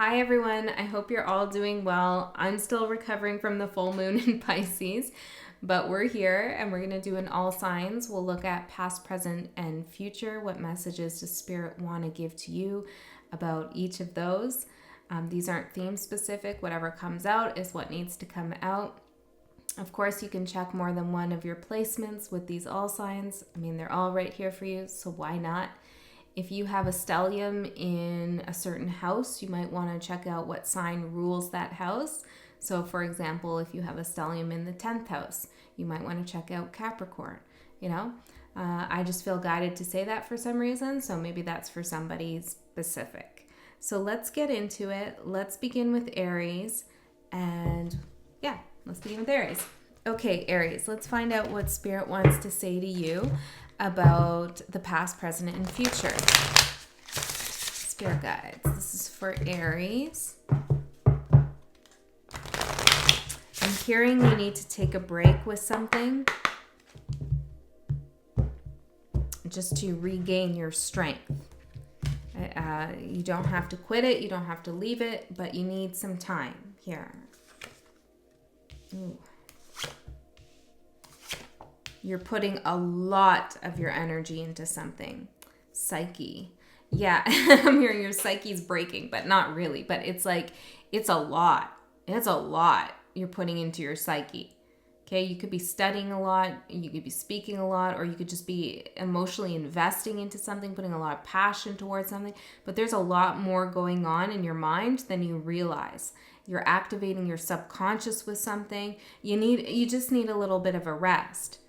Hi everyone, I hope you're all doing well. I'm still recovering from the full moon in Pisces, but we're here and we're going to do an all signs. We'll look at past, present, and future. What messages does Spirit want to give to you about each of those? These aren't theme specific. Whatever comes out is what needs to come out. Of course, you can check more than one of your placements with these all signs. I mean, they're all right here for you, so why not? If you have a stellium in a certain house, you might want to check out what sign rules that house. So for example, if you have a stellium in the 10th house, you might want to check out Capricorn, I just feel guided to say that for some reason, so maybe that's for somebody specific. So let's get into it. Let's begin with Aries, and let's begin with Aries. Okay, Aries, let's find out what Spirit wants to say to you about the past, present, and future. Spirit guides. This is for Aries. I'm hearing you need to take a break with something just to regain your strength. You don't have to quit it. You don't have to leave it, but you need some time here. Ooh. You're putting a lot of your energy into something. Psyche. Yeah, I'm hearing your psyche's breaking, but not really. But it's like, it's a lot. It's a lot you're putting into your psyche. Okay, you could be studying a lot, you could be speaking a lot, or you could just be emotionally investing into something, putting a lot of passion towards something. But there's a lot more going on in your mind than you realize. You're activating your subconscious with something. You just need a little bit of a rest.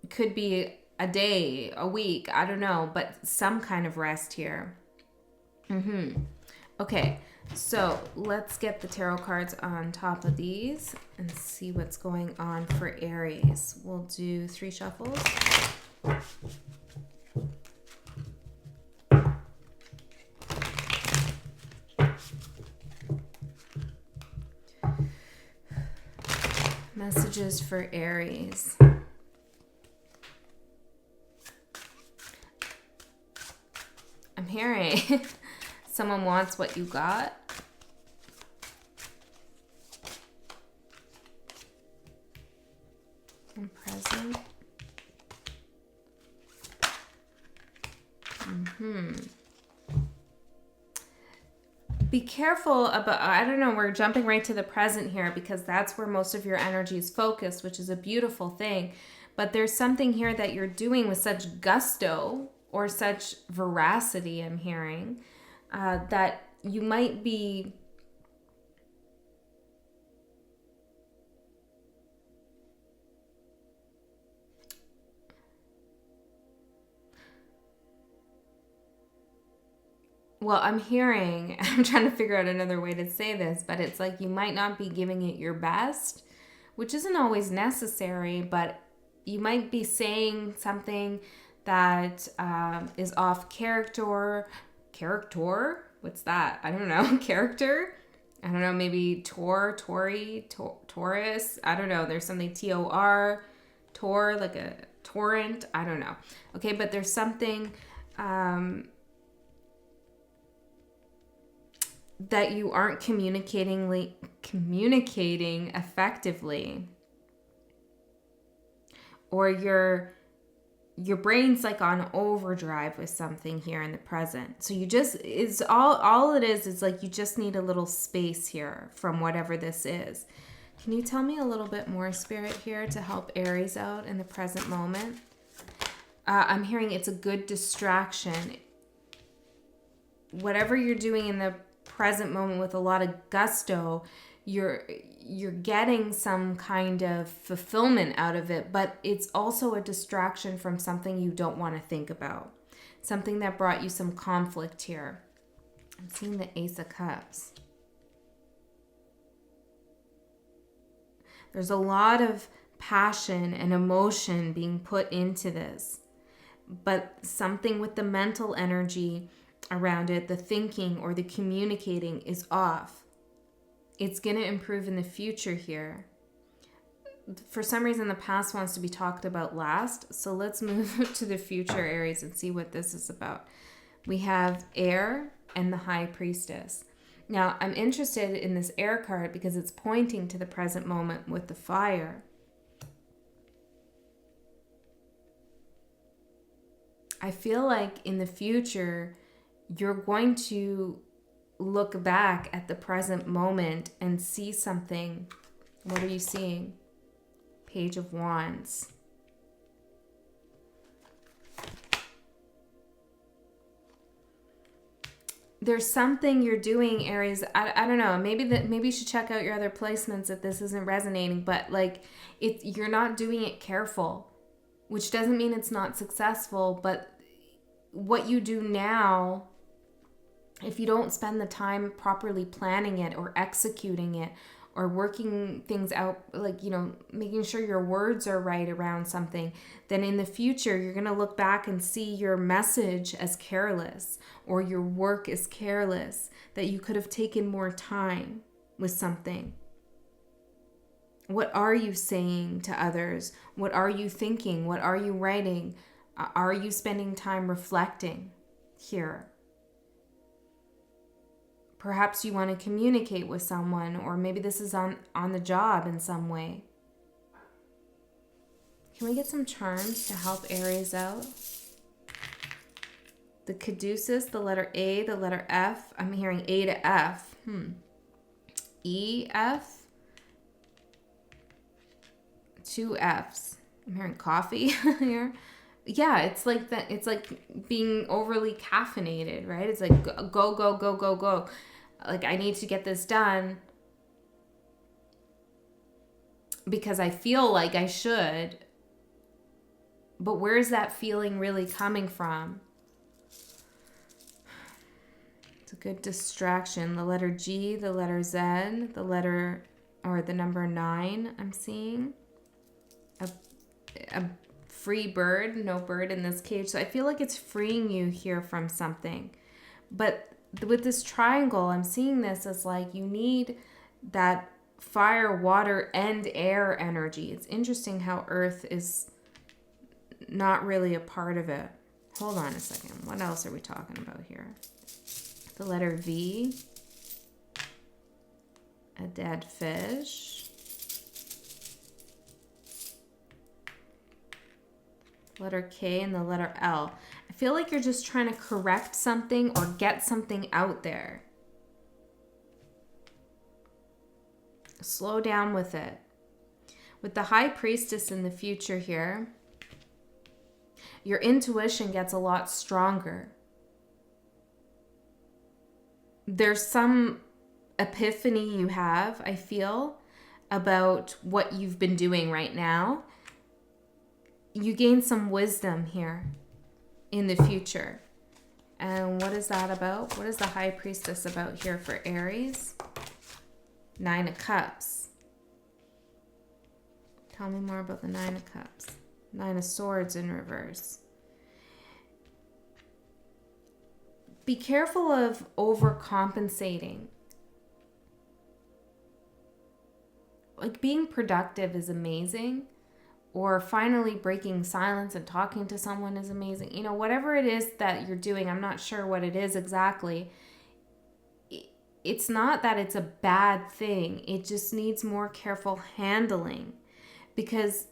It could be a day, a week, I don't know, but some kind of rest here. Okay, so let's get the tarot cards on top of these and see what's going on for Aries. We'll do 3 shuffles. Messages for Aries. I'm hearing someone wants what you got. And present. Be careful about, I don't know, we're jumping right to the present here because that's where most of your energy is focused, which is a beautiful thing. But there's something here that you're doing with such gusto or such veracity, I'm hearing, that you might be I'm hearing, I'm trying to figure out another way to say this, but it's like you might not be giving it your best, which isn't always necessary, but you might be saying something that is off character. What's that? I don't know. Character? I don't know. Maybe Taurus. I don't know. There's something Tor, like a torrent. I don't know. Okay, but there's something that you aren't communicating effectively, or your brain's like on overdrive with something here in the present. So you just, it's all it is like you just need a little space here from whatever this is. Can you tell me a little bit more, Spirit, here to help Aries out in the present moment? I'm hearing it's a good distraction. Whatever you're doing in the present moment with a lot of gusto, you're getting some kind of fulfillment out of it, but it's also a distraction from something you don't want to think about, something that brought you some conflict here. I'm seeing the Ace of Cups. There's a lot of passion and emotion being put into this, but something with the mental energy around it, the thinking or the communicating is off. It's going to improve in the future here. For some reason, the past wants to be talked about last. So let's move to the future, Aries, and see what this is about. We have Air and the High Priestess. Now, I'm interested in this air card because it's pointing to the present moment with the fire. I feel like in the future, you're going to look back at the present moment and see something. What are you seeing? Page of Wands. There's something you're doing, Aries. I don't know. Maybe you should check out your other placements if this isn't resonating. But like, you're not doing it careful, which doesn't mean it's not successful. But what you do now, if you don't spend the time properly planning it or executing it or working things out, like, you know, making sure your words are right around something, then in the future, you're going to look back and see your message as careless or your work as careless, that you could have taken more time with something. What are you saying to others? What are you thinking? What are you writing? Are you spending time reflecting here? Perhaps you want to communicate with someone, or maybe this is on the job in some way. Can we get some charms to help Aries out? The caduceus, the letter A, the letter F. I'm hearing A to F. E, F. 2 Fs. I'm hearing coffee here. Yeah, it's like that. It's like being overly caffeinated, right? It's like go, go, go, go, go. Like, I need to get this done because I feel like I should. But where's that feeling really coming from? It's a good distraction. The letter G, the letter Z, the letter, or the number 9 I'm seeing. A free bird, no bird in this cage. So I feel like it's freeing you here from something. But with this triangle, I'm seeing this as like you need that fire, water, and air energy. It's interesting how Earth is not really a part of it. Hold on a second. What else are we talking about here? The letter V. A dead fish. Letter K and the letter L. I feel like you're just trying to correct something or get something out there. Slow down with it. With the High Priestess in the future here, your intuition gets a lot stronger. There's some epiphany you have, I feel, about what you've been doing right now. You gain some wisdom here in the future. And what is that about? What is the High Priestess about here for Aries? 9 of Cups. Tell me more about the 9 of Cups. 9 of Swords in reverse. Be careful of overcompensating. Like, being productive is amazing. Or finally breaking silence and talking to someone is amazing. You know, whatever it is that you're doing, I'm not sure what it is exactly. It's not that it's a bad thing. It just needs more careful handling. Because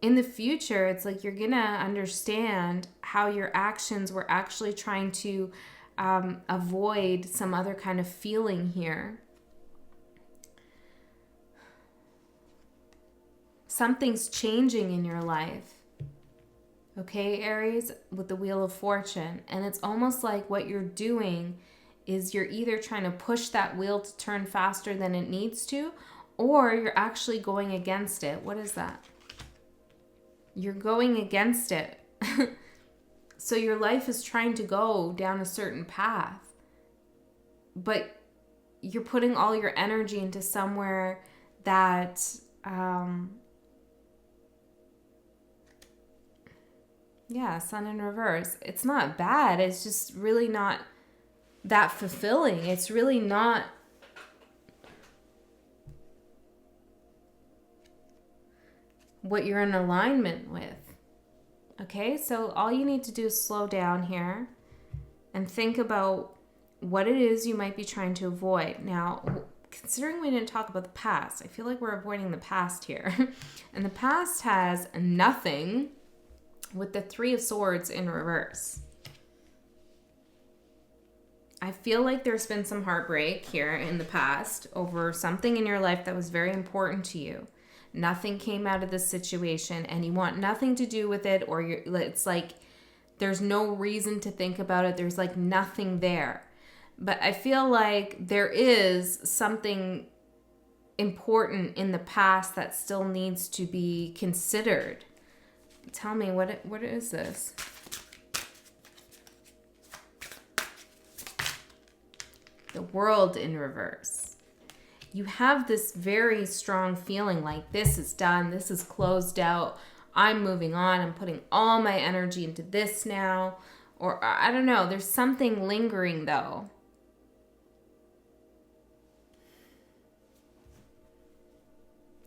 in the future, it's like you're going to understand how your actions were actually trying to avoid some other kind of feeling here. Something's changing in your life. Okay, Aries, with the Wheel of Fortune. And it's almost like what you're doing is you're either trying to push that wheel to turn faster than it needs to, or you're actually going against it. What is that? You're going against it. So your life is trying to go down a certain path, but you're putting all your energy into somewhere that Sun in reverse. It's not bad. It's just really not that fulfilling. It's really not what you're in alignment with. Okay, so all you need to do is slow down here and think about what it is you might be trying to avoid. Now, considering we didn't talk about the past, I feel like we're avoiding the past here. And the past has nothing with the Three of Swords in reverse. I feel like there's been some heartbreak here in the past over something in your life that was very important to you. Nothing came out of this situation and you want nothing to do with it, or it's like there's no reason to think about it. There's like nothing there. But I feel like there is something important in the past that still needs to be considered. Tell me, what is this? The World in reverse. You have this very strong feeling like this is done, this is closed out, I'm moving on, I'm putting all my energy into this now. Or I don't know, there's something lingering though.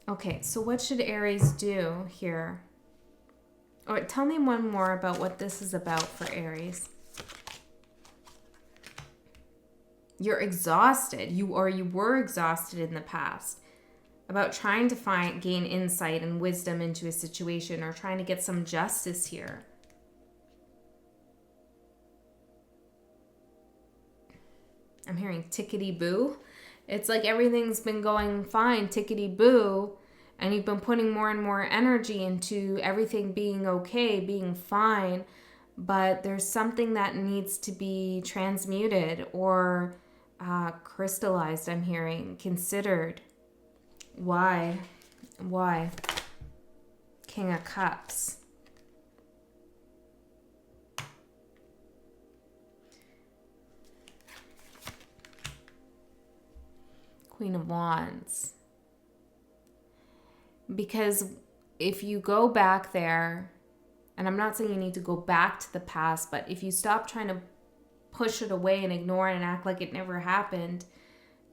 Okay, so what should Aries do here? Or tell me one more about what this is about for Aries. You're exhausted. You were exhausted in the past about trying to gain insight and wisdom into a situation, or trying to get some justice here. I'm hearing tickety-boo. It's like everything's been going fine, tickety-boo, and you've been putting more and more energy into everything being okay, being fine, but there's something that needs to be transmuted or crystallized, I'm hearing, considered. Why? King of Cups. Queen of Wands. Because if you go back there, and I'm not saying you need to go back to the past, but if you stop trying to push it away and ignore it and act like it never happened,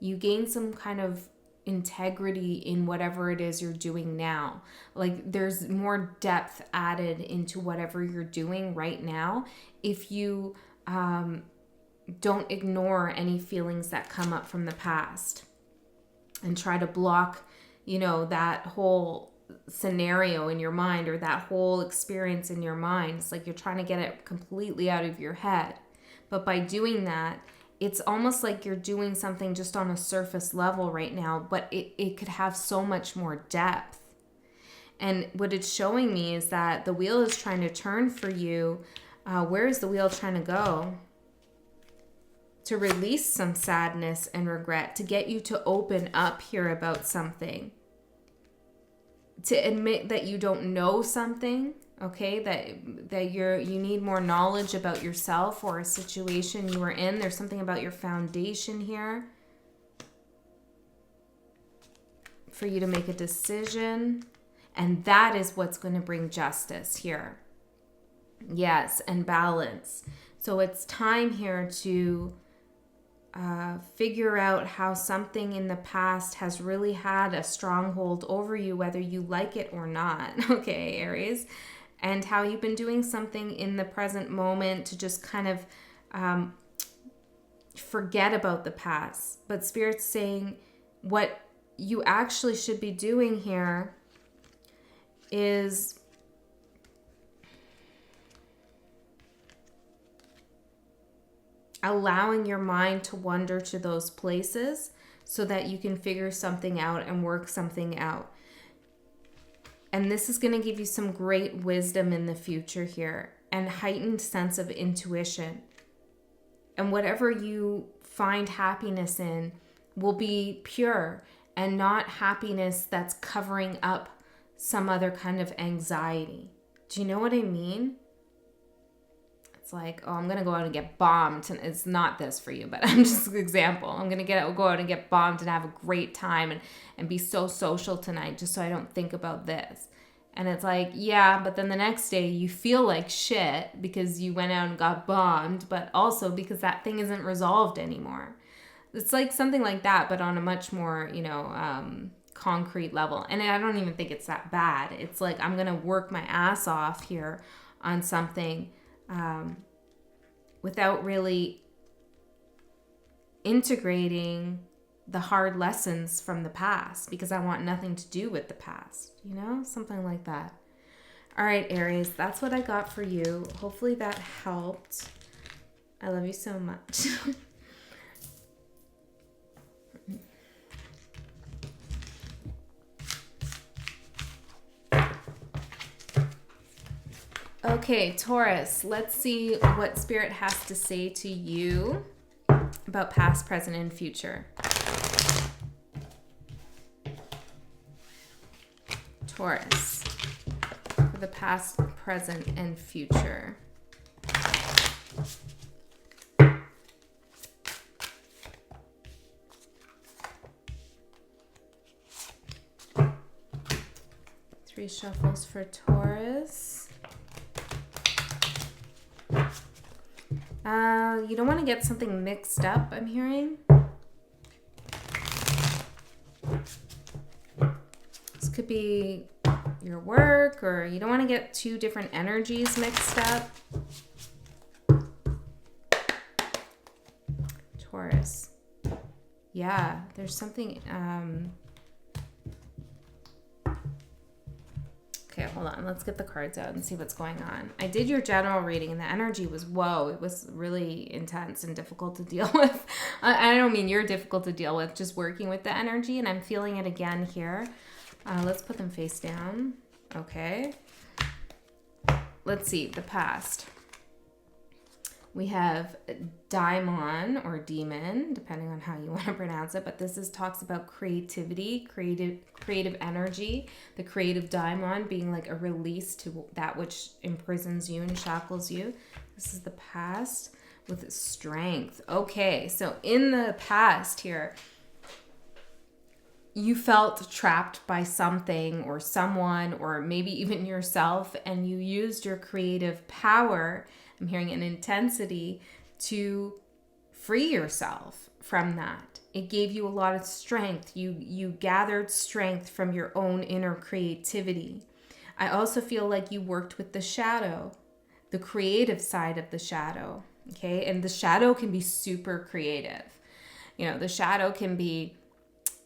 you gain some kind of integrity in whatever it is you're doing now. Like there's more depth added into whatever you're doing right now if you don't ignore any feelings that come up from the past and try to block, that whole scenario in your mind or that whole experience in your mind. It's like you're trying to get it completely out of your head. But by doing that, it's almost like you're doing something just on a surface level right now, but it could have so much more depth. And what it's showing me is that the wheel is trying to turn for you. Where is the wheel trying to go? To release some sadness and regret, to get you to open up here about something. To admit that you don't know something, okay, that you need more knowledge about yourself or a situation you were in. There's something about your foundation here for you to make a decision, and that is what's going to bring justice here. Yes, and balance. So it's time here to figure out how something in the past has really had a stronghold over you, whether you like it or not, okay, Aries, and how you've been doing something in the present moment to just kind of forget about the past. But Spirit's saying what you actually should be doing here is allowing your mind to wander to those places so that you can figure something out and work something out. And this is going to give you some great wisdom in the future here and heightened sense of intuition. And whatever you find happiness in will be pure and not happiness that's covering up some other kind of anxiety. Do you know what I mean? It's like, oh, I'm going to go out and get bombed. And it's not this for you, but I'm just an example. I'm going to go out and get bombed and have a great time and be so social tonight just so I don't think about this. And it's like, yeah, but then the next day you feel like shit because you went out and got bombed, but also because that thing isn't resolved anymore. It's like something like that, but on a much more, concrete level. And I don't even think it's that bad. It's like, I'm going to work my ass off here on something without really integrating the hard lessons from the past because I want nothing to do with the past, you know, something like that. All right, Aries, that's what I got for you. Hopefully that helped. I love you so much. Okay, Taurus, let's see what Spirit has to say to you about past, present, and future. Taurus, for the past, present, and future. Three shuffles for Taurus. You don't want to get something mixed up, I'm hearing. This could be your work, or you don't want to get two different energies mixed up. Taurus. Yeah, there's something... Okay, hold on. Let's get the cards out and see what's going on. I did your general reading and the energy was, whoa, it was really intense and difficult to deal with. I don't mean you're difficult to deal with, just working with the energy, and I'm feeling it again here. Let's put them face down. Okay. Let's see, the past. We have daimon or demon, depending on how you want to pronounce it, but this talks about creativity, creative energy, the creative daimon being like a release to that which imprisons you and shackles you. This is the past with strength. Okay, so in the past here, you felt trapped by something or someone or maybe even yourself, and you used your creative power, I'm hearing an intensity, to free yourself from that. It gave you a lot of strength. You gathered strength from your own inner creativity. I also feel like you worked with the shadow, the creative side of the shadow, okay? And the shadow can be super creative. You know, the shadow can be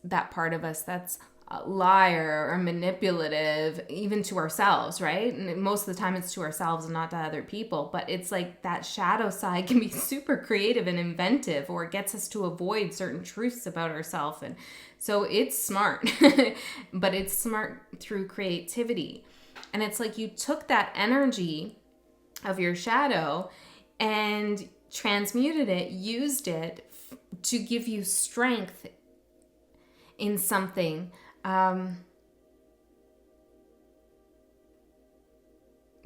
that part of us that's a liar or manipulative, even to ourselves, right? And most of the time it's to ourselves and not to other people, but it's like that shadow side can be super creative and inventive, or it gets us to avoid certain truths about ourselves. And so it's smart, but it's smart through creativity. And it's like you took that energy of your shadow and transmuted it, used it to give you strength in something.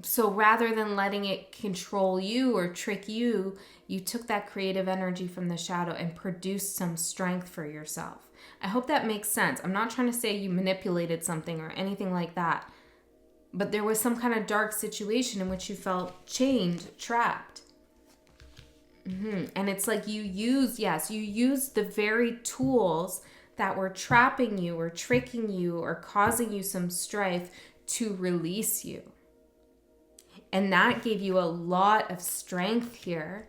So rather than letting it control you or trick you, you took that creative energy from the shadow and produced some strength for yourself. I hope that makes sense. I'm not trying to say you manipulated something or anything like that, but there was some kind of dark situation in which you felt chained, trapped. And it's like you used the very tools that were trapping you or tricking you or causing you some strife to release you. And that gave you a lot of strength here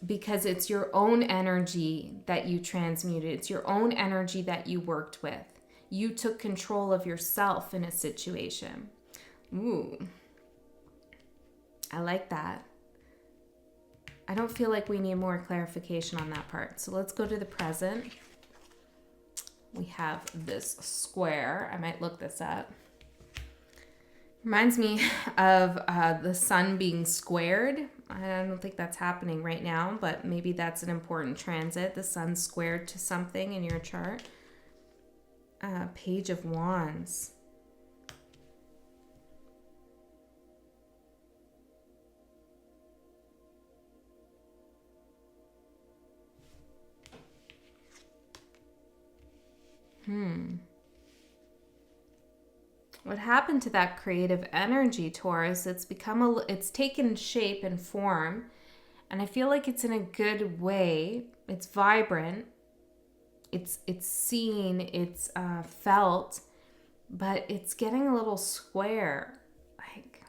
because it's your own energy that you transmuted. It's your own energy that you worked with. You took control of yourself in a situation. Ooh, I like that. I don't feel like we need more clarification on that part. So let's go to the present. We have this square. I might look this up. Reminds me of the sun being squared. I don't think that's happening right now, but maybe that's an important transit. The sun's squared to something in your chart. Page of Wands. What happened to that creative energy, Taurus? It's taken shape and form, and I feel like it's in a good way. It's vibrant. It's seen. It's felt, but it's getting a little square, like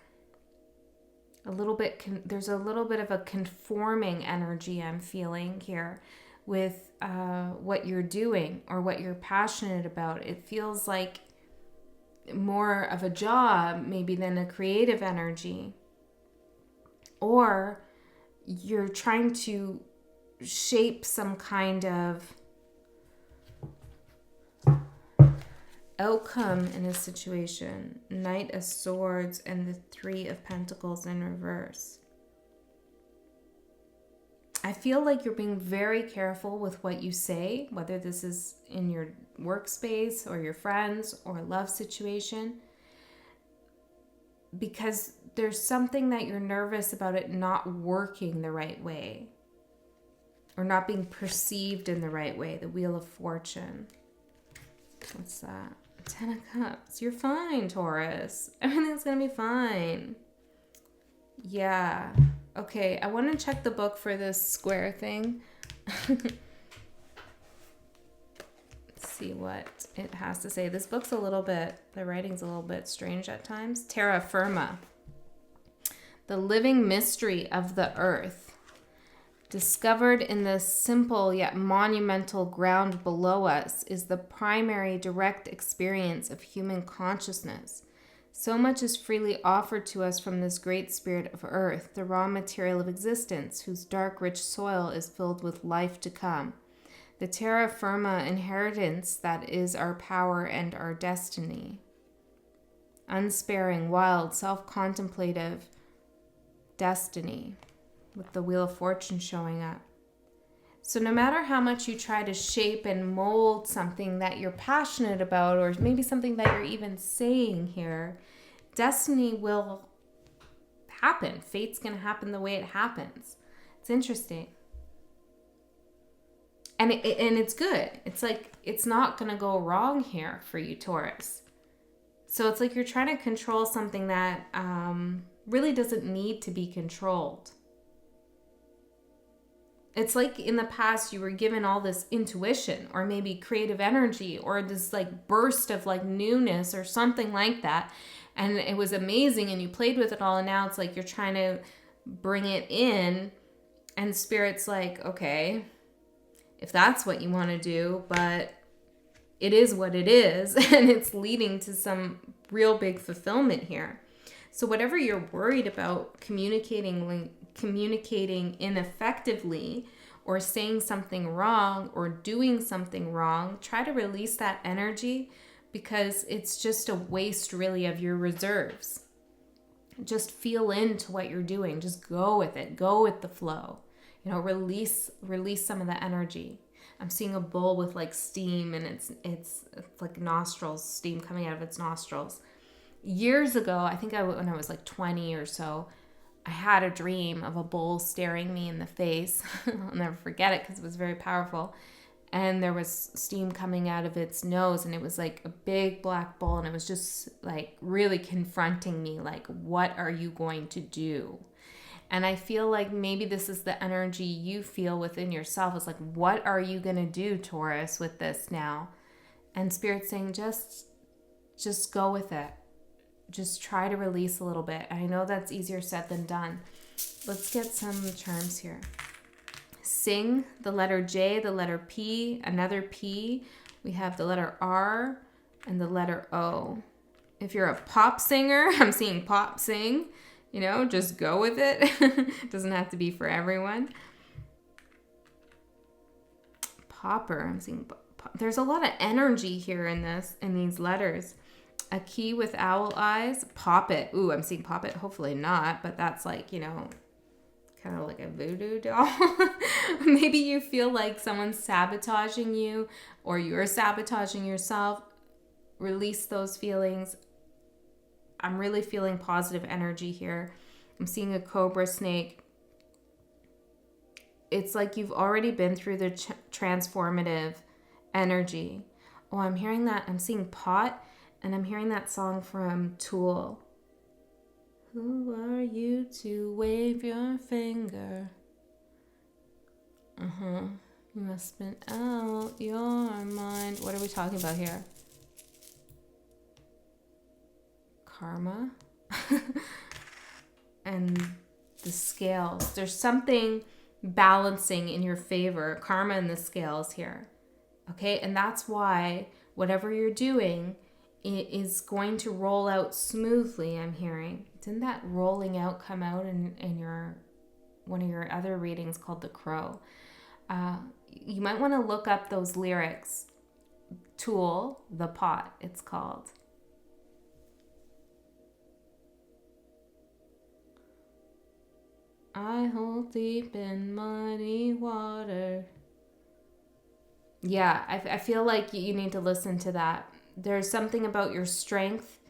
a little bit. There's a little bit of a conforming energy I'm feeling here. with what you're doing or what you're passionate about. It feels like more of a job maybe than a creative energy. Or you're trying to shape some kind of outcome in a situation. Knight of Swords and the Three of Pentacles in reverse. I feel like you're being very careful with what you say, whether this is in your workspace or your friends or love situation, because there's something that you're nervous about it not working the right way or not being perceived in the right way. The Wheel of Fortune. What's that? 10 of Cups. You're fine, Taurus. Everything's going to be fine. Yeah. Okay, I want to check the book for this square thing. Let's see what it has to say. This book's a little bit, the writing's a little bit strange at times. Terra Firma. The living mystery of the earth. Discovered in the simple yet monumental ground below us is the primary direct experience of human consciousness. So much is freely offered to us from this great spirit of earth, the raw material of existence, whose dark, rich soil is filled with life to come. The terra firma inheritance that is our power and our destiny. Unsparing, wild, self-contemplative destiny, with the Wheel of Fortune showing up. So no matter how much you try to shape and mold something that you're passionate about, or maybe something that you're even saying here, destiny will happen. Fate's going to happen the way it happens. It's interesting. And it's good. It's like, it's not going to go wrong here for you, Taurus. So it's like you're trying to control something that really doesn't need to be controlled. It's like in the past you were given all this intuition or maybe creative energy or this like burst of like newness or something like that. And it was amazing and you played with it all. And now it's like you're trying to bring it in and Spirit's like, okay, if that's what you want to do, but it is what it is. And it's leading to some real big fulfillment here. So whatever you're worried about communicating ineffectively or saying something wrong or doing something wrong, try to release that energy because it's just a waste really of your reserves. Just feel into what you're doing. Just go with it. Go with the flow. You know, release some of the energy. I'm seeing a bowl with like steam and it's like nostrils, steam coming out of its nostrils. Years ago, I think when I was like 20 or so, I had a dream of a bull staring me in the face. I'll never forget it because it was very powerful. And there was steam coming out of its nose and it was like a big black bull and it was just like really confronting me like, what are you going to do? And I feel like maybe this is the energy you feel within yourself. It's like, what are you going to do, Taurus, with this now? And Spirit's saying, just go with it. Just try to release a little bit. I know that's easier said than done. Let's get some charms here. Sing, the letter J, the letter P, another P. We have the letter R and the letter O. If you're a pop singer, I'm seeing pop sing. You know, just go with it. It doesn't have to be for everyone. Popper, I'm seeing. There's a lot of energy here in these letters. A key with owl eyes. Pop it. Ooh, I'm seeing pop it. Hopefully not, but that's like, you know, kind of like a voodoo doll. Maybe you feel like someone's sabotaging you or you're sabotaging yourself. Release those feelings. I'm really feeling positive energy here. I'm seeing a cobra snake. It's like you've already been through the transformative energy. Oh, I'm hearing that. I'm seeing pot. And I'm hearing that song from Tool. Who are you to wave your finger? You must spin out your mind. What are we talking about here? Karma. And the scales. There's something balancing in your favor, karma in the scales here. Okay, and that's why whatever you're doing is going to roll out smoothly, I'm hearing. Didn't that rolling out come out in your one of your other readings called The Crow? You might want to look up those lyrics. Tool, the Pot, it's called. I hold deep in muddy water. Yeah, I feel like you need to listen to that. There's something about your strength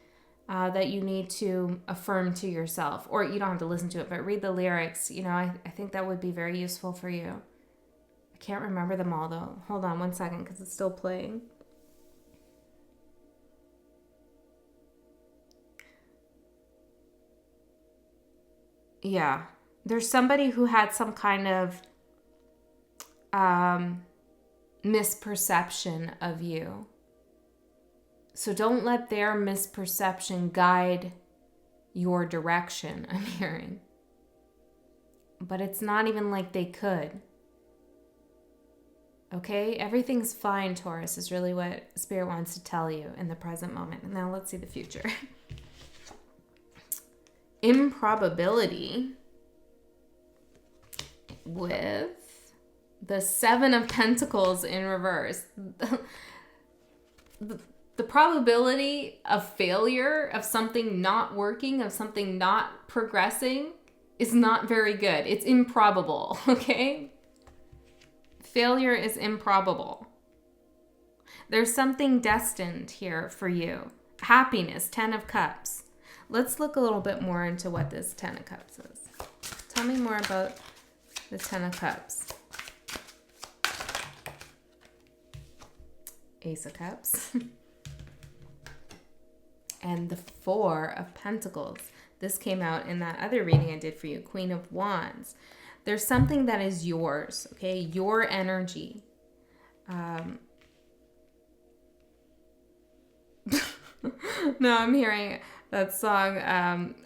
that you need to affirm to yourself. Or you don't have to listen to it, but read the lyrics. You know, I think that would be very useful for you. I can't remember them all, though. Hold on one second, because it's still playing. Yeah. There's somebody who had some kind of misperception of you. So don't let their misperception guide your direction, I'm hearing. But it's not even like they could. Okay? Everything's fine, Taurus, is really what Spirit wants to tell you in the present moment. And now let's see the future. Improbability with the Seven of Pentacles in reverse. The probability of failure, of something not working, of something not progressing is not very good. It's improbable, okay? Failure is improbable. There's something destined here for you. Happiness, 10 of Cups. Let's look a little bit more into what this 10 of Cups is. Tell me more about the 10 of Cups. Ace of Cups. And the 4 of Pentacles. This came out in that other reading I did for you, Queen of Wands. There's something that is yours, okay? Your energy. No, I'm hearing that song,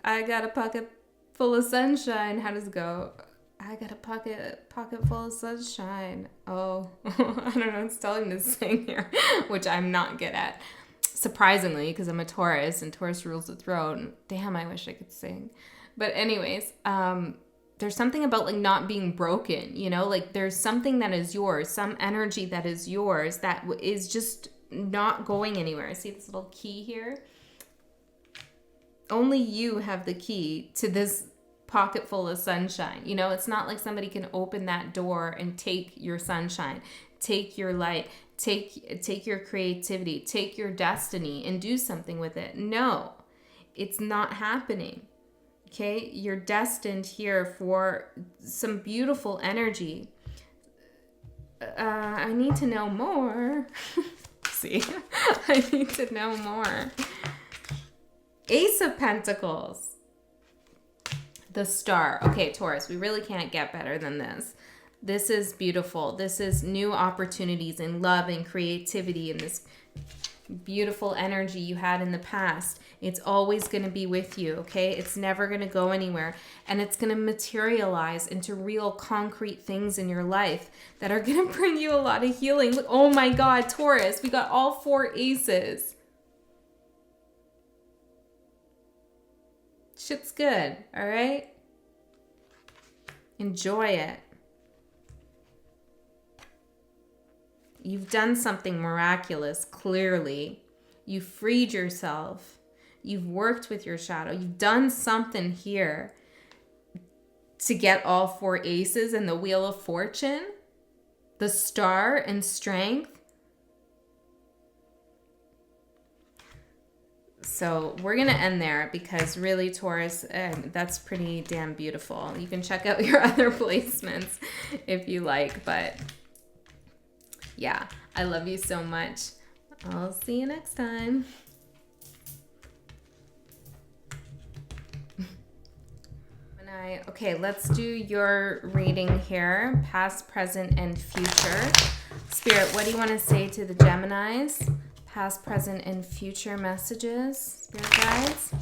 I got a pocket full of sunshine. How does it go? I got a pocket full of sunshine. Oh, I don't know. It's telling me to sing here, which I'm not good at. Surprisingly, because I'm a Taurus and Taurus rules the throne. Damn, I wish I could sing. But anyways, there's something about like not being broken, you know, like there's something that is yours, some energy that is yours that is just not going anywhere. See this little key here? Only you have the key to this pocket full of sunshine. You know, it's not like somebody can open that door and take your sunshine, take your light, take your creativity, take your destiny and do something with it. No, it's not happening. Okay, you're destined here for some beautiful energy. I need to know more. See, I need to know more. Ace of Pentacles. The Star. Okay, Taurus, we really can't get better than this. This is beautiful. This is new opportunities in love and creativity and this beautiful energy you had in the past. It's always going to be with you, okay? It's never going to go anywhere. And it's going to materialize into real concrete things in your life that are going to bring you a lot of healing. Oh my God, Taurus, we got all 4 aces. Shit's good, all right? Enjoy it. You've done something miraculous, clearly. You freed yourself. You've worked with your shadow. You've done something here to get all 4 aces and the Wheel of Fortune, the Star and Strength. So we're going to end there because really, Taurus, that's pretty damn beautiful. You can check out your other placements if you like, but yeah, I love you so much. I'll see you next time. Okay, let's do your reading here, past, present, and future. Spirit, what do you want to say to the Geminis? Past, present, and future messages, Spirit guides.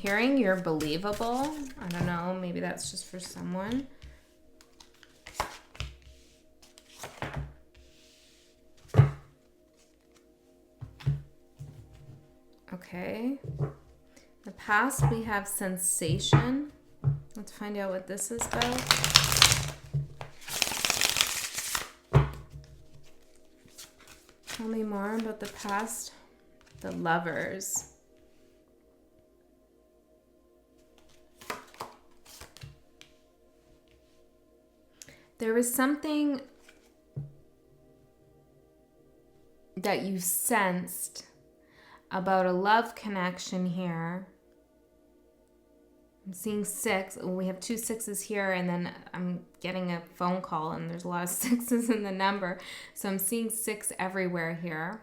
hearing you're believable. I don't know, maybe that's just for someone. Okay. The past, we have sensation. Let's find out what this is about. Tell me more about the past. The Lovers. There was something that you sensed about a love connection here. I'm seeing 6. We have 2 6s here, and then I'm getting a phone call, and there's a lot of 6s in the number. So I'm seeing 6 everywhere here.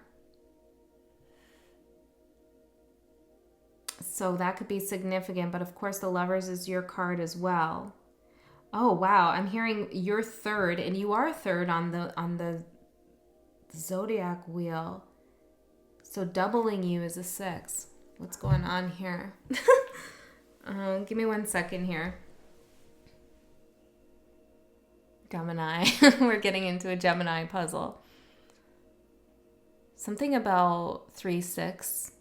So that could be significant, but of course the Lovers is your card as well. Oh wow, I'm hearing you're 3rd, and you are 3rd on the zodiac wheel. So doubling you is a 6. What's going on here? Give me 1 second here. Gemini. We're getting into a Gemini puzzle. Something about 3, 6.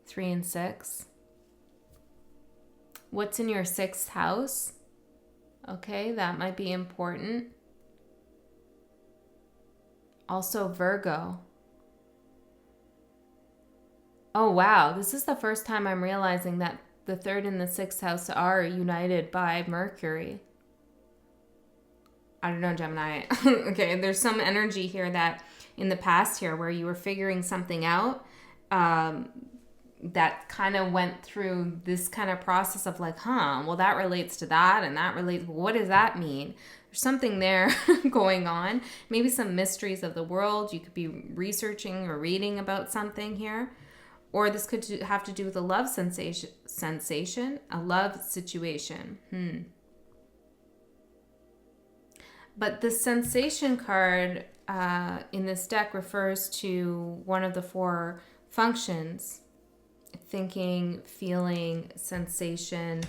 3 and 6. What's in your 6th house? Okay, that might be important. Also Virgo. Oh, wow. This is the first time I'm realizing that the 3rd and the 6th house are united by Mercury. I don't know, Gemini. Okay, there's some energy here that in the past here where you were figuring something out that kind of went through this kind of process of like, well, that relates to that and that relates. What does that mean? There's something there going on. Maybe some mysteries of the world. You could be researching or reading about something here. Or this could have to do with a love sensation, a love situation. But the sensation card in this deck refers to one of the 4 functions: thinking, feeling, sensation,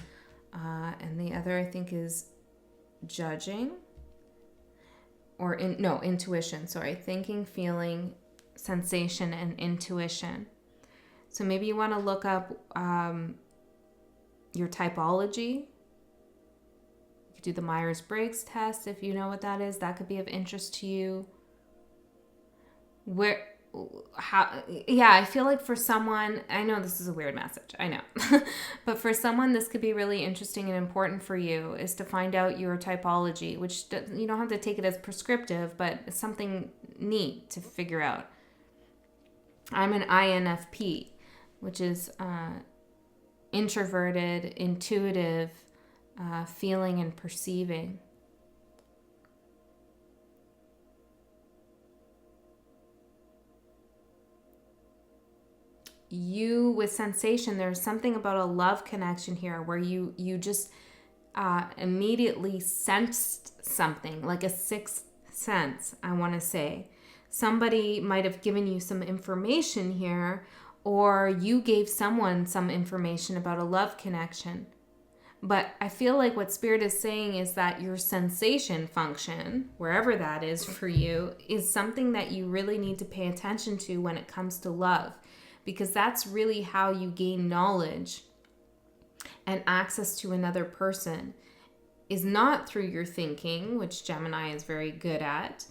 and the other I think is judging. Or intuition. Sorry, thinking, feeling, sensation, and intuition. So maybe you want to look up your typology. You could do the Myers-Briggs test if you know what that is. That could be of interest to you. I feel like for someone, I know this is a weird message, I know. But for someone, this could be really interesting and important for you, is to find out your typology, which you don't have to take it as prescriptive, but it's something neat to figure out. I'm an INFP, which is introverted, intuitive, feeling and perceiving. You, with sensation, there's something about a love connection here where you just immediately sensed something, like a 6th sense, I want to say. Somebody might have given you some information here, or you gave someone some information about a love connection. But I feel like what Spirit is saying is that your sensation function, wherever that is for you, is something that you really need to pay attention to when it comes to love. Because that's really how you gain knowledge and access to another person, is not through your thinking, which Gemini is very good at,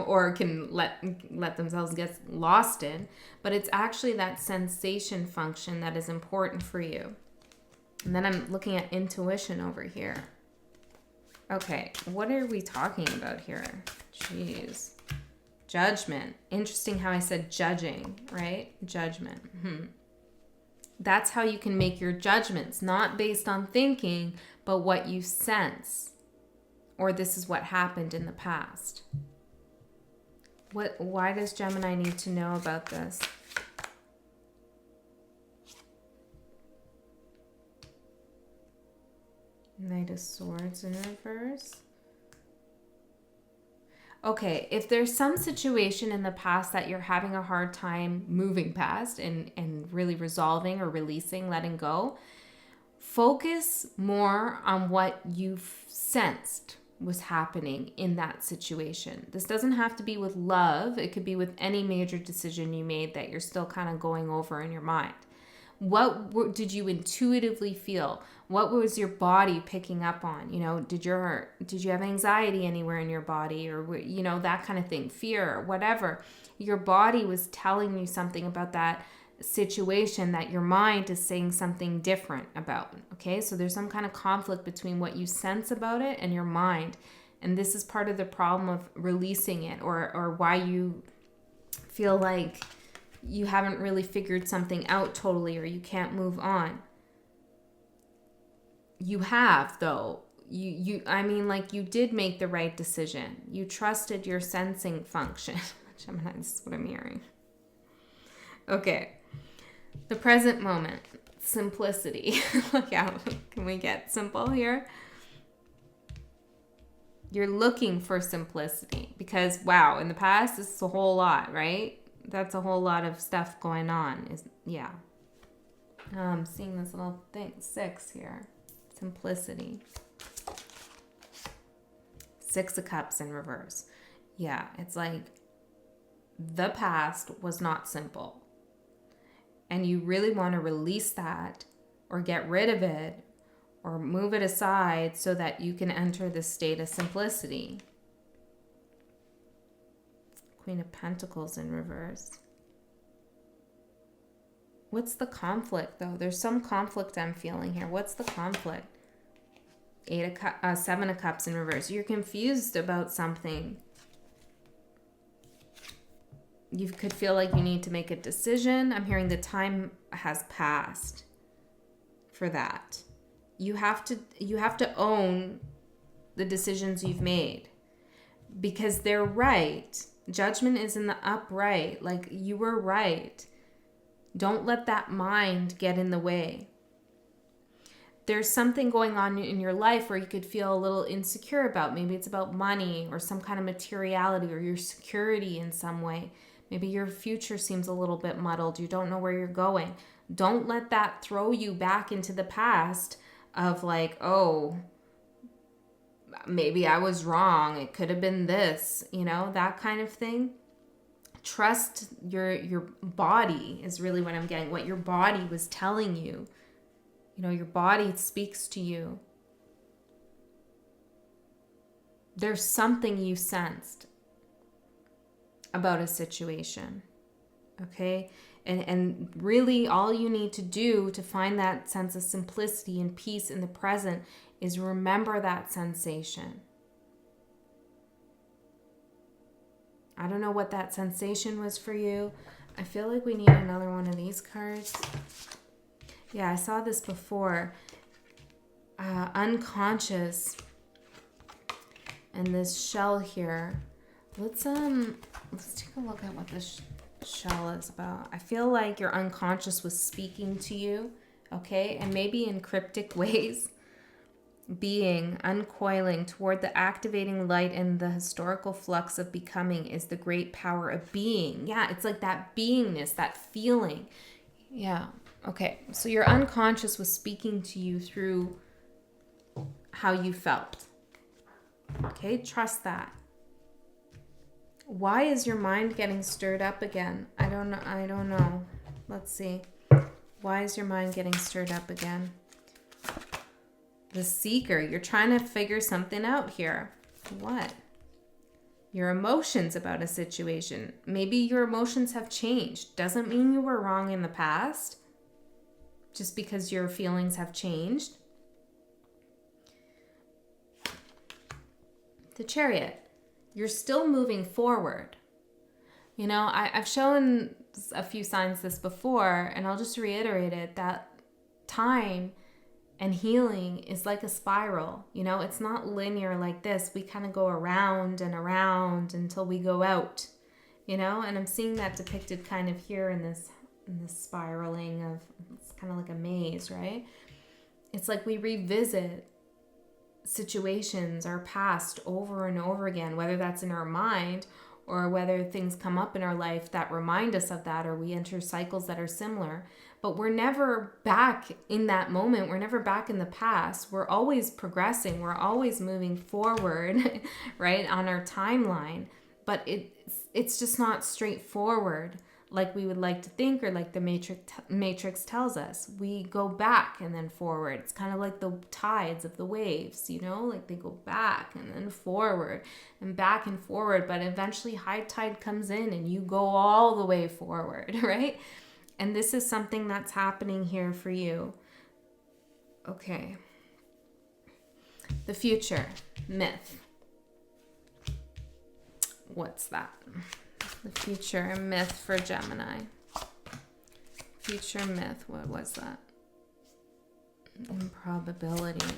or can let themselves get lost in, but it's actually that sensation function that is important for you. And then I'm looking at intuition over here. Okay, what are we talking about here? Jeez. Judgment. Interesting how I said judging, right? Judgment. That's how you can make your judgments, not based on thinking, but what you sense. Or this is what happened in the past. Why does Gemini need to know about this? Knight of Swords in reverse. Okay, if there's some situation in the past that you're having a hard time moving past and really resolving or releasing, letting go, focus more on what you've sensed was happening in that situation. This doesn't have to be with love. It could be with any major decision you made that you're still kind of going over in your mind. What did you intuitively feel? What was your body picking up on? You know, did you have anxiety anywhere in your body, or, you know, that kind of thing, fear, whatever. Your body was telling you something about that situation that your mind is saying something different about. Okay, so there's some kind of conflict between what you sense about it and your mind, and this is part of the problem of releasing it, or why you feel like you haven't really figured something out totally, or you can't move on. You have, though. I mean, like, you did make the right decision. You trusted your sensing function. This is what I'm hearing. Okay. The present moment. Simplicity. Look out. Can we get simple here? You're looking for simplicity because, wow, in the past, this is a whole lot, right? That's a whole lot of stuff going on. I'm seeing this little thing, 6 here. Simplicity. 6 of Cups in reverse. Yeah, it's like the past was not simple. And you really want to release that or get rid of it or move it aside so that you can enter the state of simplicity. Queen of Pentacles in reverse. What's the conflict, though? There's some conflict I'm feeling here. What's the conflict? 7 of Cups in reverse. You're confused about something. You could feel like you need to make a decision. I'm hearing the time has passed for that. You have to own the decisions you've made because they're right. Judgment is in the upright. Like, you were right. Don't let that mind get in the way. There's something going on in your life where you could feel a little insecure about. Maybe it's about money or some kind of materiality or your security in some way. Maybe your future seems a little bit muddled. You don't know where you're going. Don't let that throw you back into the past of like, oh, maybe I was wrong. It could have been this, you know, that kind of thing. Trust your body is really what I'm getting. What your body was telling you. You know, your body speaks to you. There's something you sensed about a situation. Okay? And really all you need to do to find that sense of simplicity and peace in the present is remember that sensation. I don't know what that sensation was for you. I feel like we need another one of these cards. Yeah, I saw this before. Unconscious. And this shell here. Let's take a look at what this shell is about. I feel like your unconscious was speaking to you, okay? And maybe in cryptic ways. Being, uncoiling toward the activating light and the historical flux of becoming is the great power of being. Yeah, it's like that beingness, that feeling. Yeah, okay. So your unconscious was speaking to you through how you felt. Okay, trust that. Why is your mind getting stirred up again? I don't know. Let's see. Why is your mind getting stirred up again? The Seeker. You're trying to figure something out here. What? Your emotions about a situation. Maybe your emotions have changed. Doesn't mean you were wrong in the past. Just because your feelings have changed. The Chariot. You're still moving forward. You know, I've shown a few signs this before, and I'll just reiterate it, that time and healing is like a spiral. You know, it's not linear like this. We kind of go around and around until we go out, you know, and I'm seeing that depicted kind of here in this spiraling of, it's kind of like a maze, right? It's like we revisit situations, our past, over and over again, whether that's in our mind or whether things come up in our life that remind us of that, or we enter cycles that are similar. But we're never back in that moment. We're never back in the past. We're always progressing. We're always moving forward, right, on our timeline. But it's just not straightforward like we would like to think, or like the Matrix tells us. We go back and then forward. It's kind of like the tides of the waves, you know, like they go back and then forward and back and forward, but eventually high tide comes in and you go all the way forward, right? And this is something that's happening here for you. Okay. The future, myth. What's that? The future myth for Gemini. Future myth, what was that? Improbability.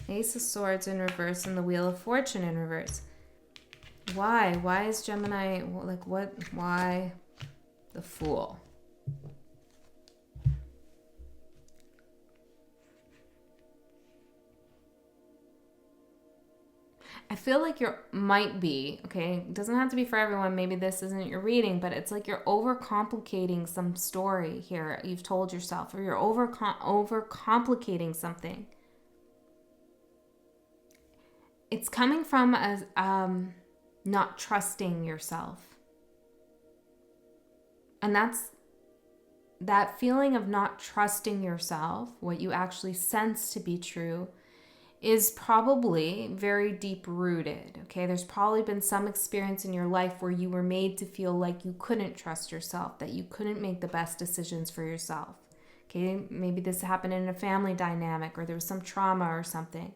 Ace of Swords in reverse and the Wheel of Fortune in reverse. Why? Why is Gemini, like what? Why the Fool? I feel like might be, okay, it doesn't have to be for everyone. Maybe this isn't your reading, but it's like you're overcomplicating some story here you've told yourself, or you're overcomplicating something. It's coming from as not trusting yourself. And that's that feeling of not trusting yourself, what you actually sense to be true, is probably very deep rooted. Okay, there's probably been some experience in your life where you were made to feel like you couldn't trust yourself, that you couldn't make the best decisions for yourself. Okay, maybe this happened in a family dynamic, or there was some trauma or something.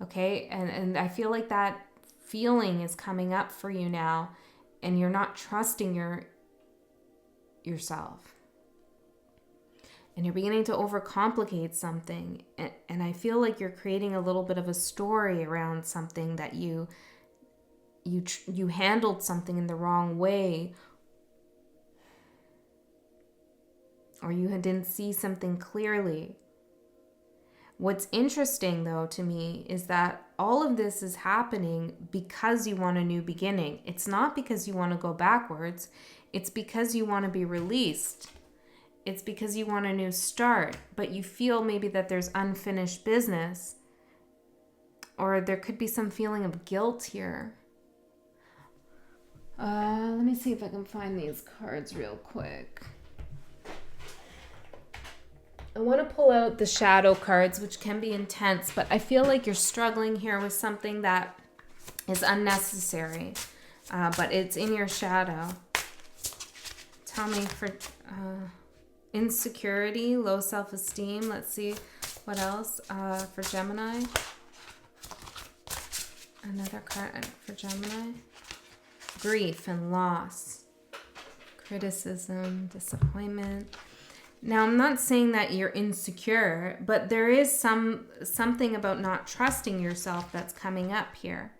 Okay, and I feel like that feeling is coming up for you now, and you're not trusting yourself. And you're beginning to overcomplicate something. And I feel like you're creating a little bit of a story around something that you handled something in the wrong way. Or you didn't see something clearly. What's interesting, though, to me, is that all of this is happening because you want a new beginning. It's not because you want to go backwards. It's because you want to be released. It's because you want a new start, but you feel maybe that there's unfinished business, or there could be some feeling of guilt here. Let me see if I can find these cards real quick. I want to pull out the shadow cards, which can be intense, but I feel like you're struggling here with something that is unnecessary, but it's in your shadow. Tell me for... insecurity, low self-esteem. Let's see what else for Gemini. Another card for Gemini. Grief and loss. Criticism, disappointment. Now, I'm not saying that you're insecure, but there is something about not trusting yourself that's coming up here.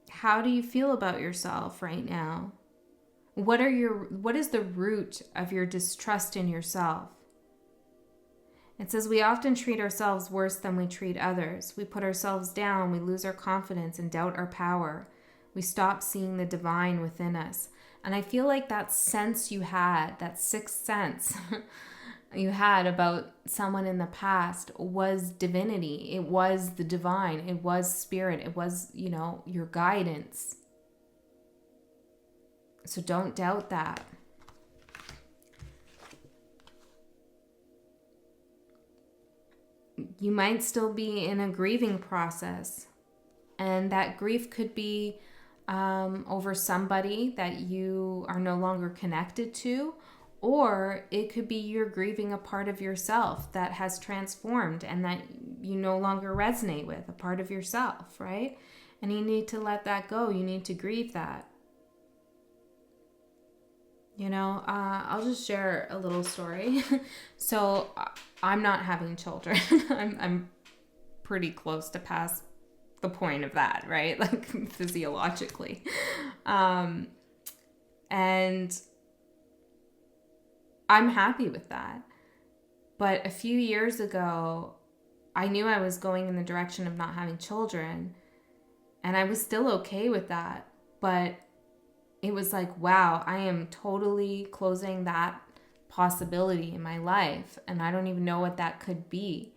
How do you feel about yourself right now? What is the root of your distrust in yourself? It says we often treat ourselves worse than we treat others. We put ourselves down, we lose our confidence and doubt our power. We stop seeing the divine within us. And I feel like that sense you had, that sixth sense you had about someone in the past was divinity. It was the divine. It was spirit. It was, your guidance. So don't doubt that. You might still be in a grieving process, and that grief could be over somebody that you are no longer connected to, or it could be you're grieving a part of yourself that has transformed and that you no longer resonate with, a part of yourself, right? And you need to let that go. You need to grieve that. I'll just share a little story. So I'm not having children. I'm pretty close to past the point of that, right? Like physiologically. And I'm happy with that. But a few years ago, I knew I was going in the direction of not having children, and I was still okay with that. But it was like, wow, I am totally closing that possibility in my life, and I don't even know what that could be.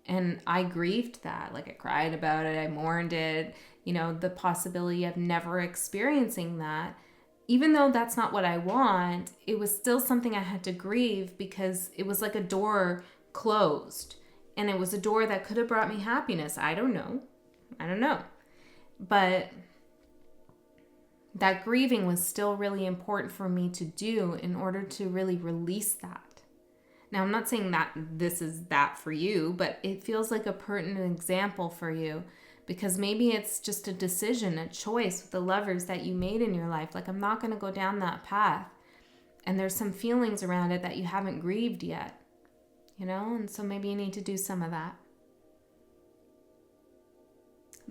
And I grieved that. Like, I cried about it, I mourned it, the possibility of never experiencing that. Even though that's not what I want, it was still something I had to grieve, because it was like a door closed, and it was a door that could have brought me happiness. I don't know. But that grieving was still really important for me to do in order to really release that. Now, I'm not saying that this is that for you, but it feels like a pertinent example for you, because maybe it's just a decision, a choice with the lovers that you made in your life. Like, I'm not going to go down that path. And there's some feelings around it that you haven't grieved yet, and so maybe you need to do some of that.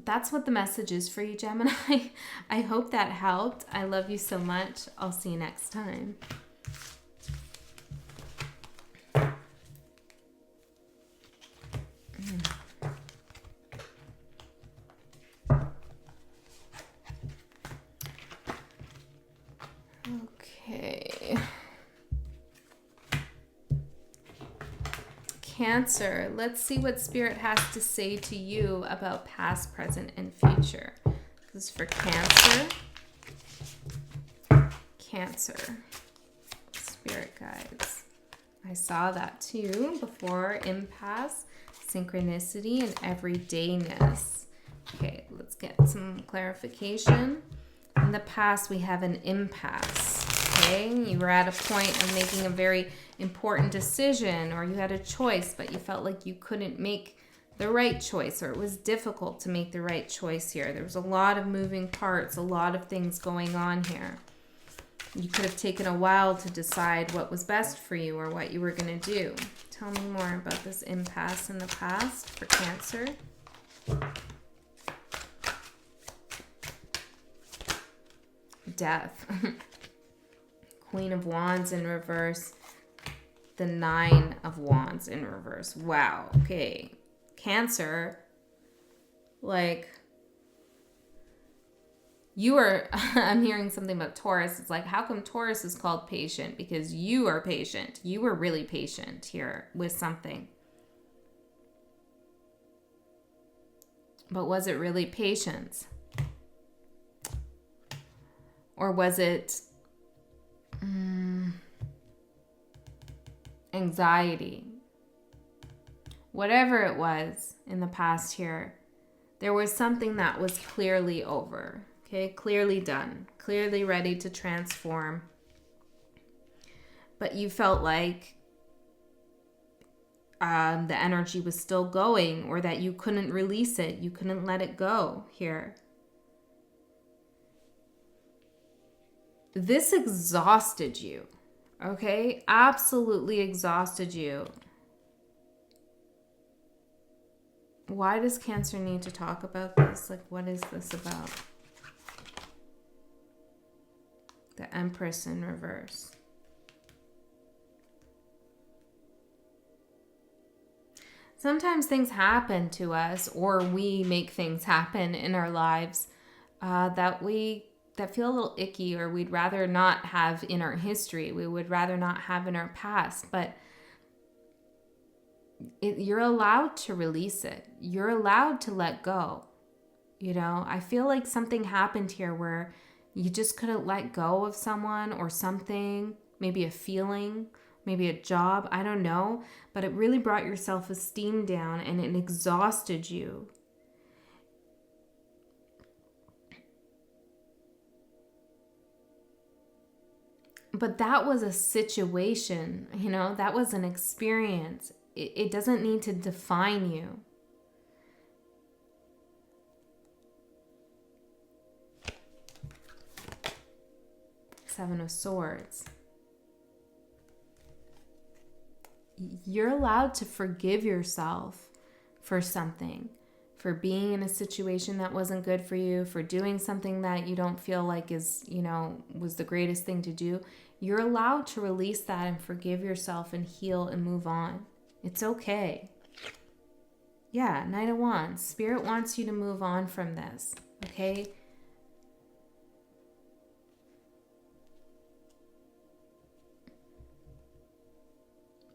That's what the message is for you, Gemini. I hope that helped. I love you so much. I'll see you next time. Okay. Cancer. Let's see what Spirit has to say to you about past, present, and future. This is for Cancer. Cancer. Spirit guides. I saw that too before. Impasse, synchronicity, and everydayness. Okay, let's get some clarification. In the past, we have an impasse. Okay, you were at a point of making a very important decision, or you had a choice, but you felt like you couldn't make the right choice, or it was difficult to make the right choice here. There was a lot of moving parts, a lot of things going on here. You could have taken a while to decide what was best for you or what you were going to do. Tell me more about this impasse in the past for Cancer. Death. Queen of Wands in reverse. The Nine of Wands in reverse. Wow. Okay. Cancer. Like, you are, I'm hearing something about Taurus. It's like, how come Taurus is called patient? Because you are patient. You were really patient here with something. But was it really patience? Or was it anxiety? Whatever it was in the past here, there was something that was clearly over. Okay, clearly done, clearly ready to transform. But you felt like the energy was still going, or that you couldn't release it. You couldn't let it go here. This exhausted you, okay? Absolutely exhausted you. Why does Cancer need to talk about this? Like, what is this about? The Empress in reverse. Sometimes things happen to us, or we make things happen in our lives that feel a little icky, or we'd rather not have in our history. We would rather not have in our past. But you're allowed to release it. You're allowed to let go. I feel like something happened here where you just couldn't let go of someone or something, maybe a feeling, maybe a job, I don't know, but it really brought your self-esteem down and it exhausted you. But that was a situation, that was an experience. It doesn't need to define you. Seven of Swords. You're allowed to forgive yourself for something, for being in a situation that wasn't good for you, for doing something that you don't feel like is, was the greatest thing to do. You're allowed to release that and forgive yourself and heal and move on. It's okay. Yeah, Knight of Wands. Spirit wants you to move on from this, okay?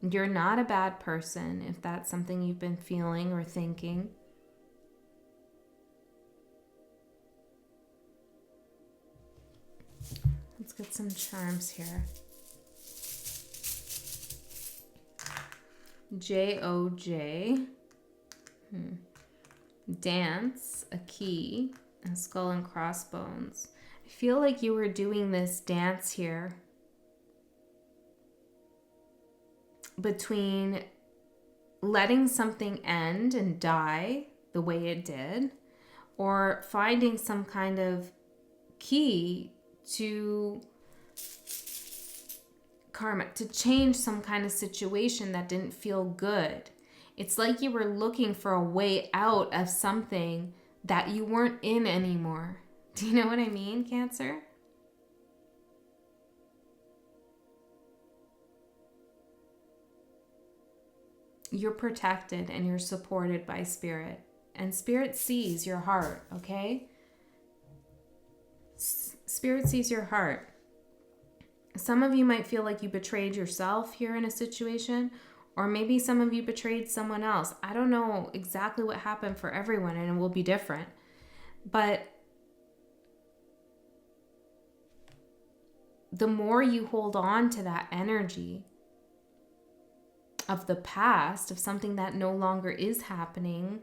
You're not a bad person if that's something you've been feeling or thinking. Let's get some charms here. J-O-J. Dance, a key, and skull and crossbones. I feel like you were doing this dance here between letting something end and die the way it did, or finding some kind of key to karma, to change some kind of situation that didn't feel good. It's like you were looking for a way out of something that you weren't in anymore. Do you know what I mean, Cancer? You're protected and you're supported by Spirit. And Spirit sees your heart, okay? Spirit sees your heart. Some of you might feel like you betrayed yourself here in a situation, or maybe some of you betrayed someone else. I don't know exactly what happened for everyone, and it will be different. But the more you hold on to that energy of the past, of something that no longer is happening,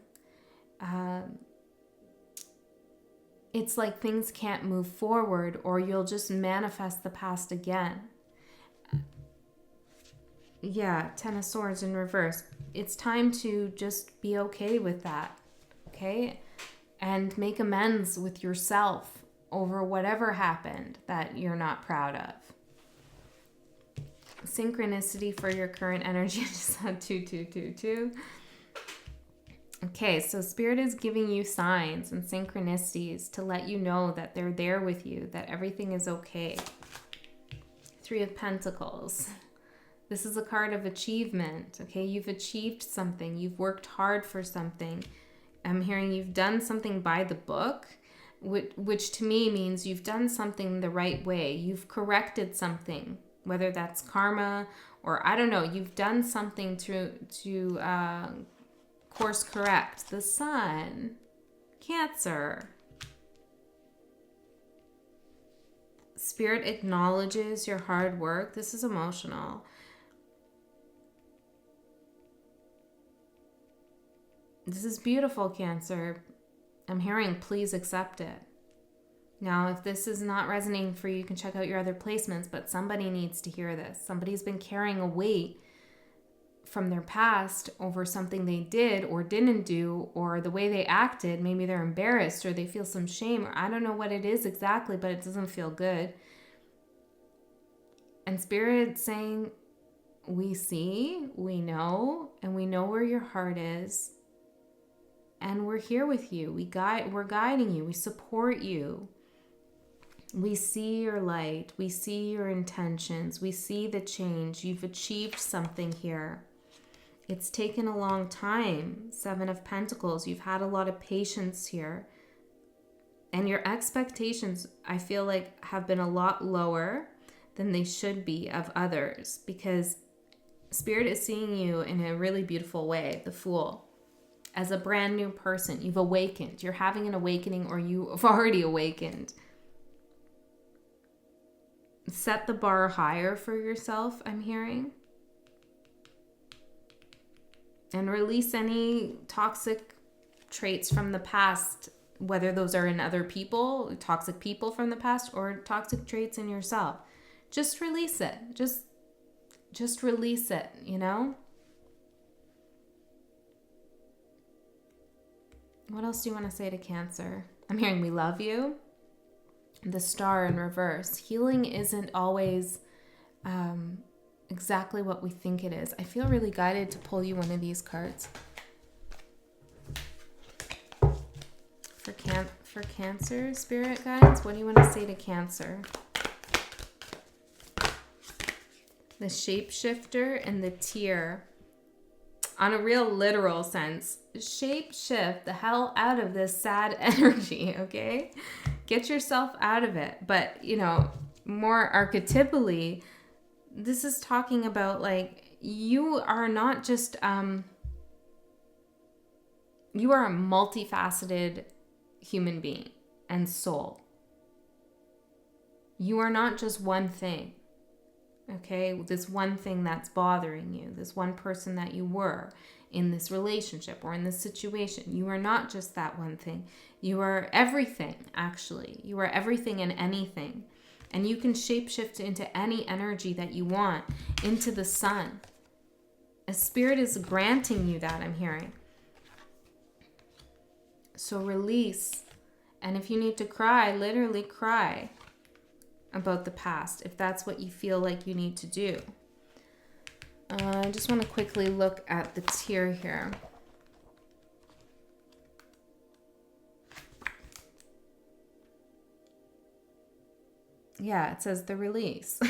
it's like things can't move forward, or you'll just manifest the past again. Yeah, Ten of Swords in reverse. It's time to just be okay with that, okay? And make amends with yourself over whatever happened that you're not proud of. Synchronicity for your current energy. I just saw 2222. Okay, so Spirit is giving you signs and synchronicities to let you know that they're there with you, that everything is okay. Three of Pentacles. This is a card of achievement, okay? You've achieved something. You've worked hard for something. I'm hearing you've done something by the book, which to me means you've done something the right way. You've corrected something, whether that's karma or I don't know. You've done something to course correct. The Sun, Cancer. Spirit acknowledges your hard work. This is emotional. This is beautiful, Cancer. I'm hearing please accept it. Now, if this is not resonating for you, you can check out your other placements, but somebody needs to hear this. Somebody's been carrying a weight from their past over something they did or didn't do, or the way they acted. Maybe they're embarrassed or they feel some shame, or I don't know what it is exactly, but it doesn't feel good. And Spirit's saying, we see, we know, and we know where your heart is. And we're here with you. We're guiding you. We support you. We see your light. We see your intentions. We see the change. You've achieved something here. It's taken a long time. Seven of Pentacles. You've had a lot of patience here. And your expectations, I feel like, have been a lot lower than they should be of others, because Spirit is seeing you in a really beautiful way, the Fool. As a brand new person, you've awakened. You're having an awakening, or you have already awakened. Set the bar higher for yourself, I'm hearing. And release any toxic traits from the past, whether those are in other people, toxic people from the past, or toxic traits in yourself. Just release it. Just release it, you know? What else do you want to say to Cancer? I'm hearing we love you. The Star in reverse. Healing isn't always exactly what we think it is. I feel really guided to pull you one of these cards. For Cancer, Spirit guides, what do you want to say to Cancer? The Shapeshifter and the Tear. on a real literal sense, shape shift the hell out of this sad energy, okay? Get yourself out of it. But, you know, more archetypally, this is talking about like you are not just you are a multifaceted human being and soul. You are not just one thing. Okay, this one thing that's bothering you, this one person that you were in this relationship or in this situation. You are not just that one thing. You are everything, actually. You are everything and anything. And you can shapeshift into any energy that you want, into the sun. A spirit is granting you that, I'm hearing. So release. And if you need to cry, literally cry about the past, if that's what you feel like you need to do. I just want to quickly look at the tier here. Yeah, it says the release.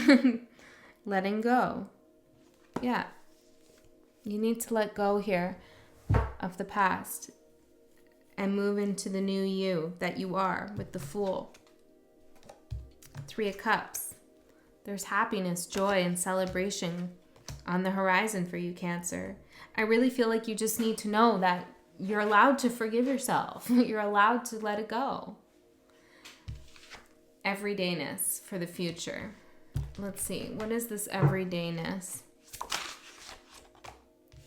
Letting go. Yeah. You need to let go here of the past and move into the new you that you are with the Fool. 3 of Cups. There's happiness, joy, and celebration on the horizon for you, Cancer. I really feel like you just need to know that you're allowed to forgive yourself. You're allowed to let it go. Everydayness for the future. Let's see. What is this everydayness?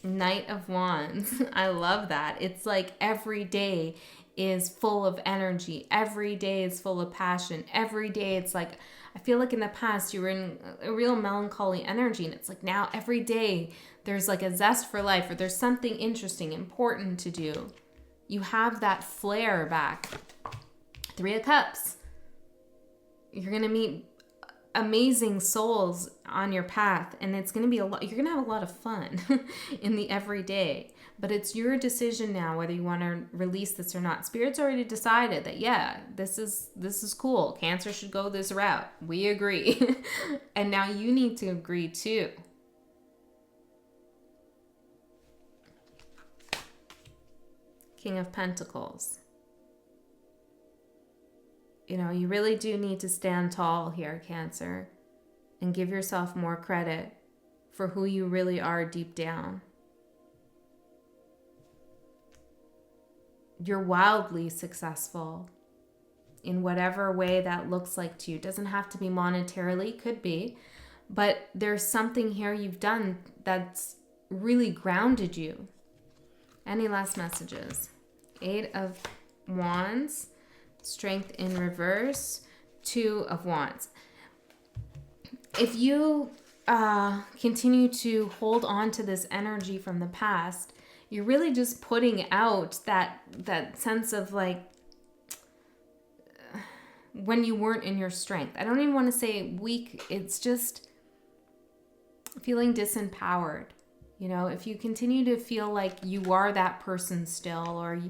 Knight of Wands. I love that. It's like every day is full of energy. Every day is full of passion. Every day it's like, I feel like in the past you were in a real melancholy energy, and it's like now every day there's like a zest for life, or there's something interesting, important to do. You have that flair back. 3 of Cups. You're going to meet amazing souls on your path, and it's going to be a lot. You're going to have a lot of fun in the everyday. But it's your decision now whether you want to release this or not. Spirit's already decided that, yeah, this is cool. Cancer should go this route. We agree. And now you need to agree too. King of Pentacles. You know, you really do need to stand tall here, Cancer, and give yourself more credit for who you really are deep down. You're wildly successful in whatever way that looks like to you. It doesn't have to be monetarily, could be, but there's something here you've done that's really grounded you. Any last messages? 8 of Wands, Strength in reverse, 2 of Wands. If you continue to hold on to this energy from the past, you're really just putting out that sense of like when you weren't in your strength. I don't even want to say weak. It's just feeling disempowered. You know, if you continue to feel like you are that person still, or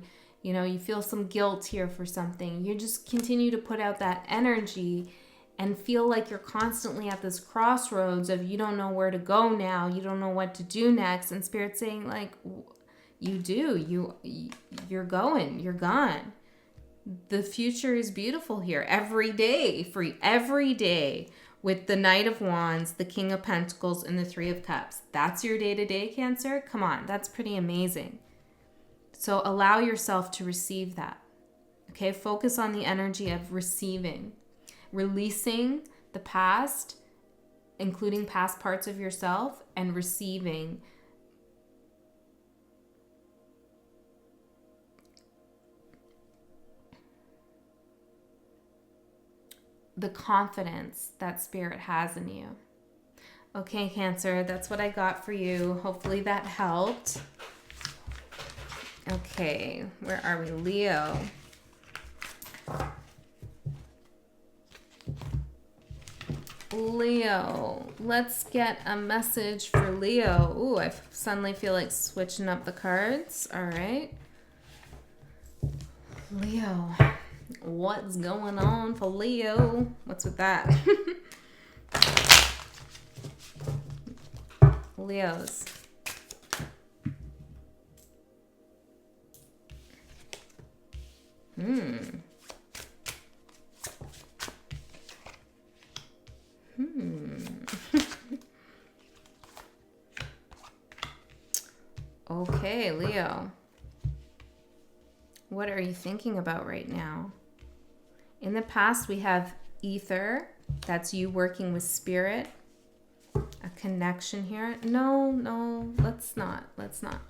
you know, you feel some guilt here for something, you just continue to put out that energy and feel like you're constantly at this crossroads of you don't know where to go now, you don't know what to do next, and Spirit's saying like, you do, you're going, you're gone. The future is beautiful here every day for you, every day, with the Knight of Wands, the King of Pentacles, and the 3 of Cups. That's your day-to-day, Cancer? Come on, that's pretty amazing. So allow yourself to receive that. Okay, focus on the energy of receiving, releasing the past, including past parts of yourself, and receiving the confidence that Spirit has in you. Okay, Cancer, that's what I got for you. Hopefully that helped. Okay, where are we? Leo. Leo. Let's get a message for Leo. Ooh, I suddenly feel like switching up the cards. All right. Leo. What's going on for Leo? What's with that? Leos. Okay, Leo. What are you thinking about right now? In the past, we have ether. That's you working with spirit. A connection here. No, let's not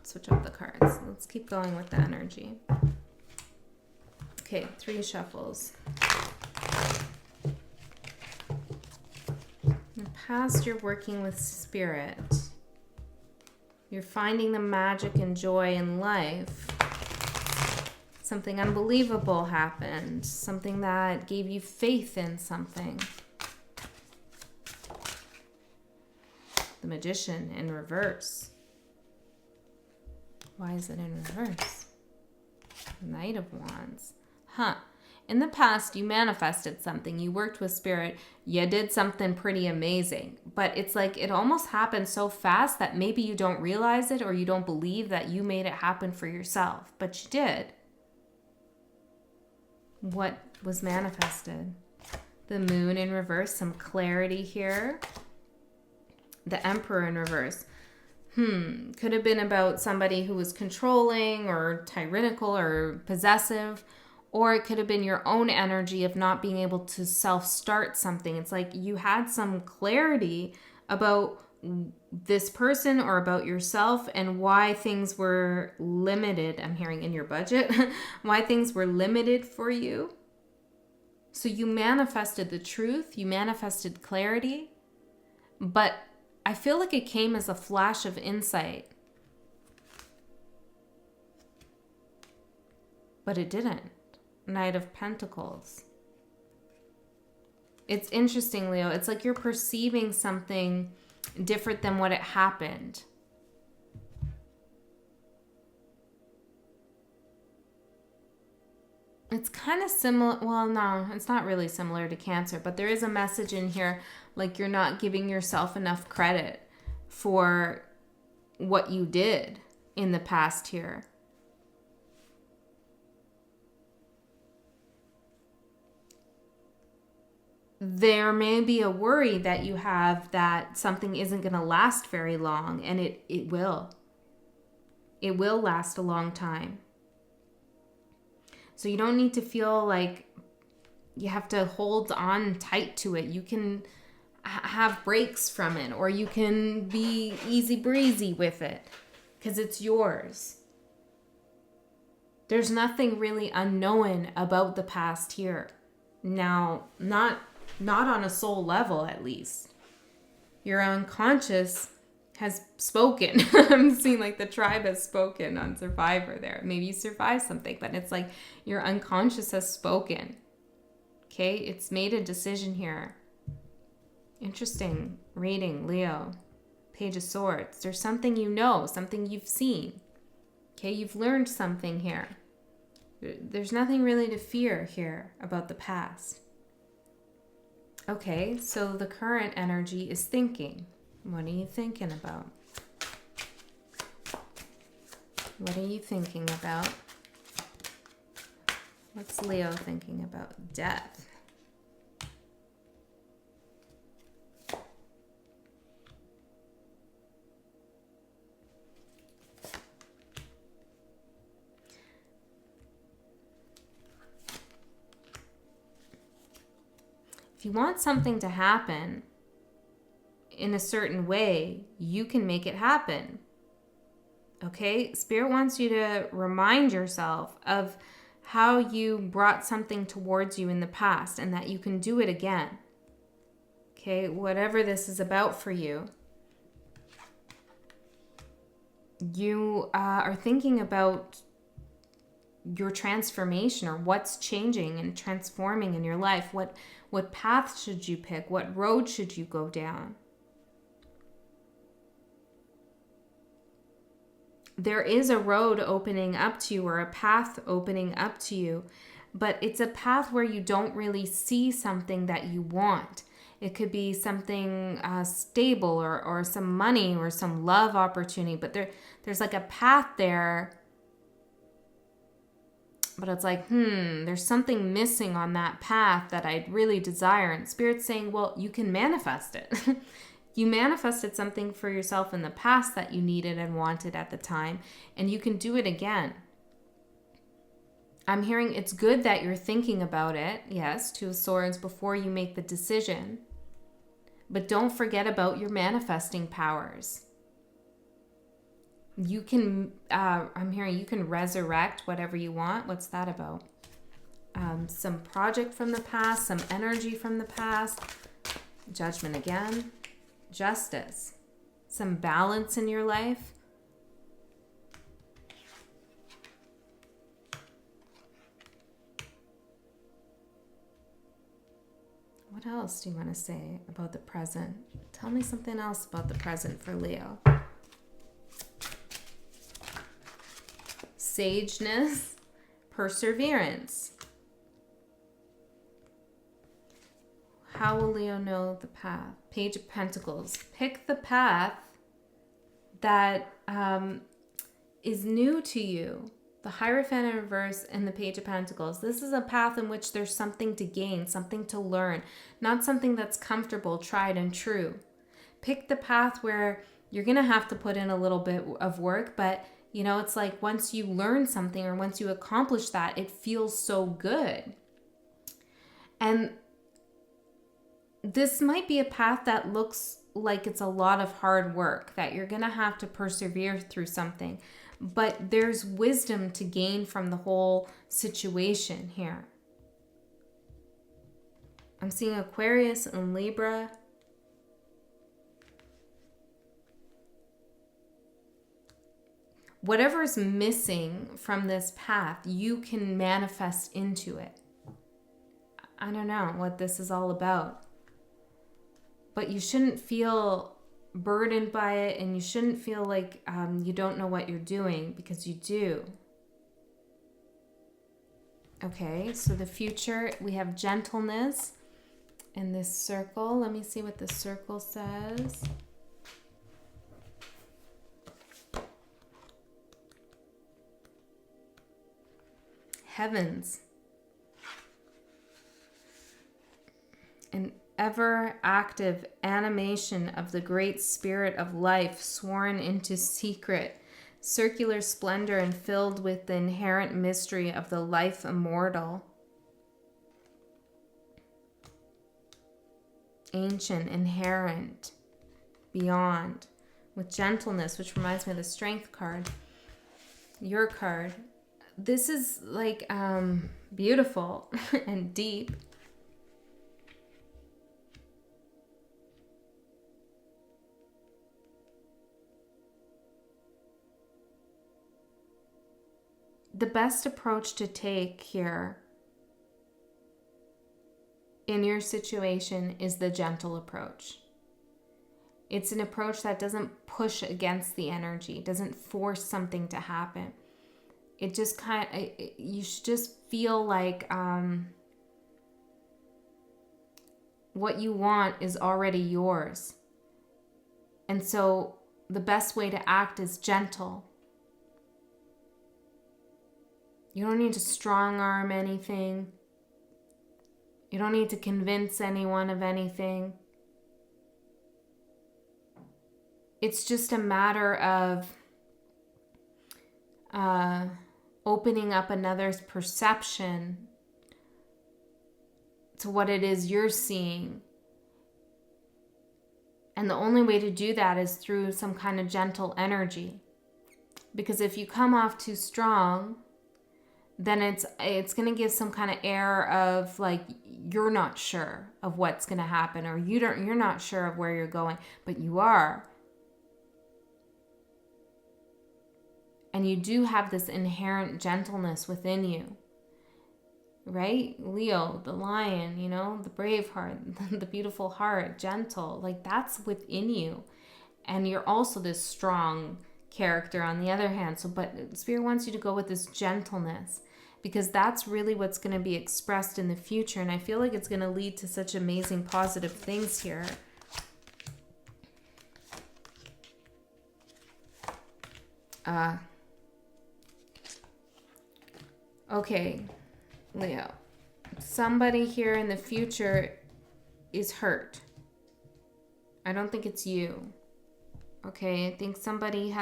switch up the cards. Let's keep going with the energy. Okay, 3 shuffles. In the past, you're working with spirit. You're finding the magic and joy in life. Something unbelievable happened. Something that gave you faith in something. The Magician in reverse. Why is it in reverse? Knight of Wands. In the past, you manifested something. You worked with spirit. You did something pretty amazing. But it's like it almost happened so fast that maybe you don't realize it or you don't believe that you made it happen for yourself. But you did. What was manifested? The Moon in reverse. Some clarity here. The Emperor in reverse. Could have been about somebody who was controlling or tyrannical or possessive. Or it could have been your own energy of not being able to self-start something. It's like you had some clarity about this person or about yourself and why things were limited. I'm hearing in your budget. Why things were limited for you. So you manifested the truth. You manifested clarity. But I feel like it came as a flash of insight. But it didn't. Knight of Pentacles. It's interesting, Leo. It's like you're perceiving something different than what it happened. It's kind of similar. Well, no, it's not really similar to Cancer, but there is a message in here like you're not giving yourself enough credit for what you did in the past here. There may be a worry that you have that something isn't going to last very long, and it will. It will last a long time. So you don't need to feel like you have to hold on tight to it. You can have breaks from it, or you can be easy breezy with it because it's yours. There's nothing really unknown about the past here. Now, not on a soul level, at least. Your unconscious has spoken. I'm seeing like the tribe has spoken on Survivor there. Maybe you survived something, but it's like your unconscious has spoken. Okay, it's made a decision here. Interesting reading, Leo. Page of Swords. There's something you know, something you've seen. Okay, you've learned something here. There's nothing really to fear here about the past. Okay, so the current energy is thinking. What are you thinking about? What are you thinking about? What's Leo thinking about? Death. If you want something to happen in a certain way, you can make it happen. Okay? Spirit wants you to remind yourself of how you brought something towards you in the past and that you can do it again. Okay? Whatever this is about for you, you are thinking about your transformation or what's changing and transforming in your life. What path should you pick? What road should you go down? There is a road opening up to you or a path opening up to you, but it's a path where you don't really see something that you want. It could be something stable or some money or some love opportunity, but there's like a path there but it's like, there's something missing on that path that I'd really desire. And Spirit's saying, well, you can manifest it. You manifested something for yourself in the past that you needed and wanted at the time, and you can do it again. I'm hearing it's good that you're thinking about it, yes, Two of Swords, before you make the decision. But don't forget about your manifesting powers. You can, I'm hearing you can resurrect whatever you want. What's that about? Some project from the past, some energy from the past. Judgment again. Justice. Some balance in your life. What else do you want to say about the present? Tell me something else about the present for Leo. Sageness, perseverance. How will Leo know the path? Page of Pentacles. Pick the path that is new to you. The Hierophant in reverse and the Page of Pentacles. This is a path in which there's something to gain, something to learn, not something that's comfortable, tried, and true. Pick the path where you're going to have to put in a little bit of work, but it's like once you learn something or once you accomplish that, it feels so good. And this might be a path that looks like it's a lot of hard work, that you're going to have to persevere through something. But there's wisdom to gain from the whole situation here. I'm seeing Aquarius and Libra. Whatever's missing from this path, you can manifest into it. I don't know what this is all about. But you shouldn't feel burdened by it, and you shouldn't feel like you don't know what you're doing, because you do. Okay, so the future, we have gentleness in this circle. Let me see what the circle says. Heavens. An ever active animation of the great spirit of life, sworn into secret, circular splendor, and filled with the inherent mystery of the life immortal. Ancient, inherent, beyond, with gentleness, which reminds me of the Strength card, your card. This is like beautiful and deep. The best approach to take here in your situation is the gentle approach. It's an approach that doesn't push against the energy, doesn't force something to happen. It just you should just feel like what you want is already yours. And so the best way to act is gentle. You don't need to strong arm anything. You don't need to convince anyone of anything. It's just a matter of opening up another's perception to what it is you're seeing. And the only way to do that is through some kind of gentle energy. Because if you come off too strong, then it's going to give some kind of air of like you're not sure of what's going to happen, or you're not sure of where you're going, but you are. And you do have this inherent gentleness within you. Right? Leo, the lion, the brave heart, the beautiful heart, gentle, like that's within you. And you're also this strong character on the other hand. But Spirit wants you to go with this gentleness, because that's really what's going to be expressed in the future. And I feel like it's going to lead to such amazing positive things here. Okay, Leo. Somebody here in the future is hurt. I don't think it's you. Okay, I think somebody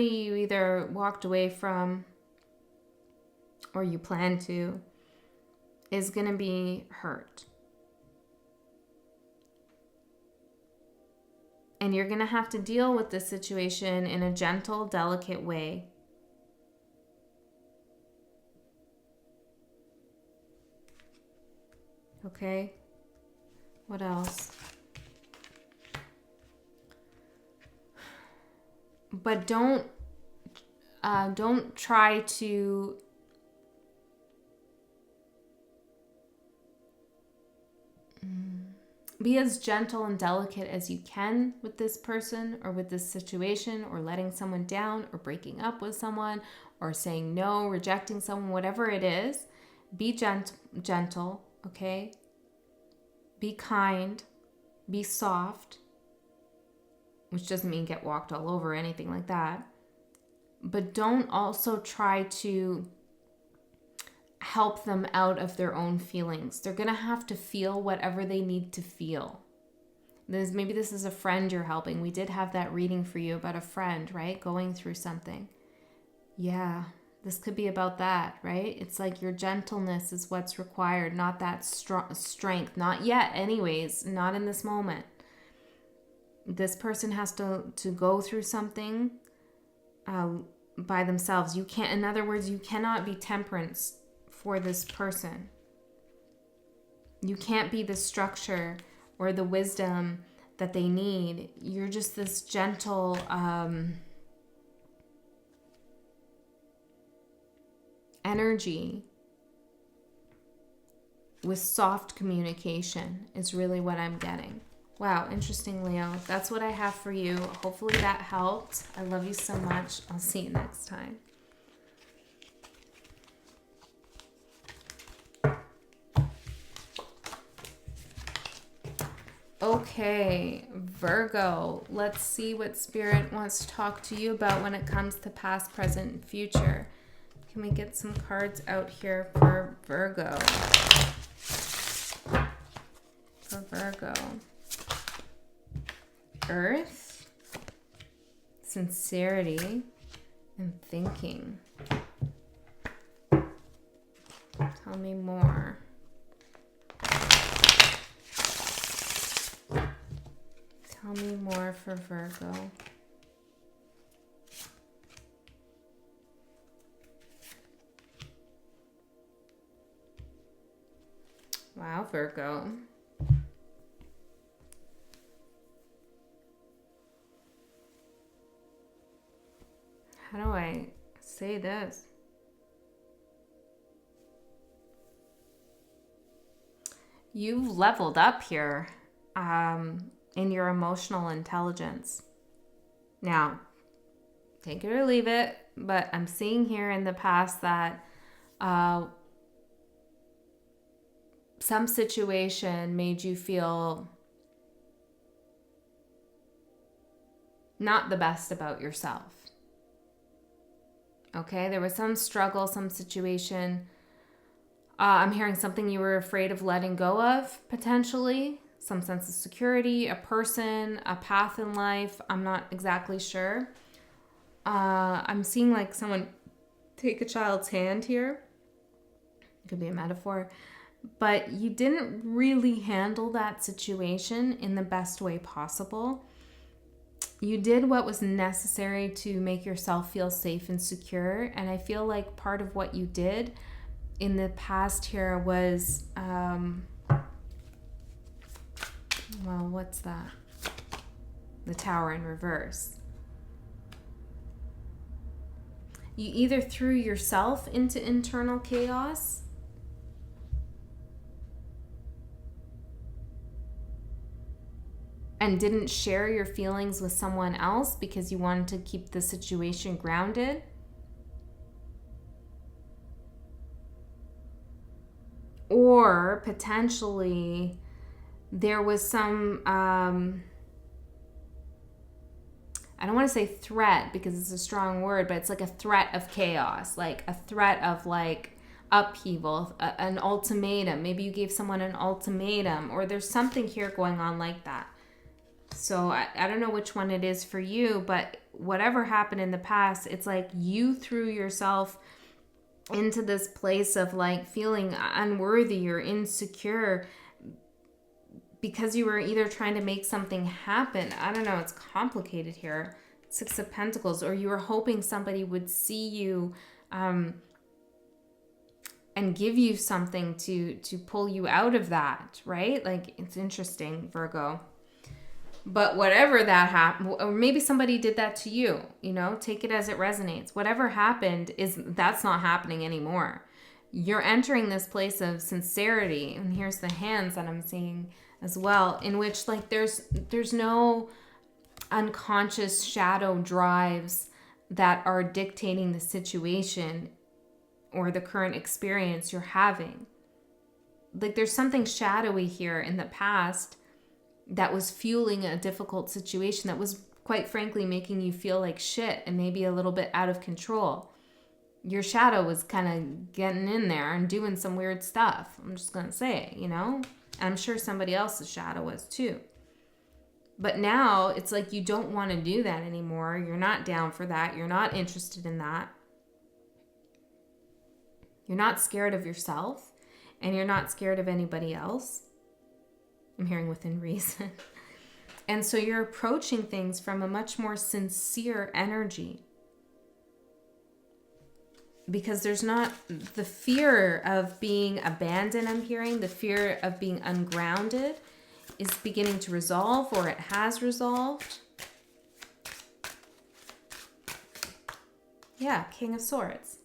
you either walked away from or you plan to is going to be hurt. And you're going to have to deal with this situation in a gentle, delicate way. Okay? What else? But don't try to be as gentle and delicate as you can with this person or with this situation, or letting someone down, or breaking up with someone, or saying no, rejecting someone, whatever it is. Be gentle, okay? Be kind, be soft, which doesn't mean get walked all over or anything like that. But don't also try to help them out of their own feelings. They're going to have to feel whatever they need to feel. Maybe this is a friend you're helping. We did have that reading for you about a friend, right? Going through something. Yeah, this could be about that, right? It's like your gentleness is what's required, not that strength. Not yet, anyways. Not in this moment. This person has to go through something by themselves. You can't, in other words, you cannot be temperance for this person. You can't be the structure or the wisdom that they need. You're just this gentle, energy with soft communication is really what I'm getting. Wow, interesting, Leo. That's what I have for you. Hopefully that helped. I love you so much. I'll see you next time. Okay, Virgo. Let's see what Spirit wants to talk to you about when it comes to past, present, and future. Can we get some cards out here for Virgo? For Virgo. Earth, sincerity, and thinking. Tell me more. Tell me more for Virgo. Wow, Virgo. How do I say this? You've leveled up here in your emotional intelligence. Now, take it or leave it, but I'm seeing here in the past that some situation made you feel not the best about yourself. Okay, there was some struggle, some situation. I'm hearing something you were afraid of letting go of, potentially. Some sense of security, a person, a path in life. I'm not exactly sure. I'm seeing like someone take a child's hand here. It could be a metaphor. But you didn't really handle that situation in the best way possible. You did what was necessary to make yourself feel safe and secure. And I feel like part of what you did in the past here was, well, what's that? The Tower in reverse. You either threw yourself into internal chaos, and didn't share your feelings with someone else because you wanted to keep the situation grounded. Or potentially there was some I don't want to say threat because it's a strong word, but it's like a threat of chaos, like a threat of like upheaval, an ultimatum. Maybe you gave someone an ultimatum, or there's something here going on like that. So I don't know which one it is for you, but whatever happened in the past, it's like you threw yourself into this place of like feeling unworthy or insecure because you were either trying to make something happen. I don't know, it's complicated here. Six of Pentacles. Or you were hoping somebody would see you and give you something to pull you out of that, right? Like, it's interesting, Virgo. But whatever that happened, or maybe somebody did that to you, you know, take it as it resonates. Whatever happened that's not happening anymore. You're entering this place of sincerity. And here's the hands that I'm seeing as well, in which like there's no unconscious shadow drives that are dictating the situation or the current experience you're having. Like, there's something shadowy here in the past that was fueling a difficult situation that was, quite frankly, making you feel like shit and maybe a little bit out of control. Your shadow was kind of getting in there and doing some weird stuff. I'm just going to say, you know? I'm sure somebody else's shadow was too. But now it's like you don't want to do that anymore. You're not down for that. You're not interested in that. You're not scared of yourself, and you're not scared of anybody else. I'm hearing within reason. And so you're approaching things from a much more sincere energy. Because there's not the fear of being abandoned, I'm hearing. The fear of being ungrounded is beginning to resolve, or it has resolved. Yeah, King of Swords.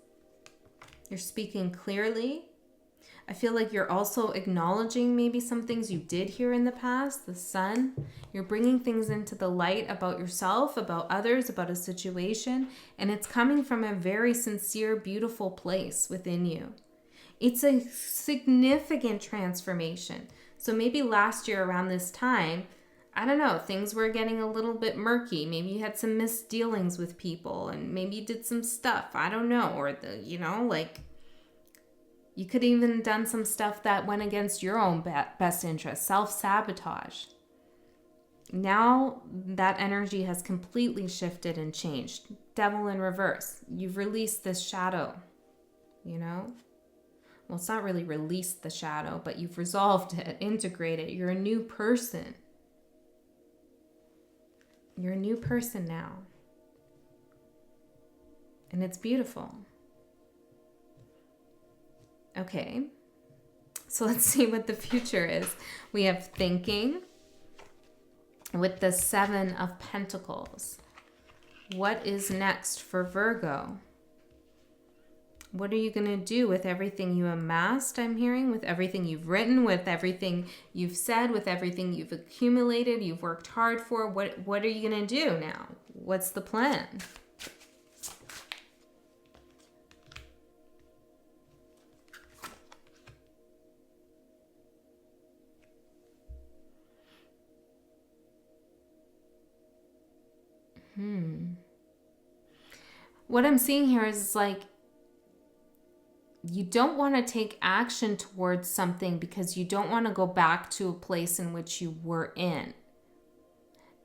You're speaking clearly. I feel like you're also acknowledging maybe some things you did here in the past, the Sun. You're bringing things into the light about yourself, about others, about a situation, and it's coming from a very sincere, beautiful place within you. It's a significant transformation. So maybe last year around this time, I don't know, things were getting a little bit murky. Maybe you had some misdealings with people, and maybe you did some stuff, I don't know, or you could even done some stuff that went against your own best interest, self-sabotage. Now that energy has completely shifted and changed. Devil in reverse. You've released this shadow, you know? Well, it's not really released the shadow, but you've resolved it, integrated it. You're a new person. You're a new person now. And it's beautiful. Okay, so let's see what the future is. We have thinking with the Seven of Pentacles. What is next for Virgo? What are you going to do with everything you amassed, I'm hearing, with everything you've written, with everything you've said, with everything you've accumulated, you've worked hard for? What are you going to do now? What's the plan? What I'm seeing here is like, you don't want to take action towards something because you don't want to go back to a place in which you were in.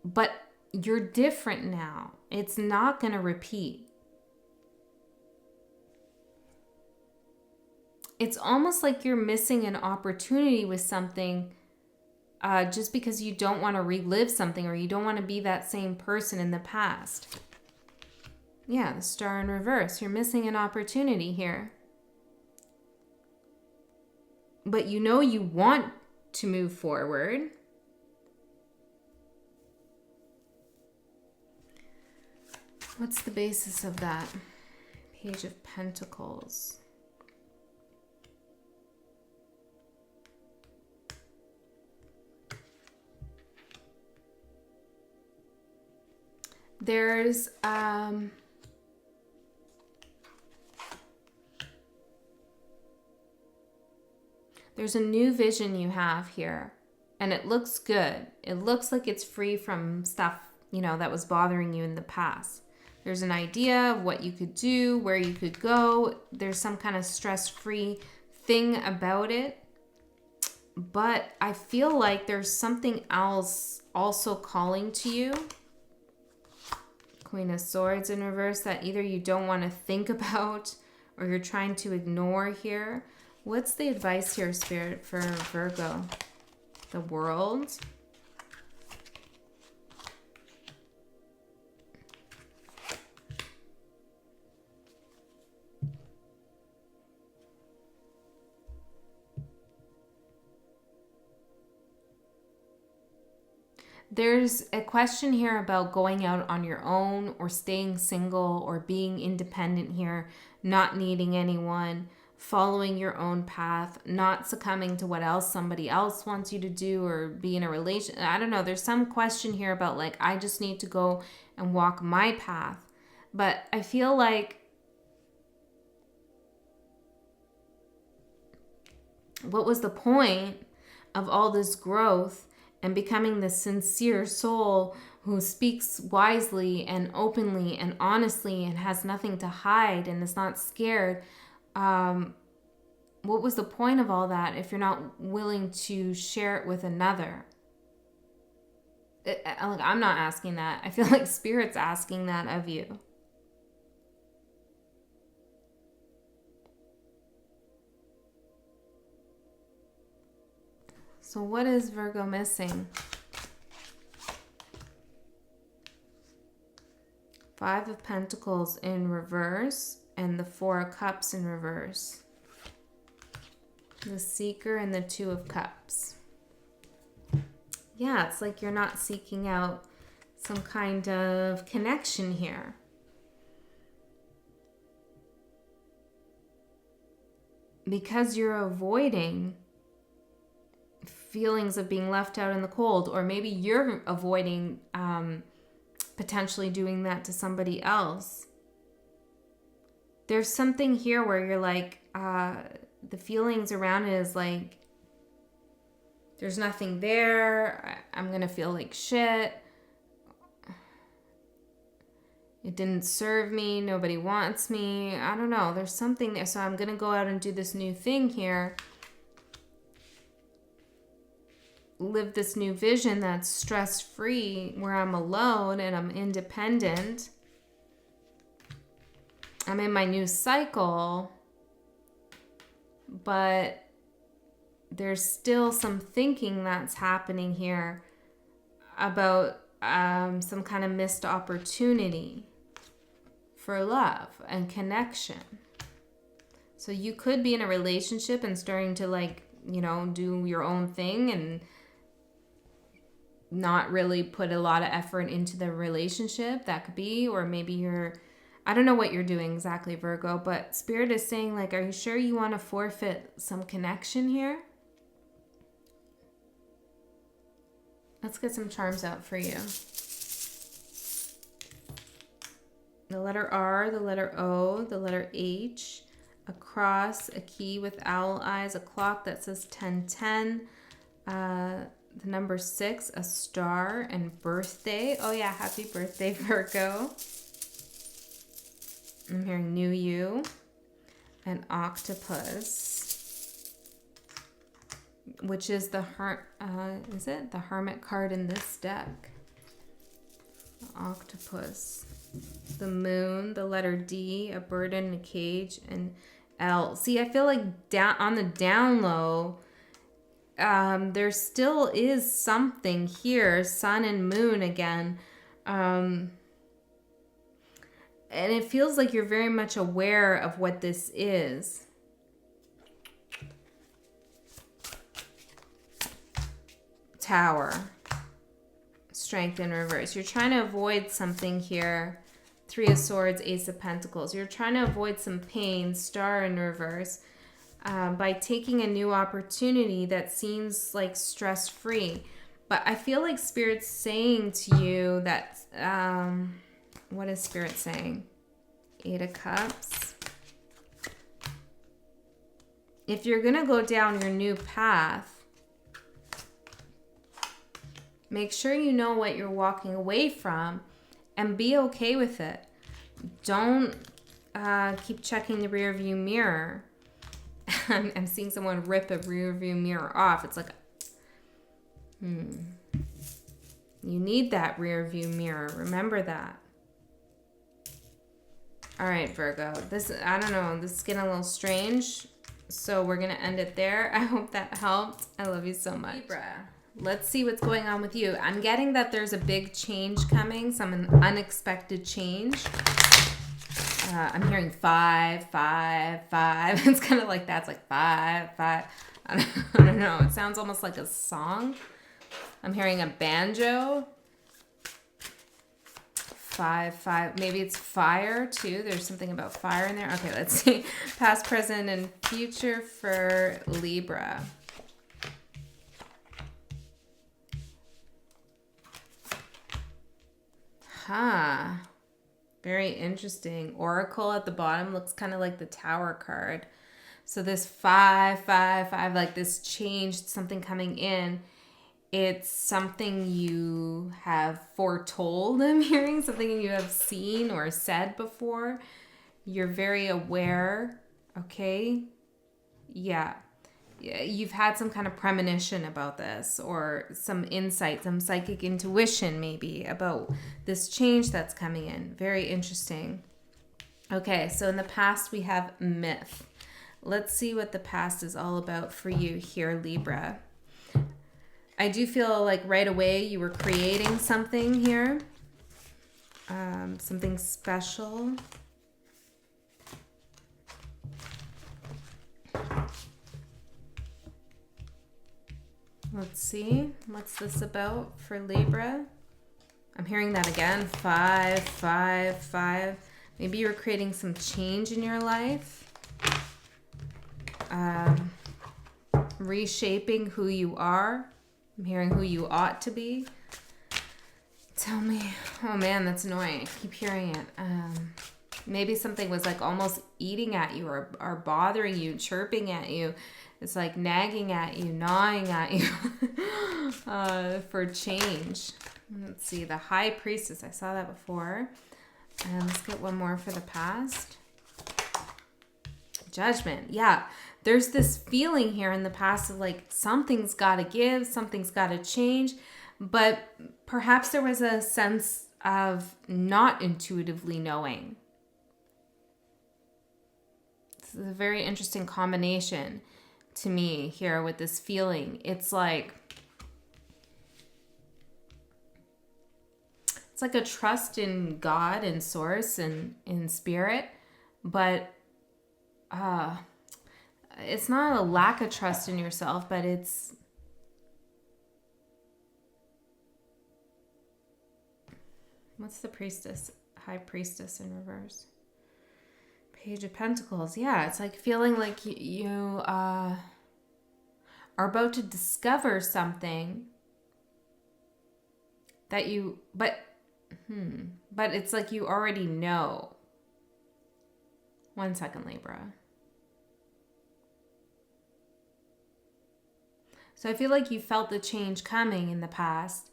But you're different now. It's not going to repeat. It's almost like you're missing an opportunity with something just because you don't want to relive something, or you don't want to be that same person in the past. Yeah, the Star in reverse. You're missing an opportunity here. But you know you want to move forward. What's the basis of that? Page of Pentacles. There's a new vision you have here, and it looks good. It looks like it's free from stuff you know, that was bothering you in the past. There's an idea of what you could do, where you could go. There's some kind of stress-free thing about it. But I feel like there's something else also calling to you. Queen of Swords in reverse that either you don't want to think about or you're trying to ignore here. What's the advice here, Spirit, for Virgo? The World. There's a question here about going out on your own or staying single or being independent here, not needing anyone, following your own path, not succumbing to what else somebody else wants you to do or be in a relation. I don't know. There's some question here about like, I just need to go and walk my path. But I feel like what was the point of all this growth and becoming the sincere soul who speaks wisely and openly and honestly and has nothing to hide and is not scared? What was the point of all that if you're not willing to share it with another? I'm not asking that. I feel like Spirit's asking that of you. So what is Virgo missing? Five of Pentacles in reverse and the Four of Cups in reverse. The Seeker and the Two of Cups. Yeah, it's like you're not seeking out some kind of connection here. Because you're avoiding feelings of being left out in the cold, or maybe you're avoiding potentially doing that to somebody else. There's something here where you're like, the feelings around it is like, there's nothing there. I'm going to feel like shit. It didn't serve me. Nobody wants me. I don't know. There's something there. So I'm going to go out and do this new thing here. Live this new vision that's stress-free, where I'm alone and I'm independent. I'm in my new cycle, but there's still some thinking that's happening here about some kind of missed opportunity for love and connection. So you could be in a relationship and starting to, like, you know, do your own thing and not really put a lot of effort into the relationship. That could be, or maybe you're, I don't know what you're doing exactly, Virgo, but Spirit is saying, like, are you sure you want to forfeit some connection here? Let's get some charms out for you. The letter R, the letter O, the letter H, a cross, a key with owl eyes, a clock that says 1010, the number 6, a star, and birthday. Oh yeah, happy birthday, Virgo. I'm hearing new you, an octopus, which is the is it the Hermit card in this deck? The octopus, the moon, the letter D, a bird in a cage, and L. See, I feel like down on the down low, there still is something here, sun and moon again. And it feels like you're very much aware of what this is. Tower. Strength in reverse. You're trying to avoid something here. Three of Swords, Ace of Pentacles. You're trying to avoid some pain. Star in reverse. By taking a new opportunity that seems like stress-free. But I feel like Spirit's saying to you that... what is Spirit saying? 8 of Cups. If you're going to go down your new path, Make sure you know what you're walking away from and be okay with it. Don't keep checking the rear view mirror. I'm seeing someone rip a rear view mirror off. It's like, you need that rear view mirror. Remember that. All right, Virgo. I don't know. This is getting a little strange. So we're going to end it there. I hope that helped. I love you so much. Libra. Let's see what's going on with you. I'm getting that there's a big change coming, some unexpected change. I'm hearing 5, 5, 5. It's kind of like that. It's like 5, 5. I don't know. It sounds almost like a song. I'm hearing a banjo. 5, 5. Maybe it's fire too. There's something about fire in there. Okay, let's see. Past, present, and future for Libra. Very interesting. Oracle at the bottom looks kind of like the Tower card. So this 5, 5, 5, like this changed, something coming in. It's something you have foretold, I'm hearing, something you have seen or said before. You're very aware, okay? Yeah. You've had some kind of premonition about this, or some insight, some psychic intuition maybe about this change that's coming in. Very interesting. Okay, so in the past we have myth. Let's see what the past is all about for you here, Libra. I do feel like right away you were creating something here, something special. Let's see, what's this about for Libra? I'm hearing that again, 5, 5, 5. Maybe you're creating some change in your life. Reshaping who you are. I'm hearing who you ought to be. Tell me. Oh man, that's annoying. I keep hearing it. Maybe something was like almost eating at you or bothering you, chirping at you. It's like nagging at you, gnawing at you for change. Let's see, the High Priestess. I saw that before. And let's get one more for the past. Judgment. Yeah. There's this feeling here in the past of like something's got to give, something's got to change. But perhaps there was a sense of not intuitively knowing. This is a very interesting combination to me here with this feeling. It's like a trust in God and source and in spirit, but it's not a lack of trust in yourself, but it's what's the priestess, High Priestess in reverse? Page of Pentacles. Yeah, it's like feeling like you are about to discover something that you, but it's like you already know. 1 second, Libra. So I feel like you felt the change coming in the past,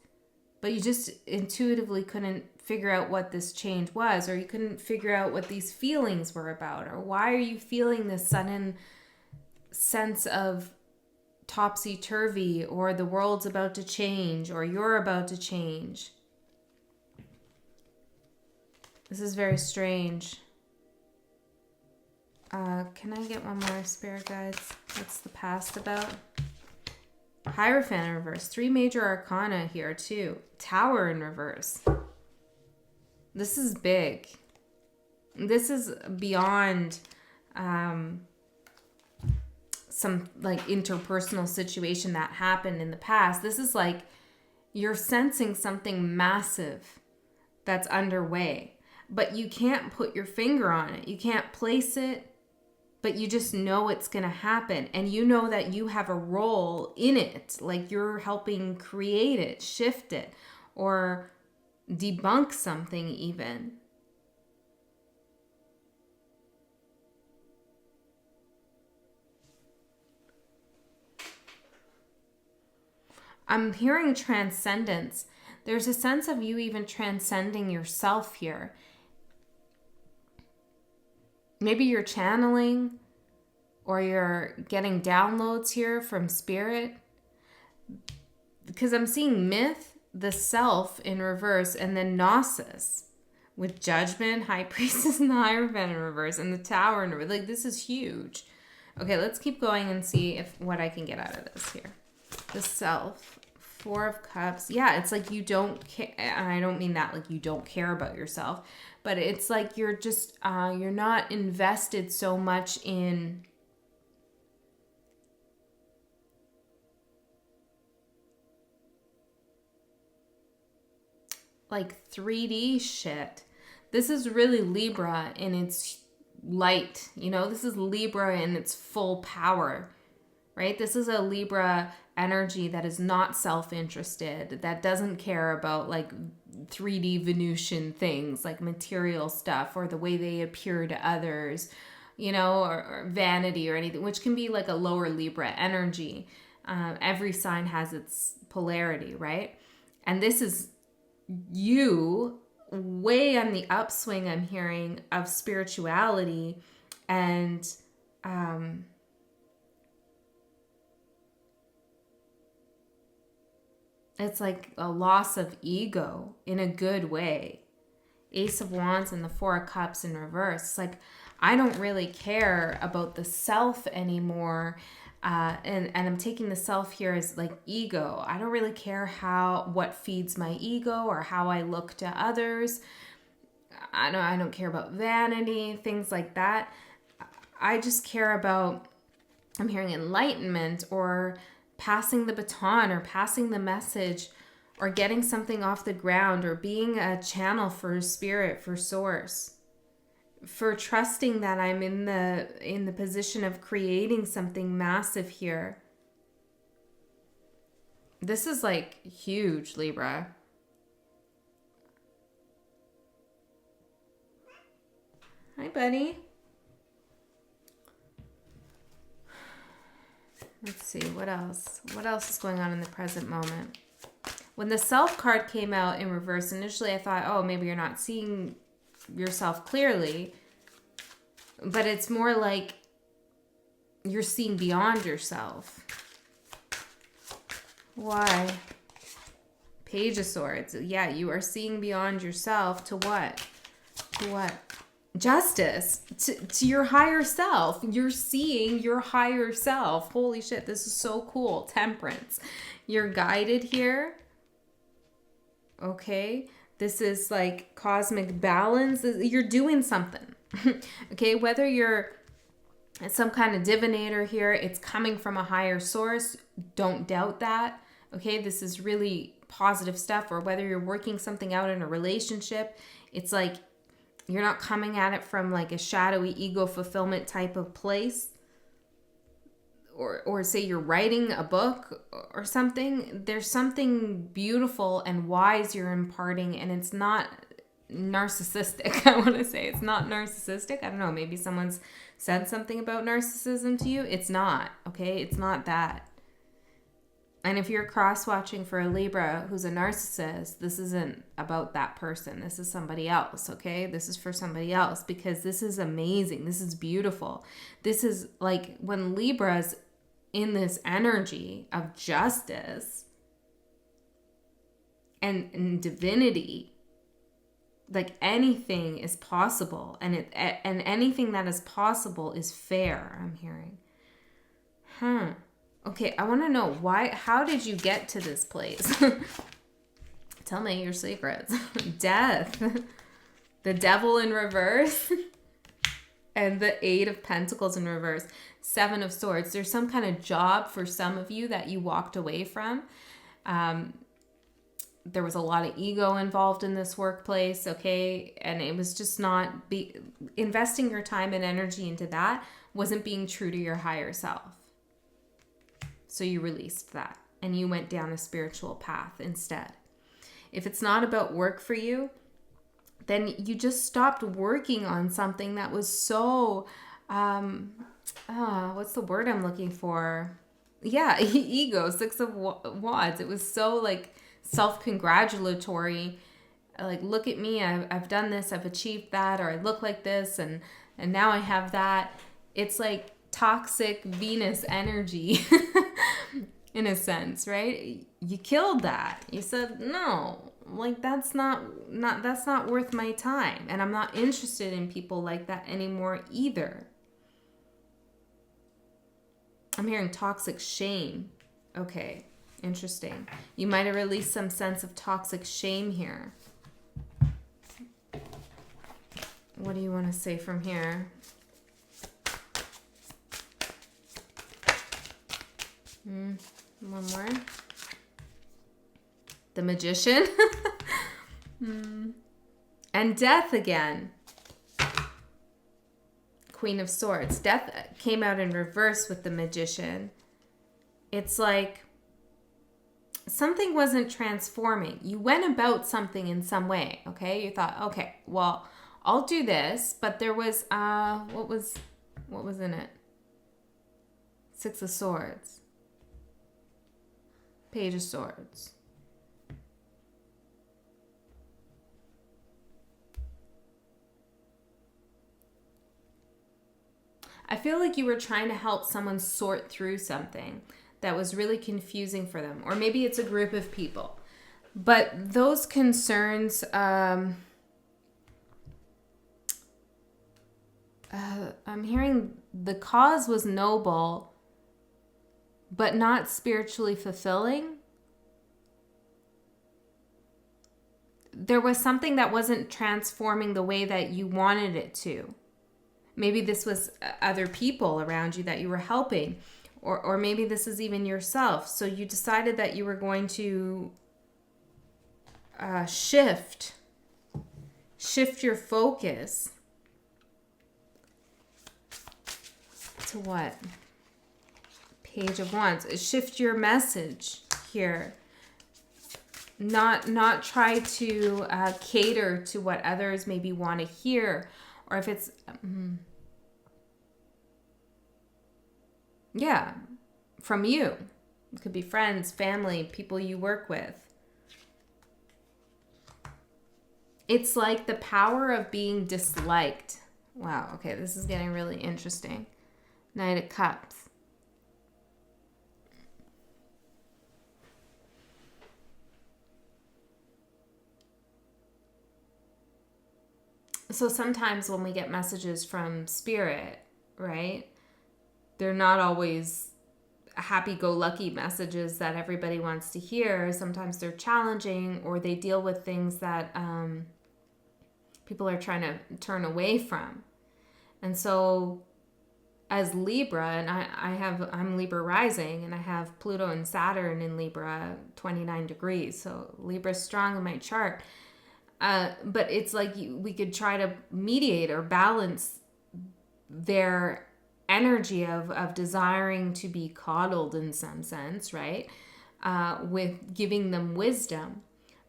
but you just intuitively couldn't figure out what this change was, or you couldn't figure out what these feelings were about, or why are you feeling this sudden sense of topsy-turvy, or the world's about to change, or you're about to change. This is very strange. Can I get one more, Spirit Guides? What's the past about? Hierophant in reverse. 3 major arcana here too. Tower in reverse. This is big. This is beyond some like interpersonal situation that happened in the past. This is like you're sensing something massive that's underway, but you can't put your finger on it. You can't place it, but you just know it's going to happen. And you know that you have a role in it. Like you're helping create it, shift it, or debunk something even. I'm hearing transcendence. There's a sense of you even transcending yourself here. Maybe you're channeling or you're getting downloads here from spirit. Because I'm seeing myth, the self in reverse, and then gnosis with judgment, high priestess, and the Hierophant in reverse, and the tower in reverse. Like, this is huge. Okay, let's keep going and see what I can get out of this here. The self, 4 of Cups. Yeah, it's like you don't care, and I don't mean that like you don't care about yourself, but it's like you're just, you're not invested so much in like 3D shit. This is really Libra in its light, you know, this is Libra in its full power, right? This is a Libra energy that is not self-interested, that doesn't care about like 3D Venusian things like material stuff or the way they appear to others, you know, or vanity or anything, which can be like a lower Libra energy. Every sign has its polarity, right? And this is you way on the upswing, I'm hearing, of spirituality and it's like a loss of ego in a good way. Ace of Wands and the 4 of Cups in reverse. It's like, I don't really care about the self anymore. And I'm taking the self here as like ego. I don't really care what feeds my ego or how I look to others. I don't care about vanity, things like that. I just care about, I'm hearing enlightenment or passing the baton or passing the message or getting something off the ground or being a channel for spirit, for source, for trusting that I'm in the position of creating something massive here. This is like huge, Libra. Hi, buddy. Let's see, what else? What else is going on in the present moment? When the self card came out in reverse, initially I thought, oh, maybe you're not seeing yourself clearly. But it's more like you're seeing beyond yourself. Why? Page of Swords. Yeah, you are seeing beyond yourself to what? To what? Justice. To your higher self. You're seeing your higher self. Holy shit, this is so cool. Temperance. You're guided here. Okay. This is like cosmic balance. You're doing something. Okay, whether you're some kind of divinator here, it's coming from a higher source. Don't doubt that. Okay, this is really positive stuff. Or whether you're working something out in a relationship, it's like you're not coming at it from like a shadowy ego fulfillment type of place. Or say you're writing a book or something. There's something beautiful and wise you're imparting, and it's not narcissistic. I want to say it's not narcissistic. I don't know, maybe someone's said something about narcissism to you. It's not, okay? It's not that. And if you're cross-watching for a Libra who's a narcissist, this isn't about that person. This is somebody else, okay? This is for somebody else, because this is amazing. This is beautiful. This is like when Libra's in this energy of justice and divinity, like anything is possible, and anything that is possible is fair, I'm hearing. Okay, I want to know how did you get to this place? Tell me your secrets. Death. The Devil in reverse. And the 8 of Pentacles in reverse. 7 of Swords. There's some kind of job for some of you that you walked away from. There was a lot of ego involved in this workplace, okay? And it was just not investing your time and energy into that wasn't being true to your higher self. So you released that and you went down a spiritual path instead. If it's not about work for you, then you just stopped working on something that was so, what's the word I'm looking for? Yeah, ego, Six of Wands. It was so like self-congratulatory. Like, look at me, I've done this, I've achieved that, or I look like this, and now I have that. It's like toxic Venus energy in a sense, right? You killed that. You said, no, like that's not worth my time. And I'm not interested in people like that anymore either. I'm hearing toxic shame. Okay, interesting. You might have released some sense of toxic shame here. What do you want to say from here? One more. The Magician. And Death again. Queen of Swords. Death came out in reverse with the Magician. It's like something wasn't transforming. You went about something in some way, okay? You thought, okay, well, I'll do this, but there was what was in it? Six of Swords. Page of Swords. I feel like you were trying to help someone sort through something that was really confusing for them. Or maybe it's a group of people. But those concerns, I'm hearing the cause was noble, but not spiritually fulfilling. There was something that wasn't transforming the way that you wanted it to. Maybe this was other people around you that you were helping, or maybe this is even yourself. So you decided that you were going to shift your focus to what? Page of Wands. Shift your message here. Not try to cater to what others maybe want to hear, or if it's yeah, from you. It could be friends, family, people you work with. It's like the power of being disliked. Wow, okay, this is getting really interesting. Knight of Cups. So sometimes when we get messages from Spirit, right, they're not always happy-go-lucky messages that everybody wants to hear. Sometimes they're challenging, or they deal with things that people are trying to turn away from. And so as Libra, and I'm Libra rising, and I have Pluto and Saturn in Libra, 29 degrees. So Libra's strong in my chart. But it's like we could try to mediate or balance their energy of desiring to be coddled in some sense, right? With giving them wisdom.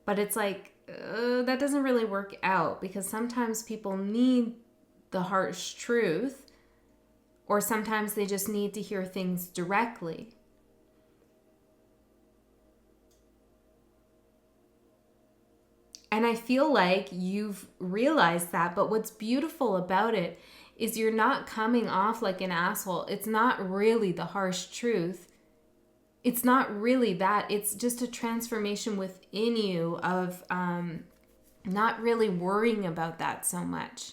But it's like, that doesn't really work out, because sometimes people need the harsh truth, or sometimes they just need to hear things directly. And I feel like you've realized that, but what's beautiful about it is you're not coming off like an asshole. It's not really the harsh truth. It's not really that. It's just a transformation within you of not really worrying about that so much.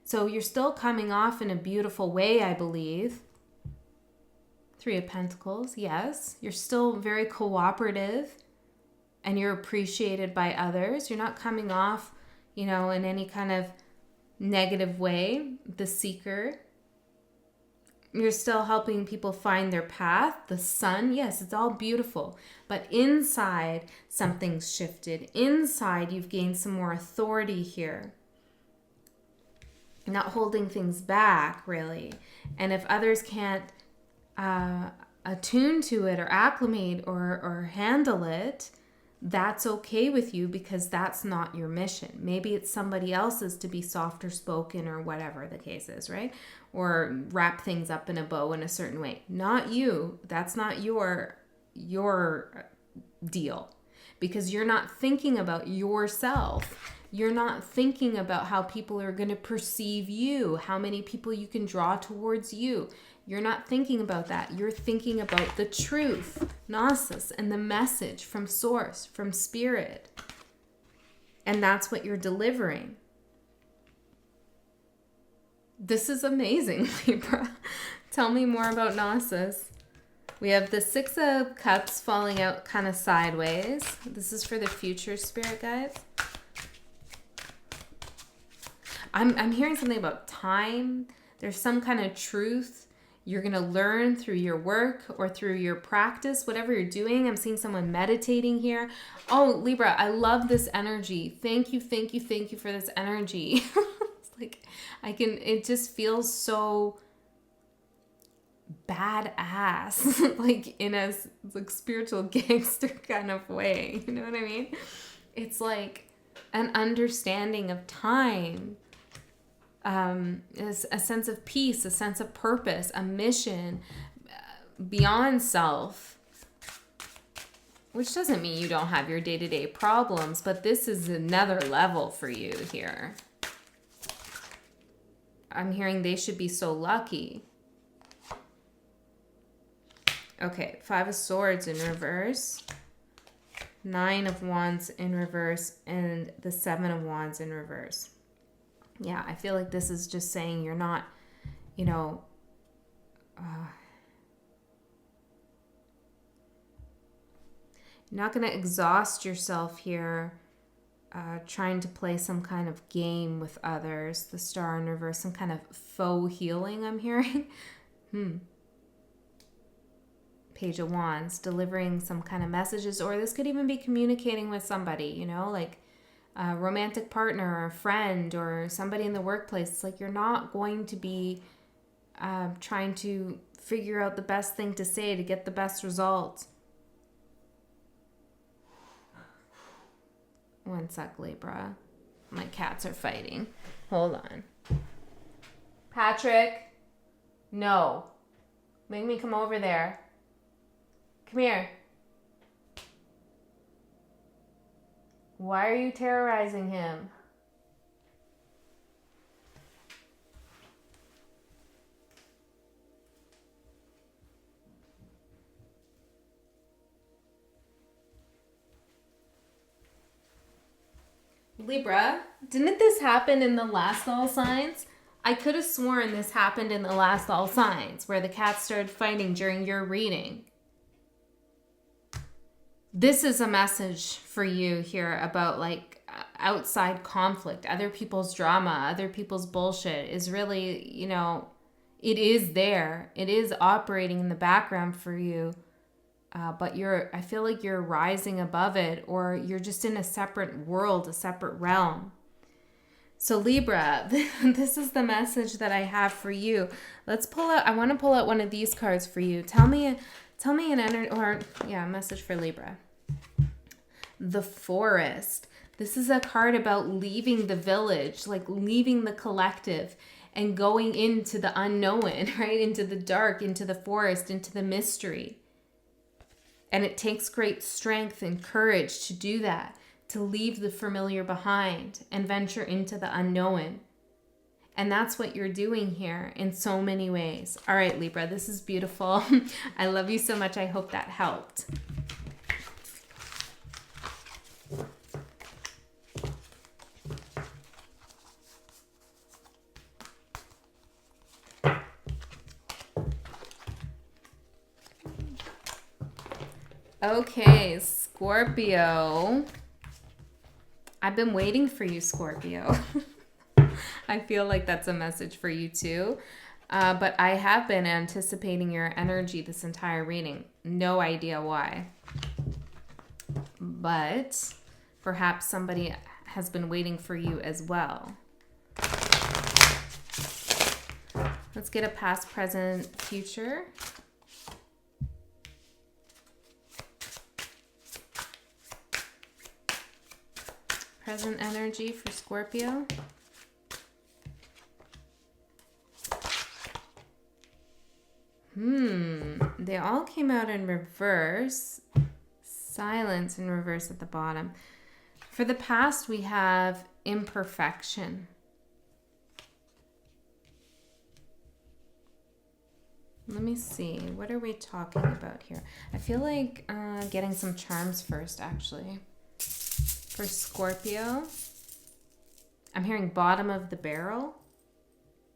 So you're still coming off in a beautiful way, I believe. Three of Pentacles, yes. You're still very cooperative, and you're appreciated by others. You're not coming off, in any kind of negative way, the seeker. You're still helping people find their path. The sun, yes, it's all beautiful. But inside, something's shifted. Inside, you've gained some more authority here. Not holding things back, really. And if others can't attune to it or acclimate or handle it, that's okay with you because that's not your mission. Maybe it's somebody else's to be softer spoken or whatever the case is, right? Or wrap things up in a bow in a certain way. Not you. That's not your deal, because you're not thinking about yourself. You're not thinking about how people are going to perceive you, how many people you can draw towards you. You're not thinking about that. You're thinking about the truth, gnosis, and the message from source, from spirit. And that's what you're delivering. This is amazing, Libra. Tell me more about gnosis. We have the Six of Cups falling out kind of sideways. This is for the future, spirit guides. I'm hearing something about time. There's some kind of truth you're going to learn through your work or through your practice, whatever you're doing. I'm seeing someone meditating here. Oh, Libra, I love this energy. Thank you for this energy. It's like it just feels so badass, like in a like spiritual gangster kind of way. You know what I mean? It's like an understanding of time. Is a sense of peace, a sense of purpose, a mission beyond self, which doesn't mean you don't have your day-to-day problems, but this is another level for you here. I'm hearing they should be so lucky. Okay, Five of Swords in reverse, Nine of Wands in reverse, and the Seven of Wands in reverse. Yeah, I feel like this is just saying you're not, you're not going to exhaust yourself here trying to play some kind of game with others. The Star in reverse, some kind of faux healing I'm hearing. Page of Wands, delivering some kind of messages, or this could even be communicating with somebody, like a romantic partner or a friend or somebody in the workplace. It's like you're not going to be trying to figure out the best thing to say to get the best result. One sec, Libra. My cats are fighting. Hold on. Patrick, no. Make me come over there. Come here. Why are you terrorizing him? Libra, didn't this happen in the last all signs? I could have sworn this happened in the last all signs, where the cats started fighting during your reading. This is a message for you here about like outside conflict, other people's drama, other people's bullshit is really, it is there. It is operating in the background for you. But I feel like you're rising above it, or you're just in a separate world, a separate realm. So Libra, this is the message that I have for you. I want to pull out one of these cards for you. Tell me an energy, a message for Libra. The Forest. This is a card about leaving the village, like leaving the collective and going into the unknown, right? Into the dark, into the forest, into the mystery. And it takes great strength and courage to do that, to leave the familiar behind and venture into the unknown. And that's what you're doing here in so many ways. All right, Libra, this is beautiful. I love you so much. I hope that helped. Okay, Scorpio. I've been waiting for you, Scorpio. I feel like that's a message for you too. But I have been anticipating your energy this entire reading. No idea why. But perhaps somebody has been waiting for you as well. Let's get a past, present, future. present energy for Scorpio. They all came out in reverse. Silence in reverse at the bottom. For the past, we have imperfection. Let me see. What are we talking about here? I feel like getting some charms first, actually. For Scorpio, I'm hearing bottom of the barrel.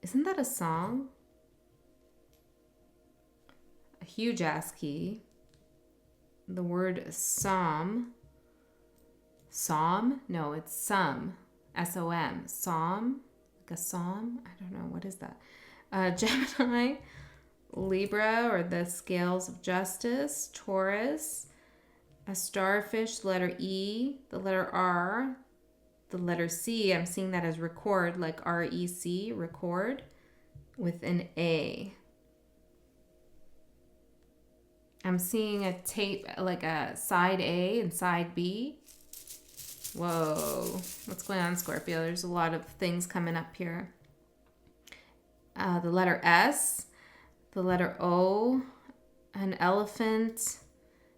Isn't that a song? A huge ass key. The word psalm. Psalm? No, it's sum. S-O-M. Psalm? Like a psalm? I don't know. What is that? Gemini. Libra, or the scales of justice. Taurus. A starfish, the letter E. The letter R. The letter C. I'm seeing that as record, like R-E-C. Record. With an A. I'm seeing a tape, like a side A and side B. Whoa. What's going on, Scorpio? There's a lot of things coming up here. The letter S, the letter O, an elephant,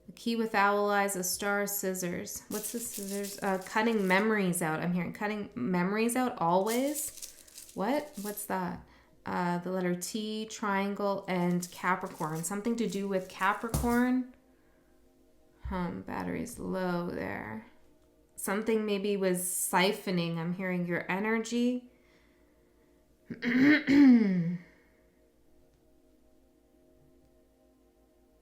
a key with owl eyes, a star, scissors. What's the scissors? Cutting memories out. I'm hearing cutting memories out always. What? What's that? The letter T, triangle, and Capricorn. Something to do with Capricorn. Battery's low there. Something maybe was siphoning. I'm hearing your energy. I'm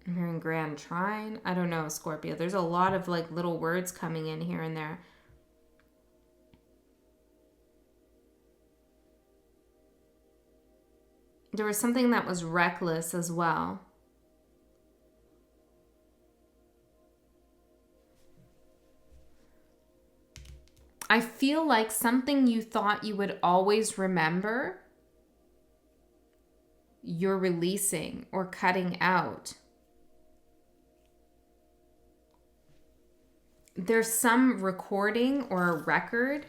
hearing grand trine. I don't know, Scorpio. There's a lot of like little words coming in here and there. There was something that was reckless as well. I feel like something you thought you would always remember, you're releasing or cutting out. There's some recording or a record,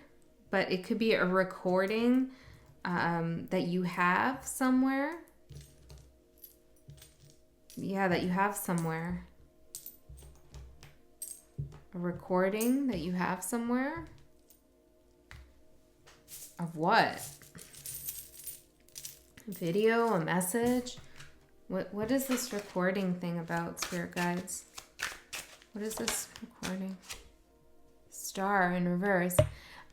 but it could be a recording that you have somewhere. Yeah, that you have somewhere. A recording that you have somewhere. Of what? A video, a message? What is this recording thing about, spirit guides? What is this recording? Star in reverse.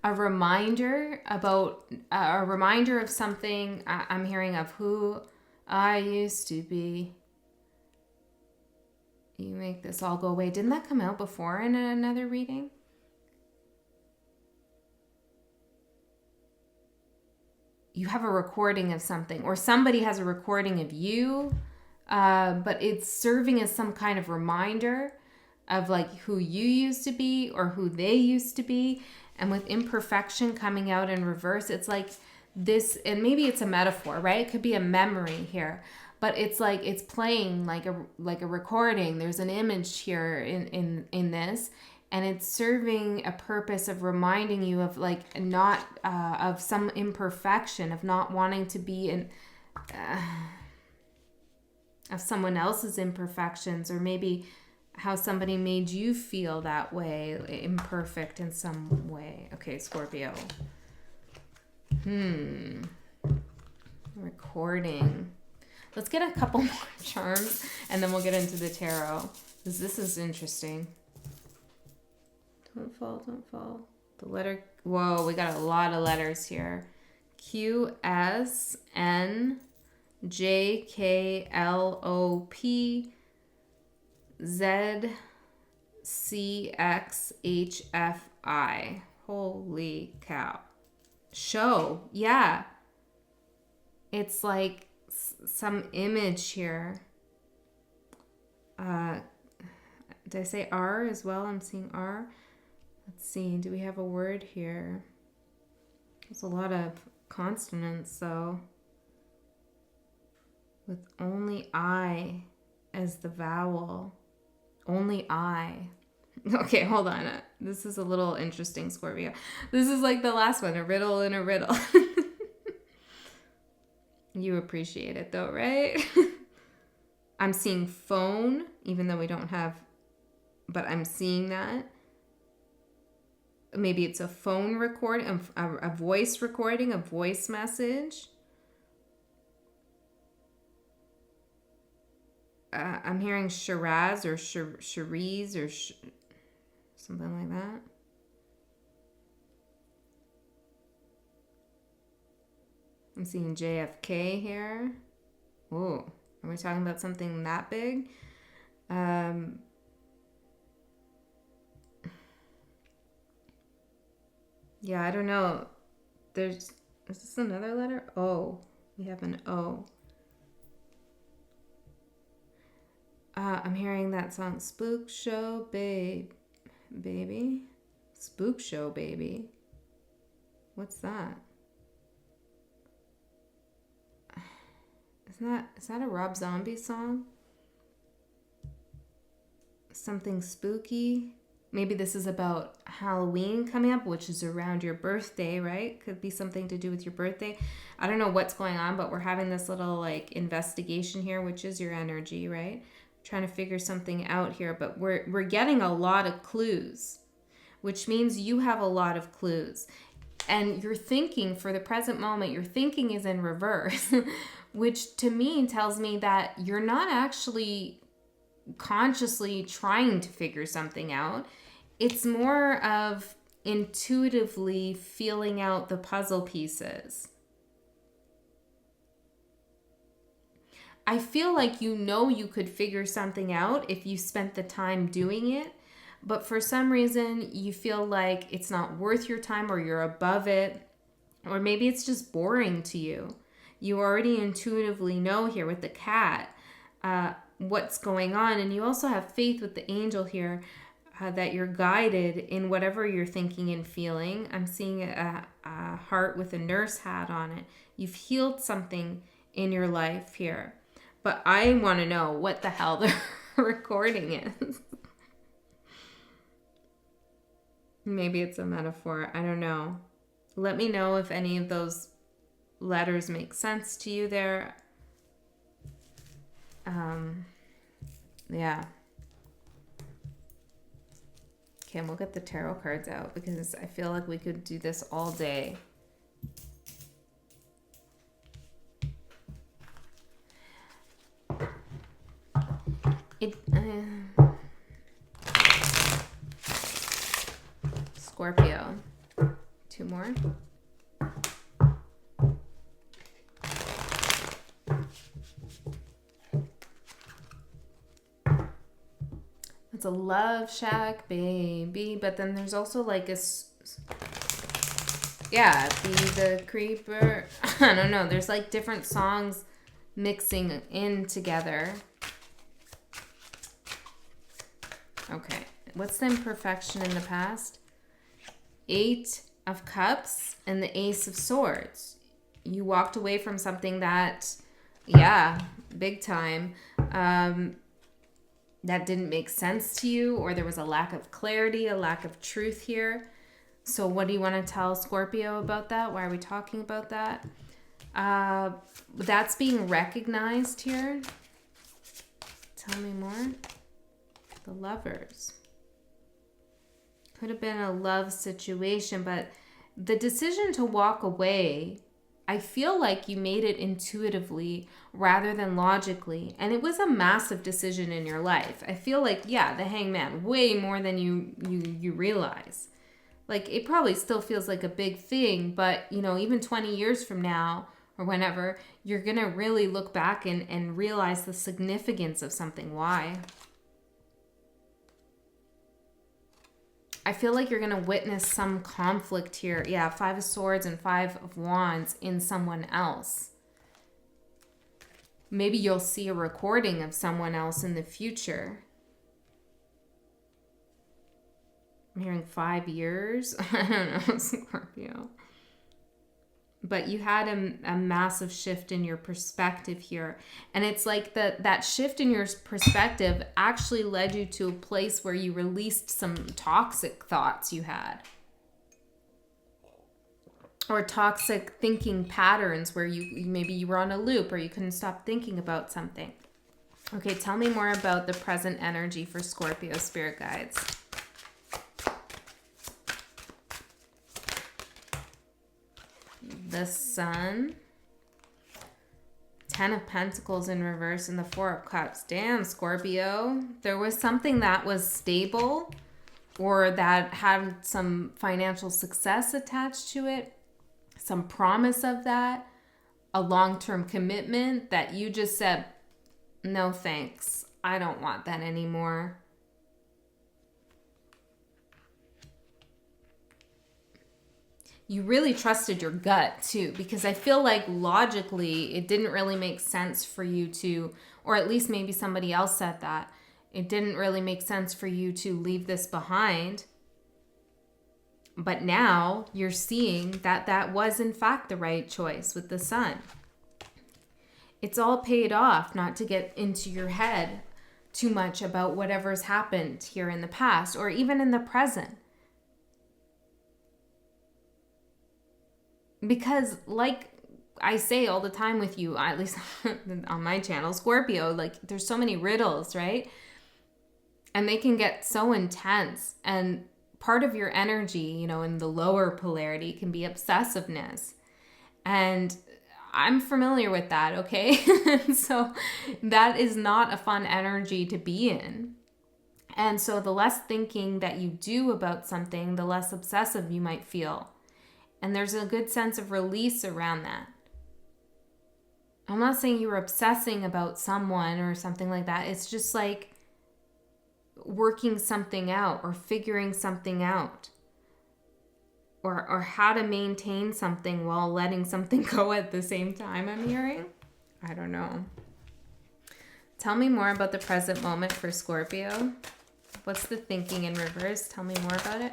A reminder about, a reminder of something. I'm hearing of who I used to be. You make this all go away. Didn't that come out before in another reading? You have a recording of something, or somebody has a recording of you, but it's serving as some kind of reminder of like who you used to be or who they used to be. And with imperfection coming out in reverse, it's like this, and maybe it's a metaphor, right? It could be a memory here, but it's like it's playing like a recording. There's an image here in this, and it's serving a purpose of reminding you of like not of some imperfection, of not wanting to be in of someone else's imperfections, or maybe how somebody made you feel that way, imperfect in some way. Okay, Scorpio. Recording. Let's get a couple more charms and then we'll get into the tarot, because this is interesting. Don't fall, don't fall. The letter, whoa, we got a lot of letters here. Q, S, N, J, K, L, O, P, Z, C, X, H, F, I. Holy cow. Show. Yeah. It's like some image here. Did I say R as well? I'm seeing R. Let's see. Do we have a word here? There's a lot of consonants, so with only I as the vowel. Only I. Okay, hold on. This is a little interesting, Scorpio. This is like the last one, a riddle in a riddle. You appreciate it though, right? I'm seeing phone, even though we don't have, but I'm seeing that. Maybe it's a phone recording, a voice recording, a voice message. I'm hearing Shiraz or Cherise or something like that. I'm seeing JFK here. Ooh, are we talking about something that big? Yeah, I don't know. Is this another letter? O. We have an O. I'm hearing that song, Spook Show Baby. Spook Show Baby. What's that? Is that a Rob Zombie song? Something spooky. Maybe this is about Halloween coming up, which is around your birthday, right? Could be something to do with your birthday. I don't know what's going on, but we're having this little like investigation here, which is your energy, right? Trying to figure something out here, but we're getting a lot of clues, which means you have a lot of clues. And your thinking for the present moment, your thinking is in reverse, which to me tells me that you're not actually consciously trying to figure something out. It's more of intuitively feeling out the puzzle pieces. I feel like you could figure something out if you spent the time doing it, but for some reason you feel like it's not worth your time or you're above it, or maybe it's just boring to you. You already intuitively know here with the cat what's going on, and you also have faith with the angel here that you're guided in whatever you're thinking and feeling. I'm seeing a heart with a nurse hat on it. You've healed something in your life here. But I want to know what the hell the recording is. Maybe it's a metaphor. I don't know. Let me know if any of those letters make sense to you there. Yeah. Okay, and we'll get the tarot cards out because I feel like we could do this all day. Scorpio. Two more. It's a love shack, baby. But then there's also like be the creeper. I don't know. There's like different songs mixing in together. Okay. What's the imperfection in the past? 8 of Cups and the Ace of Swords. You walked away from something that, big time, that didn't make sense to you, or there was a lack of clarity, a lack of truth here. So what do you want to tell Scorpio about that? Why are we talking about that? That's being recognized here. Tell me more. The Lovers. Could have been a love situation, but the decision to walk away, I feel like you made it intuitively rather than logically. And it was a massive decision in your life. I feel like, the Hangman, way more than you realize. Like, it probably still feels like a big thing, but, even 20 years from now or whenever, you're going to really look back and realize the significance of something. Why? I feel like you're going to witness some conflict here. 5 of Swords and 5 of Wands in someone else. Maybe you'll see a recording of someone else in the future. I'm hearing 5 years. I don't know, Scorpio. but you had a massive shift in your perspective here. And it's like that shift in your perspective actually led you to a place where you released some toxic thoughts you had. Or toxic thinking patterns where maybe you were on a loop or you couldn't stop thinking about something. Okay, tell me more about the present energy for Scorpio, spirit guides. The Sun, 10 of Pentacles in reverse, and the 4 of Cups. Damn, Scorpio. There was something that was stable or that had some financial success attached to it, some promise of that, a long-term commitment that you just said, no thanks, I don't want that anymore. You really trusted your gut too, because I feel like logically it didn't really make sense for you to, or at least maybe somebody else said that, it didn't really make sense for you to leave this behind. But now you're seeing that that was in fact the right choice with the Sun. It's all paid off, not to get into your head too much about whatever's happened here in the past or even in the present. Because like I say all the time with you, at least on my channel, Scorpio, like there's so many riddles, right? And they can get so intense. And part of your energy, you know, in the lower polarity can be obsessiveness. And I'm familiar with that, okay? So that is not a fun energy to be in. And so the less thinking that you do about something, the less obsessive you might feel. And there's a good sense of release around that. I'm not saying you were obsessing about someone or something like that. It's just like working something out or figuring something out. Or how to maintain something while letting something go at the same time, I'm hearing. I don't know. Tell me more about the present moment for Scorpio. What's the thinking in reverse? Tell me more about it.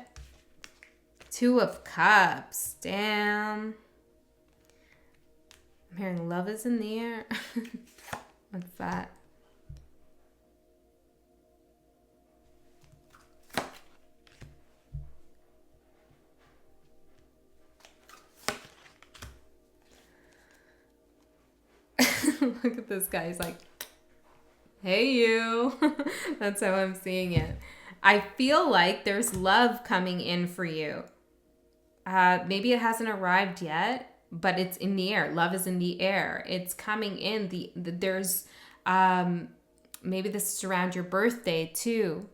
2 of Cups. Damn. I'm hearing love is in the air. What's that? Look at this guy. He's like, hey, you. That's how I'm seeing it. I feel like there's love coming in for you. Maybe it hasn't arrived yet, but it's in the air. Love is in the air. It's coming in. There's maybe this is around your birthday too.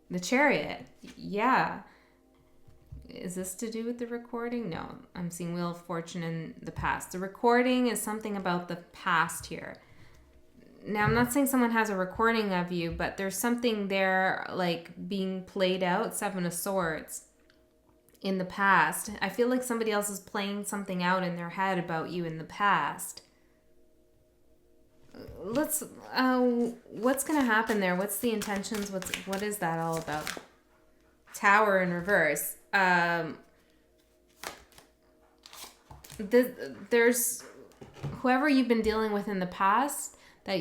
The Chariot. Yeah. Is this to do with the recording? No, I'm seeing Wheel of Fortune in the past. The recording is something about the past here. Now, I'm not saying someone has a recording of you, but there's something there like being played out, 7 of Swords, in the past. I feel like somebody else is playing something out in their head about you in the past. What's going to happen there? What's the intentions? What is that all about? Tower in reverse. There's whoever you've been dealing with in the past that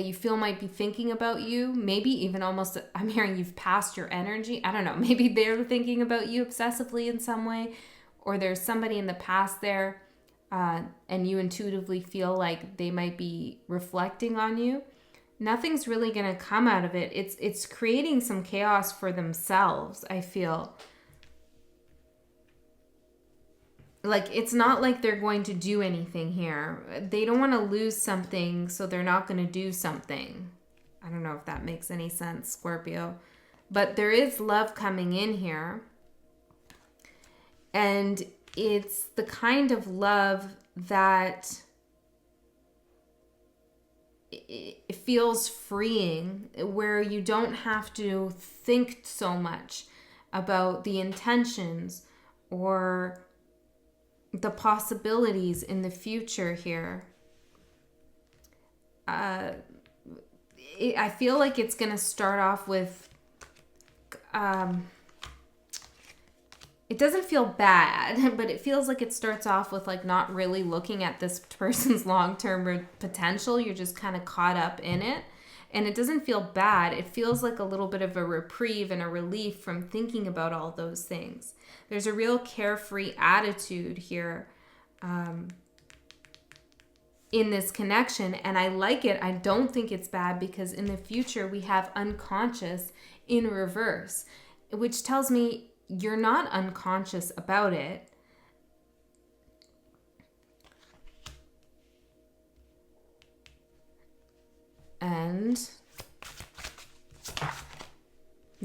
you feel might be thinking about you, maybe even almost, I'm hearing you've passed your energy. I don't know, maybe they're thinking about you obsessively in some way, or there's somebody in the past there and you intuitively feel like they might be reflecting on you. Nothing's really going to come out of it. It's creating some chaos for themselves, I feel. Like, it's not like they're going to do anything here. They don't want to lose something, so they're not going to do something. I don't know if that makes any sense, Scorpio. But there is love coming in here. And it's the kind of love that it feels freeing, where you don't have to think so much about the intentions or the possibilities in the future here. I feel like it's going to start off with it doesn't feel bad, but it feels like it starts off with like not really looking at this person's long-term potential. You're just kind of caught up in it. And it doesn't feel bad. It feels like a little bit of a reprieve and a relief from thinking about all those things. There's a real carefree attitude here in this connection. And I like it. I don't think it's bad because in the future we have unconscious in reverse, which tells me you're not unconscious about it. And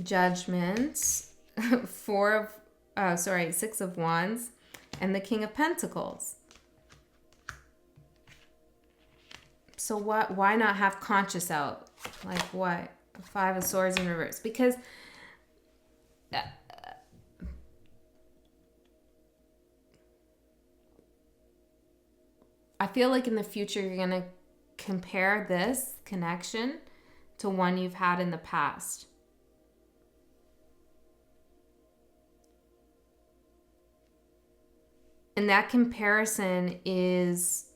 Judgment, 6 of Wands, and the King of Pentacles. So why not have conscious out? Like what? 5 of Swords in reverse. Because I feel like in the future you're going to compare this connection to one you've had in the past. And that comparison is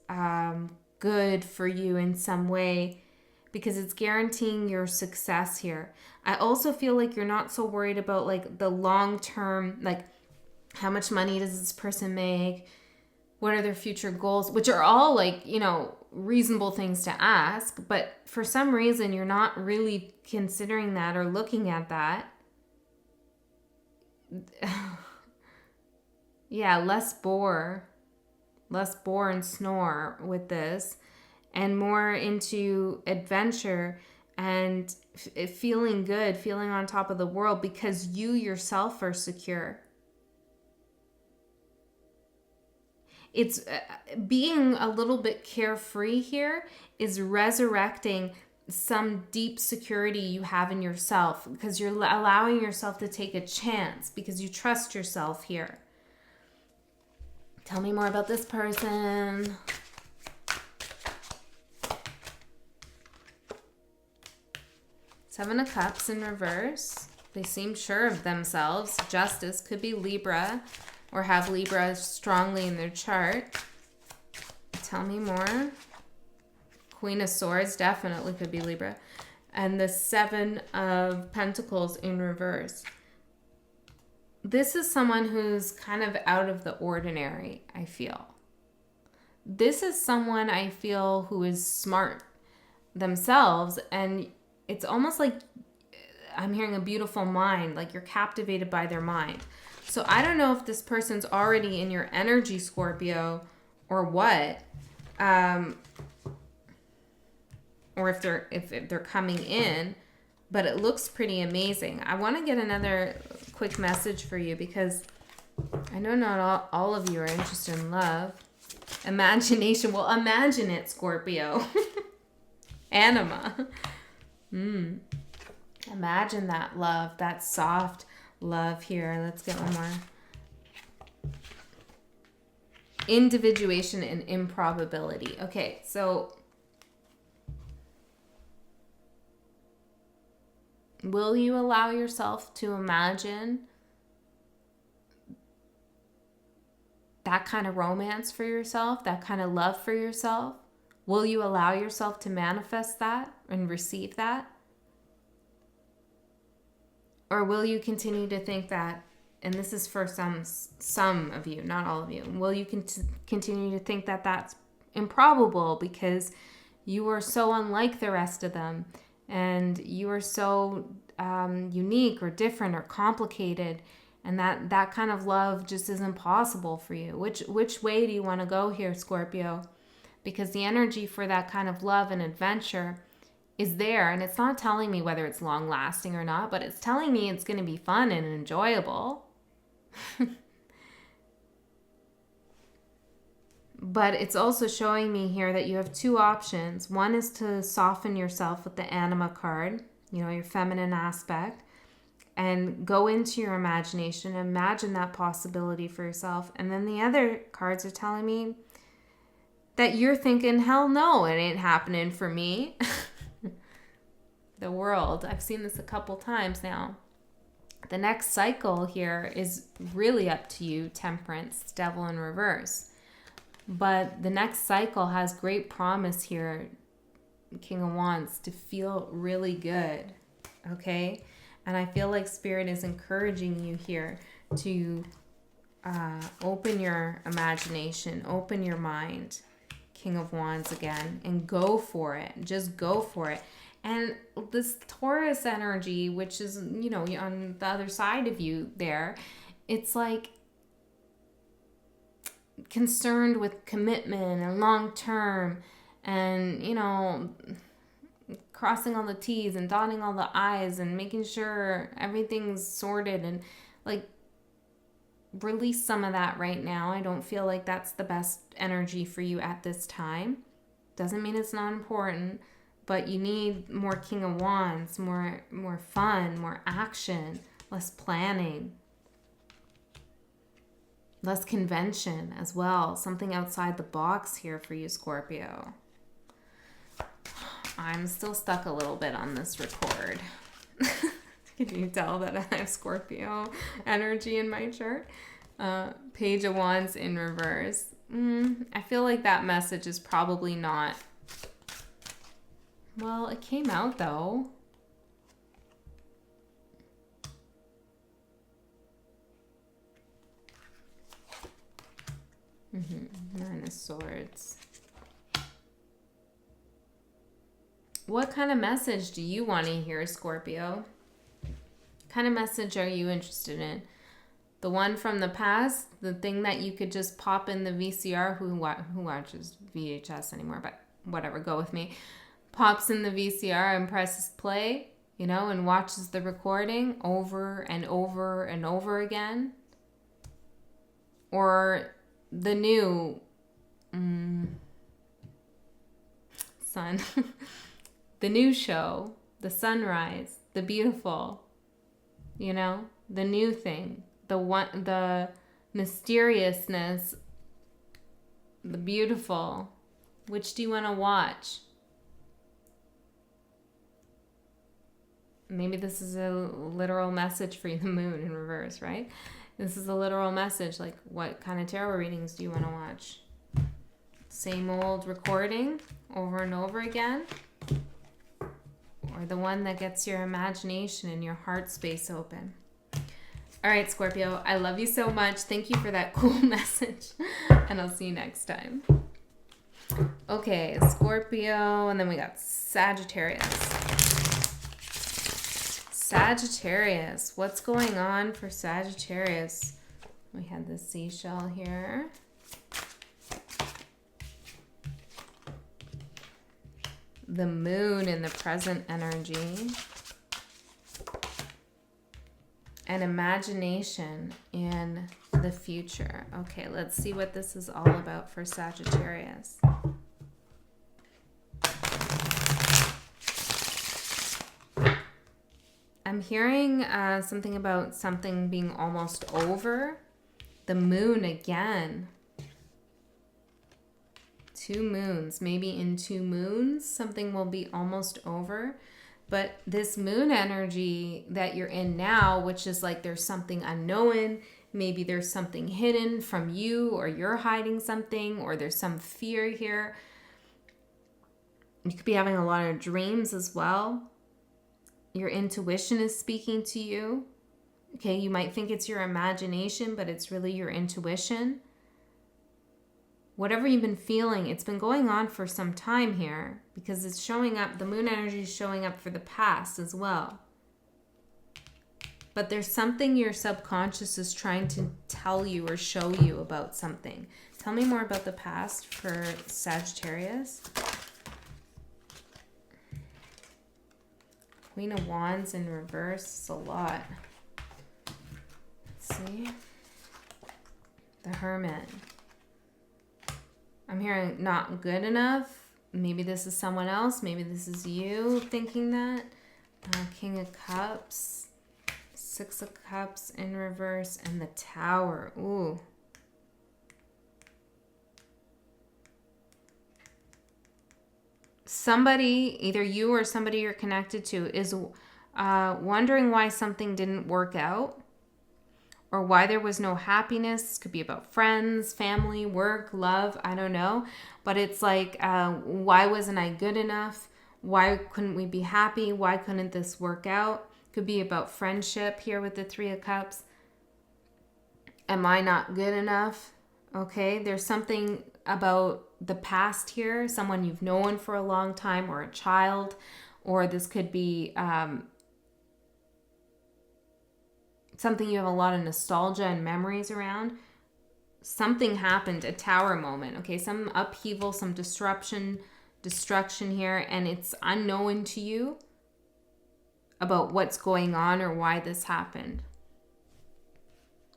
good for you in some way because it's guaranteeing your success here. I also feel like you're not so worried about like the long term, like how much money does this person make? What are their future goals? Which are all like, you know, reasonable things to ask. But for some reason, you're not really considering that or looking at that. Yeah, less bore and snore with this, and more into adventure and feeling good, feeling on top of the world because you yourself are secure. It's being a little bit carefree here is resurrecting some deep security you have in yourself because you're allowing yourself to take a chance because you trust yourself here. Tell me more about this person. Seven of Cups in reverse. They seem sure of themselves. Justice could be Libra or have Libra strongly in their chart. Tell me more. Queen of Swords definitely could be Libra. And the 7 of Pentacles in reverse. This is someone who's kind of out of the ordinary, I feel. This is someone I feel who is smart themselves, and it's almost like I'm hearing a beautiful mind, like you're captivated by their mind. So I don't know if this person's already in your energy, Scorpio, or what, or if they're coming in, but it looks pretty amazing. I want to get another quick message for you because I know not all of you are interested in love. Imagination. Well, imagine it, Scorpio. Anima. Imagine that love, that soft love here. Let's get one more. Individuation and improbability. Okay, so will you allow yourself to imagine that kind of romance for yourself, that kind of love for yourself? Will you allow yourself to manifest that and receive that? Or will you continue to think that, and this is for some of you, not all of you, will you continue to think that that's improbable because you are so unlike the rest of them and you are so unique or different or complicated, and that kind of love just isn't possible for you? Which way do you want to go here, Scorpio? Because the energy for that kind of love and adventure is there, and it's not telling me whether it's long lasting or not, but it's telling me it's going to be fun and enjoyable. But it's also showing me here that you have 2 options. One is to soften yourself with the Anima card, you know, your feminine aspect, and go into your imagination, imagine that possibility for yourself. And then the other cards are telling me that you're thinking, hell no, it ain't happening for me. The world. I've seen this a couple times now. The next cycle here is really up to you, Temperance, Devil in reverse. But the next cycle has great promise here, King of Wands, to feel really good, okay? And I feel like Spirit is encouraging you here to open your imagination, open your mind, King of Wands again, and go for it. Just go for it. And this Taurus energy, which is, you know, on the other side of you there, it's like concerned with commitment and long term and, you know, crossing all the T's and dotting all the I's and making sure everything's sorted, and like release some of that right now. I don't feel like that's the best energy for you at this time. Doesn't mean it's not important, but you need more King of Wands, more fun, more action, less planning, less convention as well. Something outside the box here for you, Scorpio. I'm still stuck a little bit on this record. Can you tell that I have Scorpio energy in my chart? Page of Wands in reverse. I feel like that message is probably not... Well, it came out though. Nine of Swords. What kind of message do you want to hear, Scorpio? What kind of message are you interested in? The one from the past? The thing that you could just pop in the VCR? Who watches VHS anymore? But whatever, go with me. Pops in the VCR and presses play, you know, and watches the recording over and over and over again. Or the new sun. The new show, the sunrise, the beautiful, you know, the new thing, the mysteriousness, the beautiful. Which do you want to watch? Maybe this is a literal message for you, the moon in reverse, right? This is a literal message. Like, what kind of tarot readings do you want to watch? Same old recording over and over again? Or the one that gets your imagination and your heart space open? All right, Scorpio, I love you so much. Thank you for that cool message. And I'll see you next time. Okay, Scorpio, and then we got Sagittarius. Sagittarius, what's going on for Sagittarius? We had the seashell here. The moon in the present energy. And imagination in the future. Okay, let's see what this is all about for Sagittarius. I'm hearing something about something being almost over. The moon again. 2 moons. Maybe in 2 moons, something will be almost over. But this moon energy that you're in now, which is like there's something unknown, maybe there's something hidden from you, or you're hiding something, or there's some fear here. You could be having a lot of dreams as well. Your intuition is speaking to you. Okay, you might think it's your imagination, but it's really your intuition. Whatever you've been feeling, it's been going on for some time here, because it's showing up, the moon energy is showing up for the past as well. But there's something your subconscious is trying to tell you or show you about something. Tell me more about the past for Sagittarius. Queen of Wands in reverse is a lot. Let's see. The Hermit. I'm hearing not good enough. Maybe this is someone else. Maybe this is you thinking that. King of Cups. 6 of Cups in reverse. And the Tower. Ooh. Somebody, either you or somebody you're connected to, is wondering why something didn't work out or why there was no happiness. This could be about friends, family, work, love, I don't know. But it's like, why wasn't I good enough? Why couldn't we be happy? Why couldn't this work out? Could be about friendship here with the Three of Cups. Am I not good enough? Okay, there's something about the past here, someone you've known for a long time or a child, or this could be something you have a lot of nostalgia and memories around. Something happened, a tower moment, okay? Some upheaval, some destruction here, and it's unknown to you about what's going on or why this happened.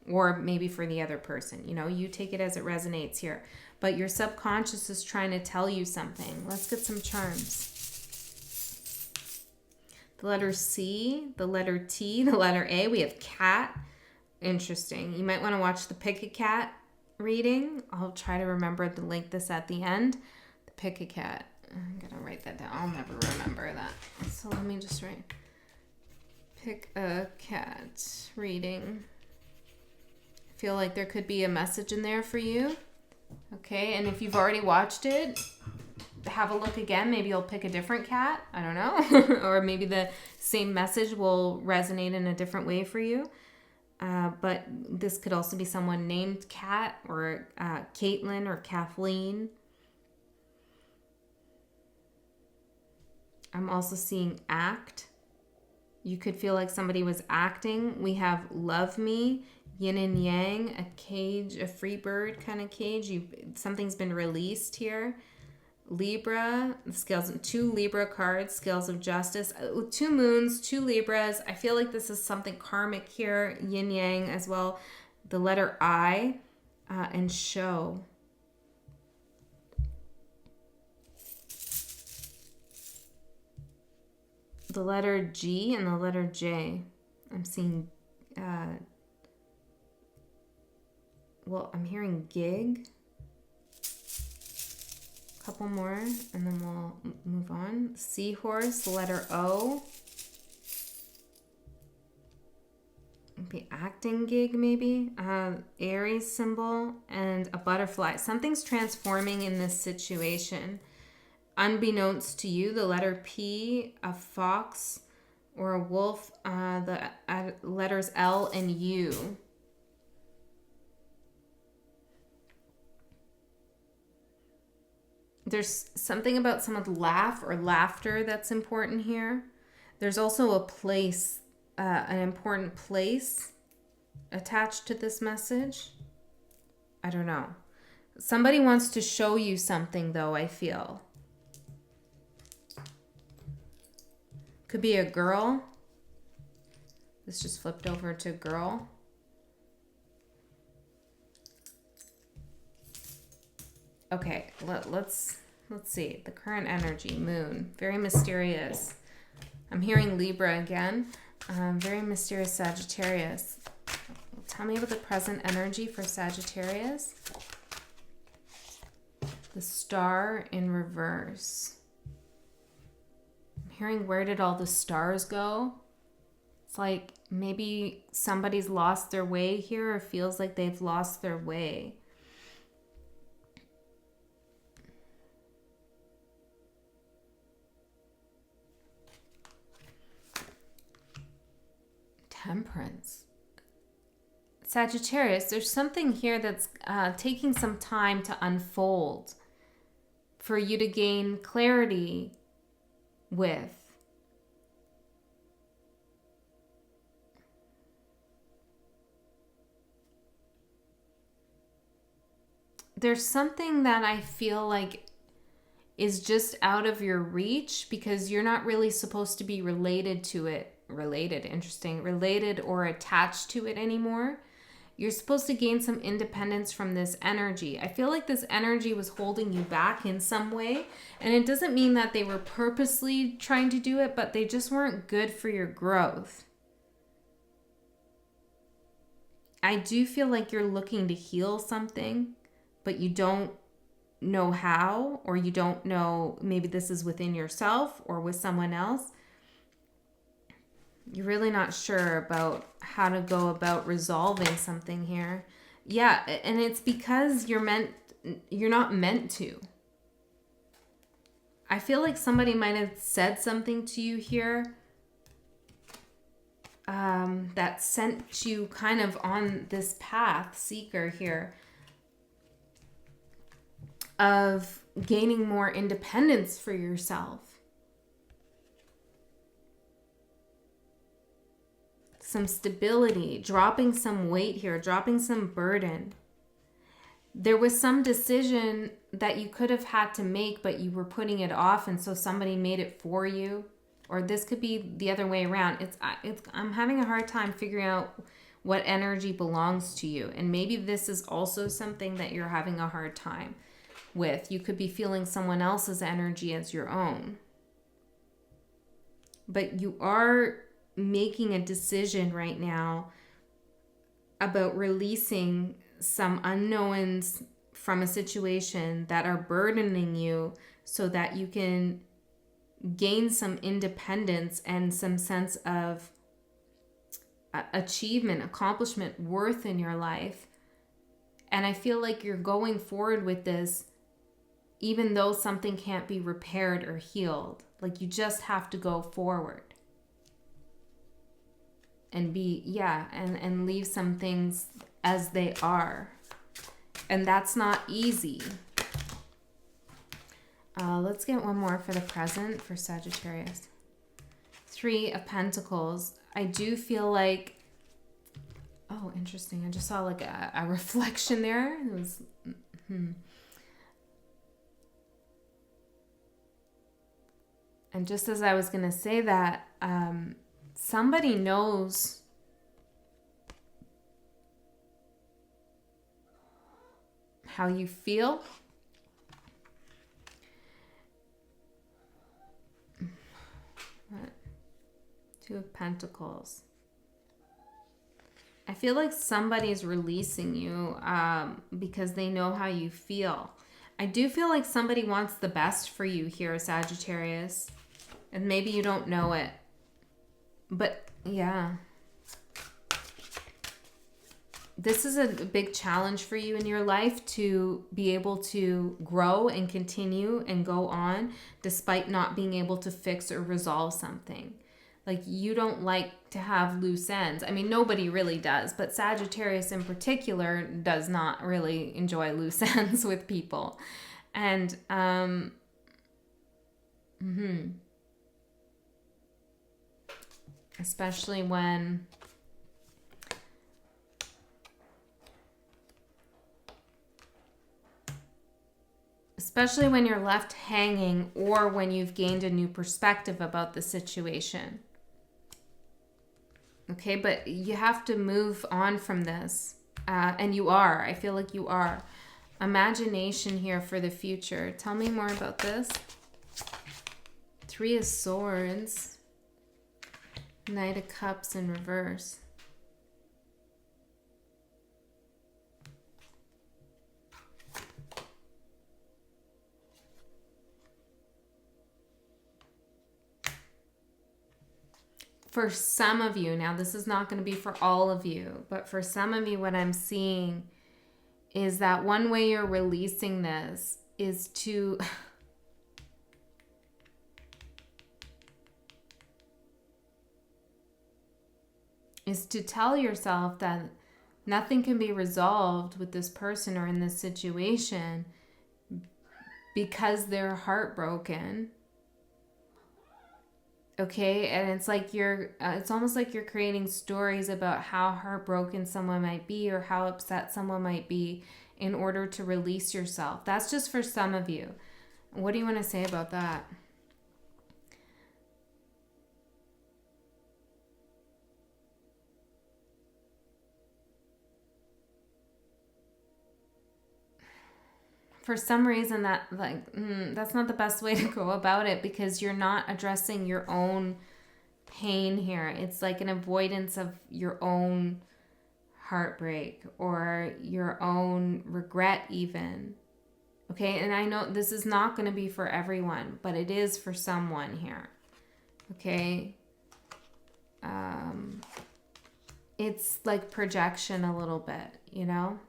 Or maybe for the other person, you know, you take it as it resonates here. But your subconscious is trying to tell you something. Let's get some charms. The letter C, the letter T, the letter A. We have cat. Interesting. You might want to watch the Pick a Cat reading. I'll try to remember to link this at the end. The Pick a Cat. I'm going to write that down. I'll never remember that. So let me just write. Pick a Cat reading. Feel like there could be a message in there for you. Okay, and if you've already watched it, have a look again. Maybe you'll pick a different cat. I don't know. Or maybe the same message will resonate in a different way for you. But this could also be someone named Kat or Caitlin or Kathleen. I'm also seeing act. You could feel like somebody was acting. We have love me. Yin and yang, a cage, a free bird kind of cage. Something's been released here. Libra, the scales, 2 Libra cards, scales of justice. 2 moons, 2 Libras. I feel like this is something karmic here. Yin yang as well. The letter I and show. The letter G and the letter J. I'm seeing... I'm hearing gig. A couple more, and then we'll move on. Seahorse, letter O. Maybe acting gig, maybe. Aries symbol, and a butterfly. Something's transforming in this situation. Unbeknownst to you, the letter P, a fox or a wolf, the letters L and U. There's something about someone's laugh or laughter that's important here. There's also a place, an important place attached to this message. I don't know. Somebody wants to show you something, though, I feel. Could be a girl. This just flipped over to girl. Okay, let's see. The current energy, moon, very mysterious. I'm hearing Libra again. Very mysterious Sagittarius. Tell me about the present energy for Sagittarius. The star in reverse. I'm hearing, where did all the stars go? It's like maybe somebody's lost their way here or feels like they've lost their way. Temperance. Sagittarius, there's something here that's taking some time to unfold for you to gain clarity with. There's something that I feel like is just out of your reach because you're not really supposed to be related to it. Related or attached to it anymore. You're supposed to gain some independence from this energy. I feel like this energy was holding you back in some way, and it doesn't mean that they were purposely trying to do it, but they just weren't good for your growth. I do feel like you're looking to heal something, but you don't know how, or you don't know, maybe this is within yourself or with someone else. You're really not sure about how to go about resolving something here. Yeah, and it's because you're not meant to. I feel like somebody might have said something to you here that sent you kind of on this path, seeker here, of gaining more independence for yourself. Some stability, dropping some weight here, dropping some burden. There was some decision that you could have had to make, but you were putting it off, and so somebody made it for you. Or this could be the other way around. I'm having a hard time figuring out what energy belongs to you. And maybe this is also something that you're having a hard time with. You could be feeling someone else's energy as your own. But you are making a decision right now about releasing some unknowns from a situation that are burdening you so that you can gain some independence and some sense of achievement, accomplishment, worth in your life. And I feel like you're going forward with this even though something can't be repaired or healed. Like you just have to go forward and and leave some things as they are. And that's not easy. Let's get one more for the present for Sagittarius. 3 of Pentacles. I do feel like, oh, interesting. I just saw like a reflection there. It was, And just as I was going to say that, somebody knows how you feel. What? 2 of Pentacles. I feel like somebody's releasing you because they know how you feel. I do feel like somebody wants the best for you here, Sagittarius. And maybe you don't know it. But yeah. This is a big challenge for you in your life to be able to grow and continue and go on despite not being able to fix or resolve something. Like you don't like to have loose ends. I mean, nobody really does, but Sagittarius in particular does not really enjoy loose ends with people. And, especially when you're left hanging or when you've gained a new perspective about the situation. Okay, but you have to move on from this. And you are. I feel like you are. Imagination here for the future. Tell me more about this. 3 of Swords. Knight of Cups in reverse. For some of you, now this is not going to be for all of you, but for some of you, what I'm seeing is that one way you're releasing this is to tell yourself that nothing can be resolved with this person or in this situation because they're heartbroken. Okay, and it's like it's almost like you're creating stories about how heartbroken someone might be or how upset someone might be in order to release yourself. That's just for some of you. What do you want to say about that? For some reason that's not the best way to go about it because you're not addressing your own pain here. It's like an avoidance of your own heartbreak or your own regret even. Okay, and I know this is not going to be for everyone, but it is for someone here. Okay? it's like projection a little bit, you know?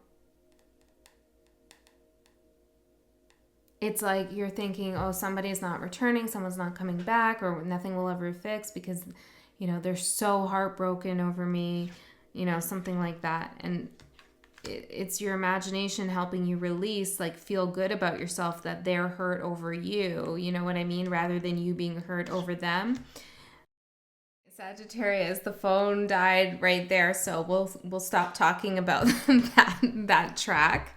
It's like you're thinking, oh, somebody's not returning, someone's not coming back, or nothing will ever fix because, you know, they're so heartbroken over me, you know, something like that. And it's your imagination helping you release, like, feel good about yourself that they're hurt over you, you know what I mean, rather than you being hurt over them. Sagittarius, the phone died right there, so we'll stop talking about that track,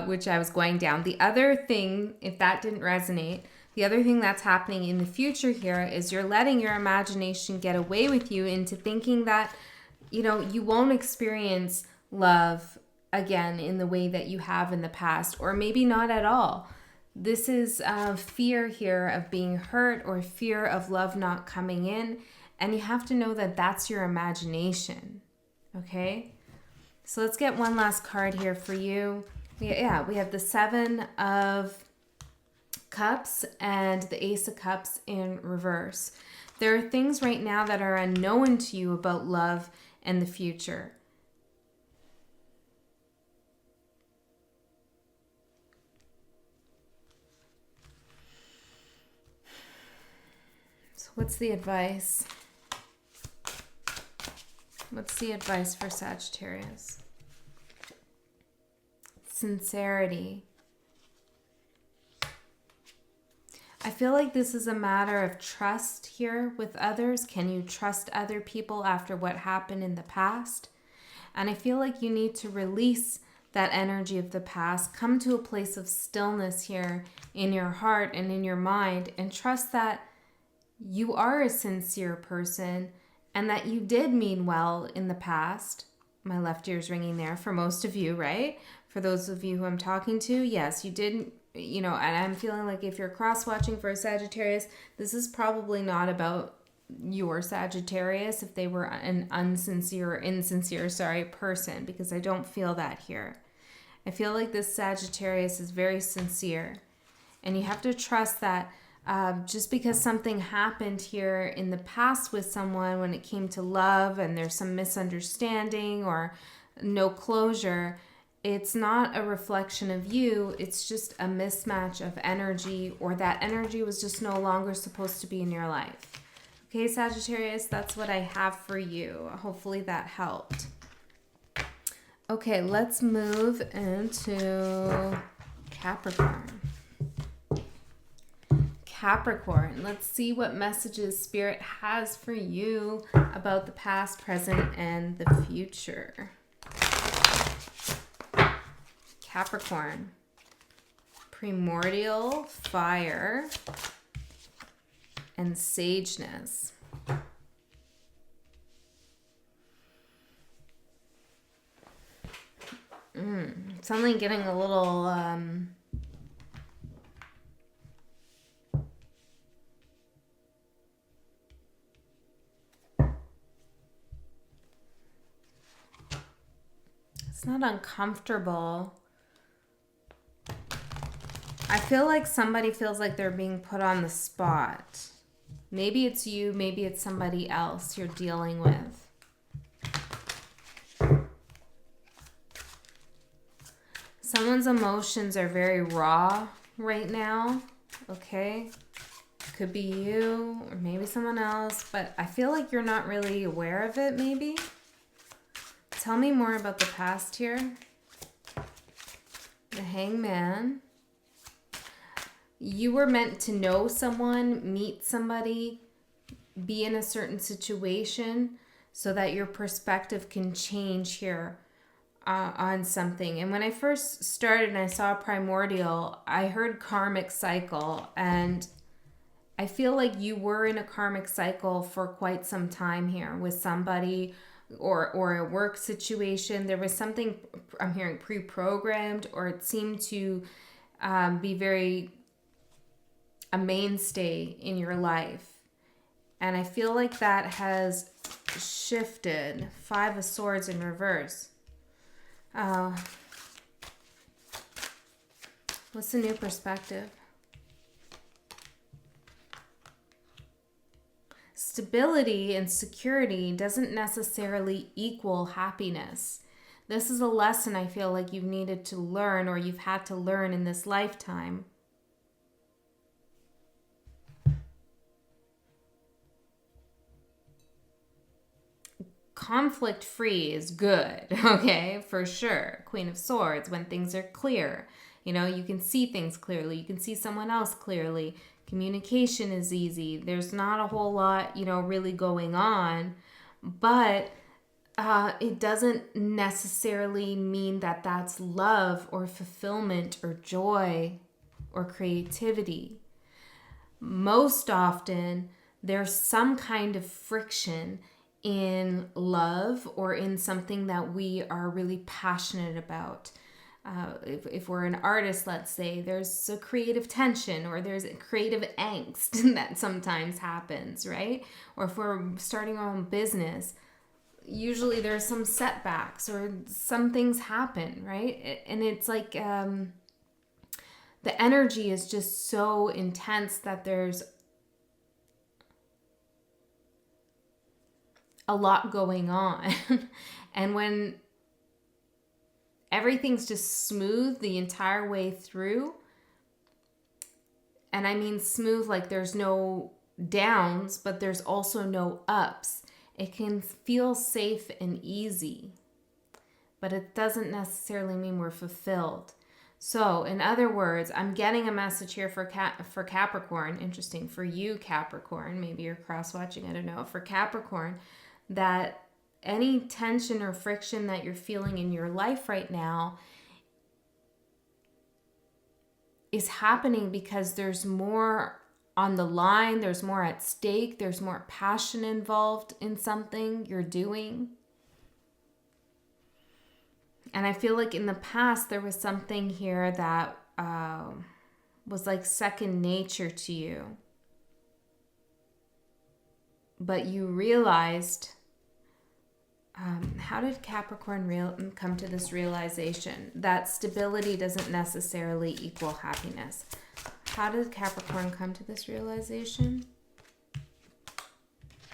which I was going down. The other thing, if that didn't resonate, the other thing that's happening in the future here is you're letting your imagination get away with you into thinking that, you know, you won't experience love again in the way that you have in the past, or maybe not at all. This is fear here of being hurt, or fear of love not coming in. And you have to know that that's your imagination, okay? So let's get one last card here for you. We have the Seven of Cups and the Ace of Cups in reverse. There are things right now that are unknown to you about love and the future. So what's the advice? What's the advice for Sagittarius? Sincerity. I feel like this is a matter of trust here with others. Can you trust other people after what happened in the past? And I feel like you need to release that energy of the past, come to a place of stillness here in your heart and in your mind, and trust that you are a sincere person and that you did mean well in the past. My left ear's ringing there for most of you, right? For those of you who I'm talking to, yes, you did, you know, and I'm feeling like if you're cross-watching for a Sagittarius, this is probably not about your Sagittarius if they were an insincere person, because I don't feel that here. I feel like this Sagittarius is very sincere, and you have to trust that just because something happened here in the past with someone when it came to love and there's some misunderstanding or no closure, it's not a reflection of you. It's just a mismatch of energy, or that energy was just no longer supposed to be in your life. Okay, Sagittarius, that's what I have for you. Hopefully that helped. Okay, let's move into Capricorn. Capricorn, let's see what messages Spirit has for you about the past, present, and the future. Capricorn, primordial fire and sageness. Suddenly getting a little it's not uncomfortable. I feel like somebody feels like they're being put on the spot. Maybe it's you, maybe it's somebody else you're dealing with. Someone's emotions are very raw right now, okay? Could be you or maybe someone else, but I feel like you're not really aware of it, maybe. Tell me more about the past here. The Hangman. You were meant to know someone, meet somebody, be in a certain situation so that your perspective can change here on something. And when I first started and I saw primordial, I heard karmic cycle, and I feel like you were in a karmic cycle for quite some time here with somebody or a work situation. There was something, I'm hearing, pre-programmed, or it seemed to be very a mainstay in your life. And I feel like that has shifted. Five of Swords in reverse. What's the new perspective? stability and security doesn't necessarily equal happiness. This is a lesson I feel like you've needed to learn, or you've had to learn in this lifetime. Conflict free is good, okay, for sure. Queen of Swords, when things are clear. You know, you can see things clearly. You can see someone else clearly. Communication is easy. There's not a whole lot, really going on. But it doesn't necessarily mean that that's love or fulfillment or joy or creativity. Most often, there's some kind of friction in love or in something that we are really passionate about. If we're an artist, let's say, there's a creative tension or there's a creative angst that sometimes happens, right? Or if we're starting our own business, usually there's some setbacks or some things happen, right? And it's like the energy is just so intense that there's a lot going on. And when everything's just smooth the entire way through, and I mean smooth like there's no downs, but there's also no ups, it can feel safe and easy, but it doesn't necessarily mean we're fulfilled. So, in other words, I'm getting a message here for Capricorn. Interesting. For you, Capricorn, maybe you're cross-watching, I don't know. For Capricorn, that any tension or friction that you're feeling in your life right now is happening because there's more on the line, there's more at stake, there's more passion involved in something you're doing. And I feel like in the past there was something here that was like second nature to you. But you realized, how did Capricorn come to this realization that stability doesn't necessarily equal happiness? How did Capricorn come to this realization?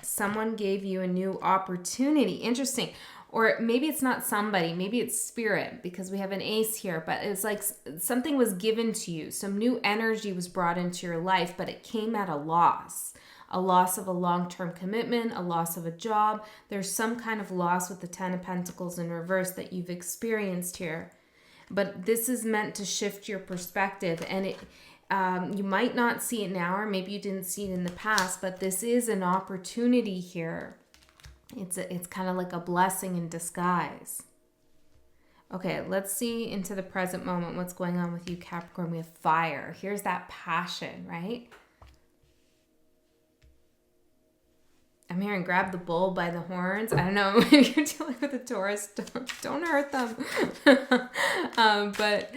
Someone gave you a new opportunity. Interesting. Or maybe it's not somebody, maybe it's spirit, because we have an ace here, but it's like something was given to you. Some new energy was brought into your life, but it came at a loss of a long-term commitment, a loss of a job. There's some kind of loss with the Ten of Pentacles in reverse that you've experienced here. But this is meant to shift your perspective, and you might not see it now, or maybe you didn't see it in the past, but this is an opportunity here. It's kind of like a blessing in disguise. Okay, let's see into the present moment what's going on with you, Capricorn. We have fire. Here's that passion, right? I'm hearing grab the bull by the horns. I don't know if you're dealing with a Taurus. Don't hurt them. But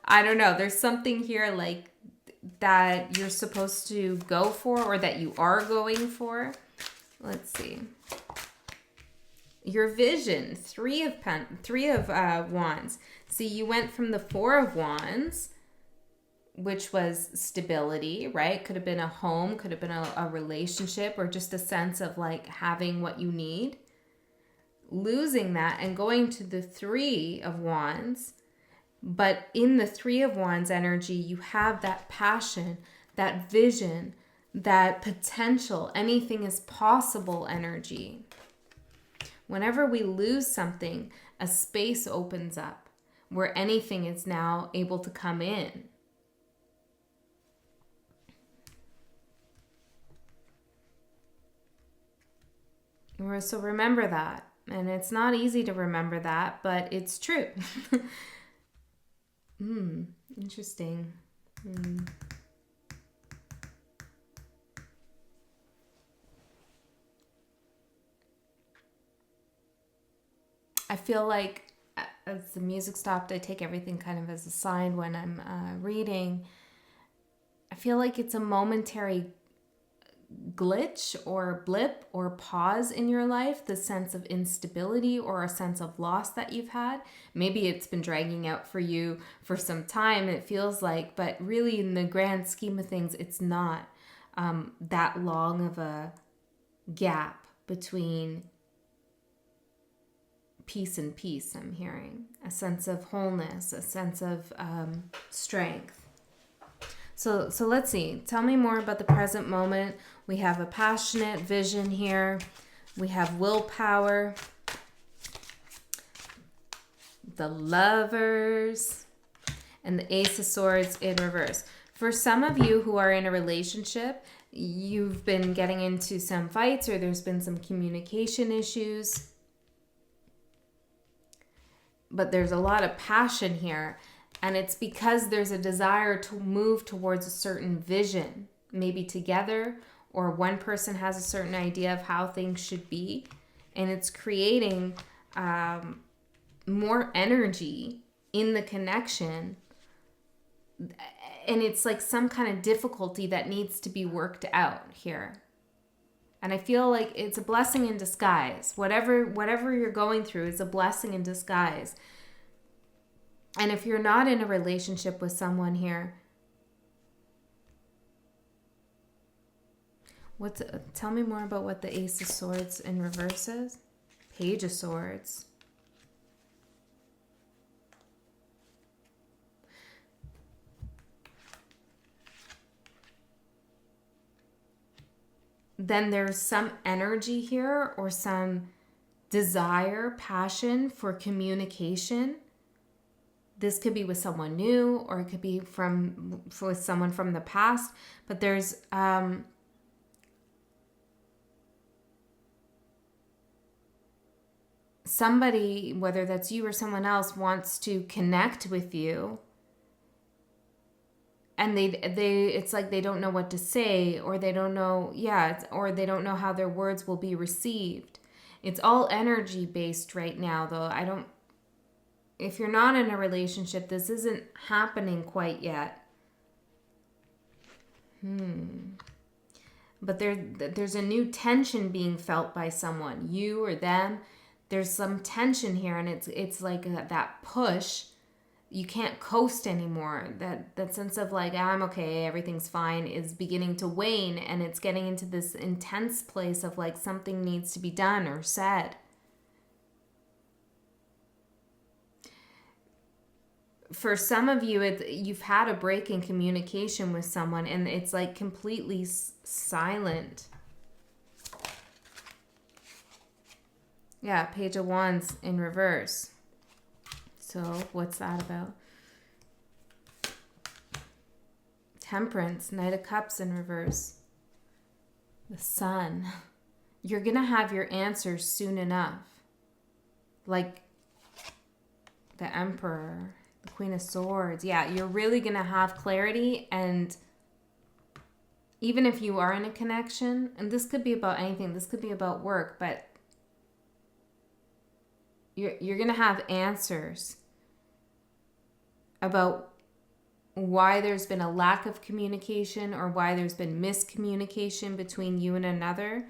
I don't know. There's something here like that you're supposed to go for, or that you are going for. Let's see. Your vision, three of wands. See, you went from the Four of Wands, which was stability, right? Could have been a home, could have been a relationship, or just a sense of like having what you need. Losing that and going to the Three of Wands. But in the Three of Wands energy, you have that passion, that vision, that potential, anything is possible energy. Whenever we lose something, a space opens up where anything is now able to come in. So remember that. And it's not easy to remember that, but it's true. Interesting. I feel like as the music stopped, I take everything kind of as a sign when I'm reading. I feel like it's a momentary glitch or blip or pause in your life, the sense of instability or a sense of loss that you've had. Maybe it's been dragging out for you for some time, it feels like, but really in the grand scheme of things, it's not that long of a gap between peace and peace, I'm hearing. A sense of wholeness, a sense of strength. So let's see. Tell me more about the present moment. We have a passionate vision here. We have willpower. The Lovers. And the Ace of Swords in reverse. For some of you who are in a relationship, you've been getting into some fights or there's been some communication issues. But there's a lot of passion here. And it's because there's a desire to move towards a certain vision, maybe together, or one person has a certain idea of how things should be. And it's creating more energy in the connection. And it's like some kind of difficulty that needs to be worked out here. And I feel like it's a blessing in disguise. Whatever you're going through is a blessing in disguise. And if you're not in a relationship with someone here, tell me more about what the Ace of Swords in reverse is. Page of Swords. Then there's some energy here or some desire, passion for communication. This could be with someone new or it could be with someone from the past. But there's somebody, whether that's you or someone else, wants to connect with you. And it's like they don't know what to say, or they don't know, or they don't know how their words will be received. It's all energy based right now, though. If you're not in a relationship, this isn't happening quite yet. But there's a new tension being felt by someone, you or them. There's some tension here, and it's like that push. You can't coast anymore. That sense of like, I'm okay, everything's fine, is beginning to wane, and it's getting into this intense place of like something needs to be done or said. For some of you, you've had a break in communication with someone, and it's like completely silent. Yeah, Page of Wands in reverse. So what's that about? Temperance, Knight of Cups in reverse. The Sun. You're going to have your answers soon enough. Like the Emperor, the Queen of Swords. Yeah, you're really going to have clarity. And even if you are in a connection, and this could be about anything, this could be about work, but you're going to have answers about why there's been a lack of communication or why there's been miscommunication between you and another.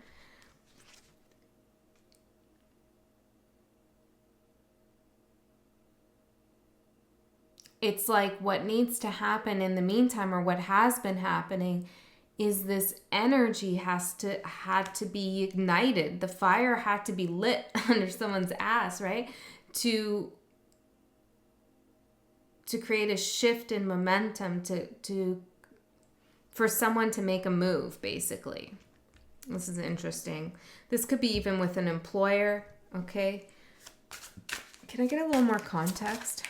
It's like what needs to happen in the meantime, or what has been happening, is this energy had to be ignited. The fire had to be lit under someone's ass, right? To create a shift in momentum, for someone to make a move, basically. This is interesting. This could be even with an employer, okay? Can I get a little more context?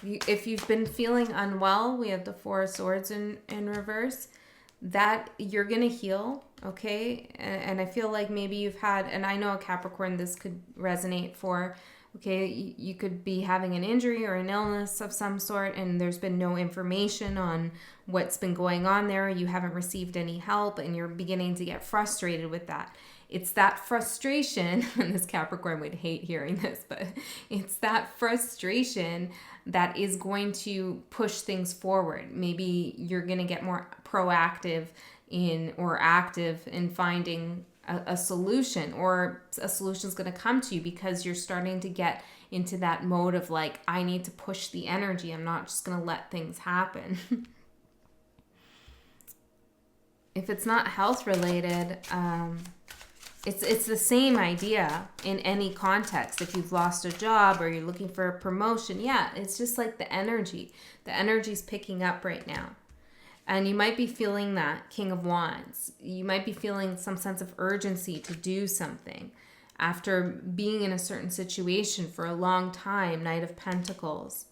If you've been feeling unwell, we have the Four of Swords in reverse, that you're going to heal, okay? And I feel like maybe you've had, and I know a Capricorn this could resonate for, okay, you could be having an injury or an illness of some sort, and there's been no information on what's been going on there. You haven't received any help, and you're beginning to get frustrated with that. It's that frustration, and this Capricorn would hate hearing this, but it's that frustration that is going to push things forward. Maybe you're going to get more proactive or active in finding a solution, or a solution is going to come to you because you're starting to get into that mode of like, I need to push the energy. I'm not just going to let things happen. if it's not health related, it's the same idea in any context. If you've lost a job or you're looking for a promotion, yeah, it's just like the energy. The energy's picking up right now. And you might be feeling that King of Wands. You might be feeling some sense of urgency to do something after being in a certain situation for a long time, Knight of Pentacles.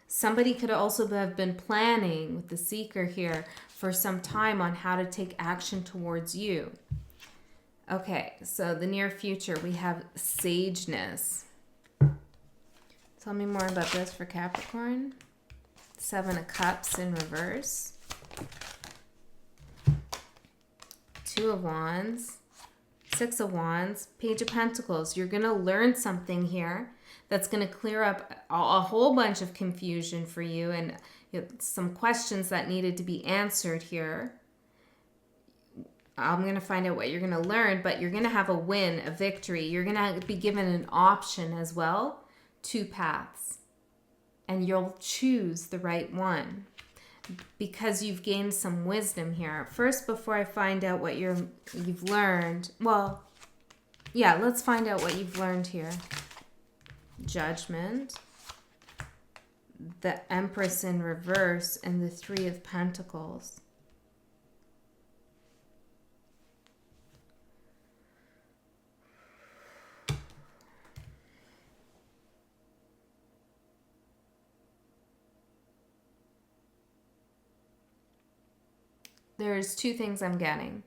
Somebody could also have been planning with the Seeker here for some time on how to take action towards you. Okay, so the near future, we have sageness. Tell me more about this for Capricorn. 7 of Cups in reverse. 2 of Wands. 6 of Wands. Page of Pentacles. You're going to learn something here that's going to clear up a whole bunch of confusion for you and some questions that needed to be answered here. I'm going to find out what you're going to learn, but you're going to have a win, a victory. You're going to be given an option as well, 2 paths, and you'll choose the right one because you've gained some wisdom here. First, before I find out what you've learned, well, yeah, let's find out what you've learned here. Judgment, the Empress in reverse, and the 3 of Pentacles. There's 2 things I'm getting.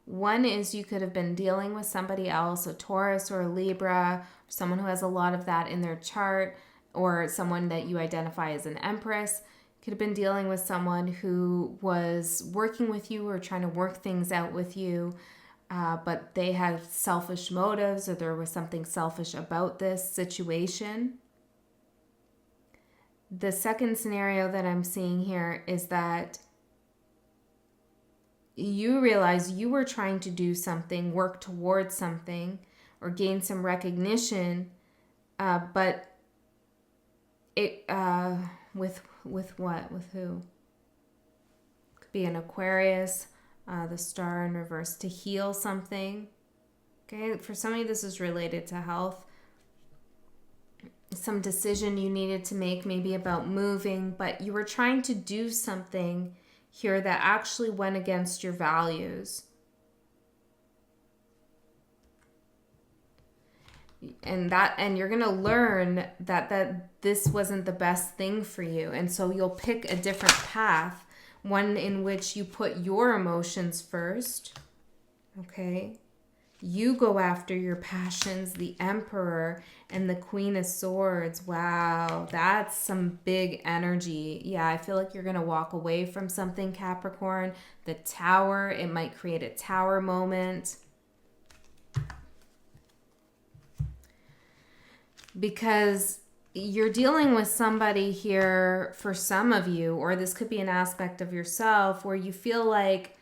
One is you could have been dealing with somebody else, a Taurus or a Libra, someone who has a lot of that in their chart, or someone that you identify as an Empress. Could have been dealing with someone who was working with you or trying to work things out with you, but they had selfish motives or there was something selfish about this situation. The second scenario that I'm seeing here is that you realize you were trying to do something, work towards something, or gain some recognition, but it with what? With who? Could be an Aquarius, the Star in reverse, to heal something. Okay, for some of you this is related to health. Some decision you needed to make, maybe about moving, but you were trying to do something here that actually went against your values. And you're going to learn that this wasn't the best thing for you. And so you'll pick a different path, one in which you put your emotions first. Okay? You go after your passions, the Emperor and the Queen of Swords. Wow, that's some big energy. Yeah, I feel like you're going to walk away from something, Capricorn. The Tower, it might create a Tower moment. Because you're dealing with somebody here, for some of you, or this could be an aspect of yourself, where you feel like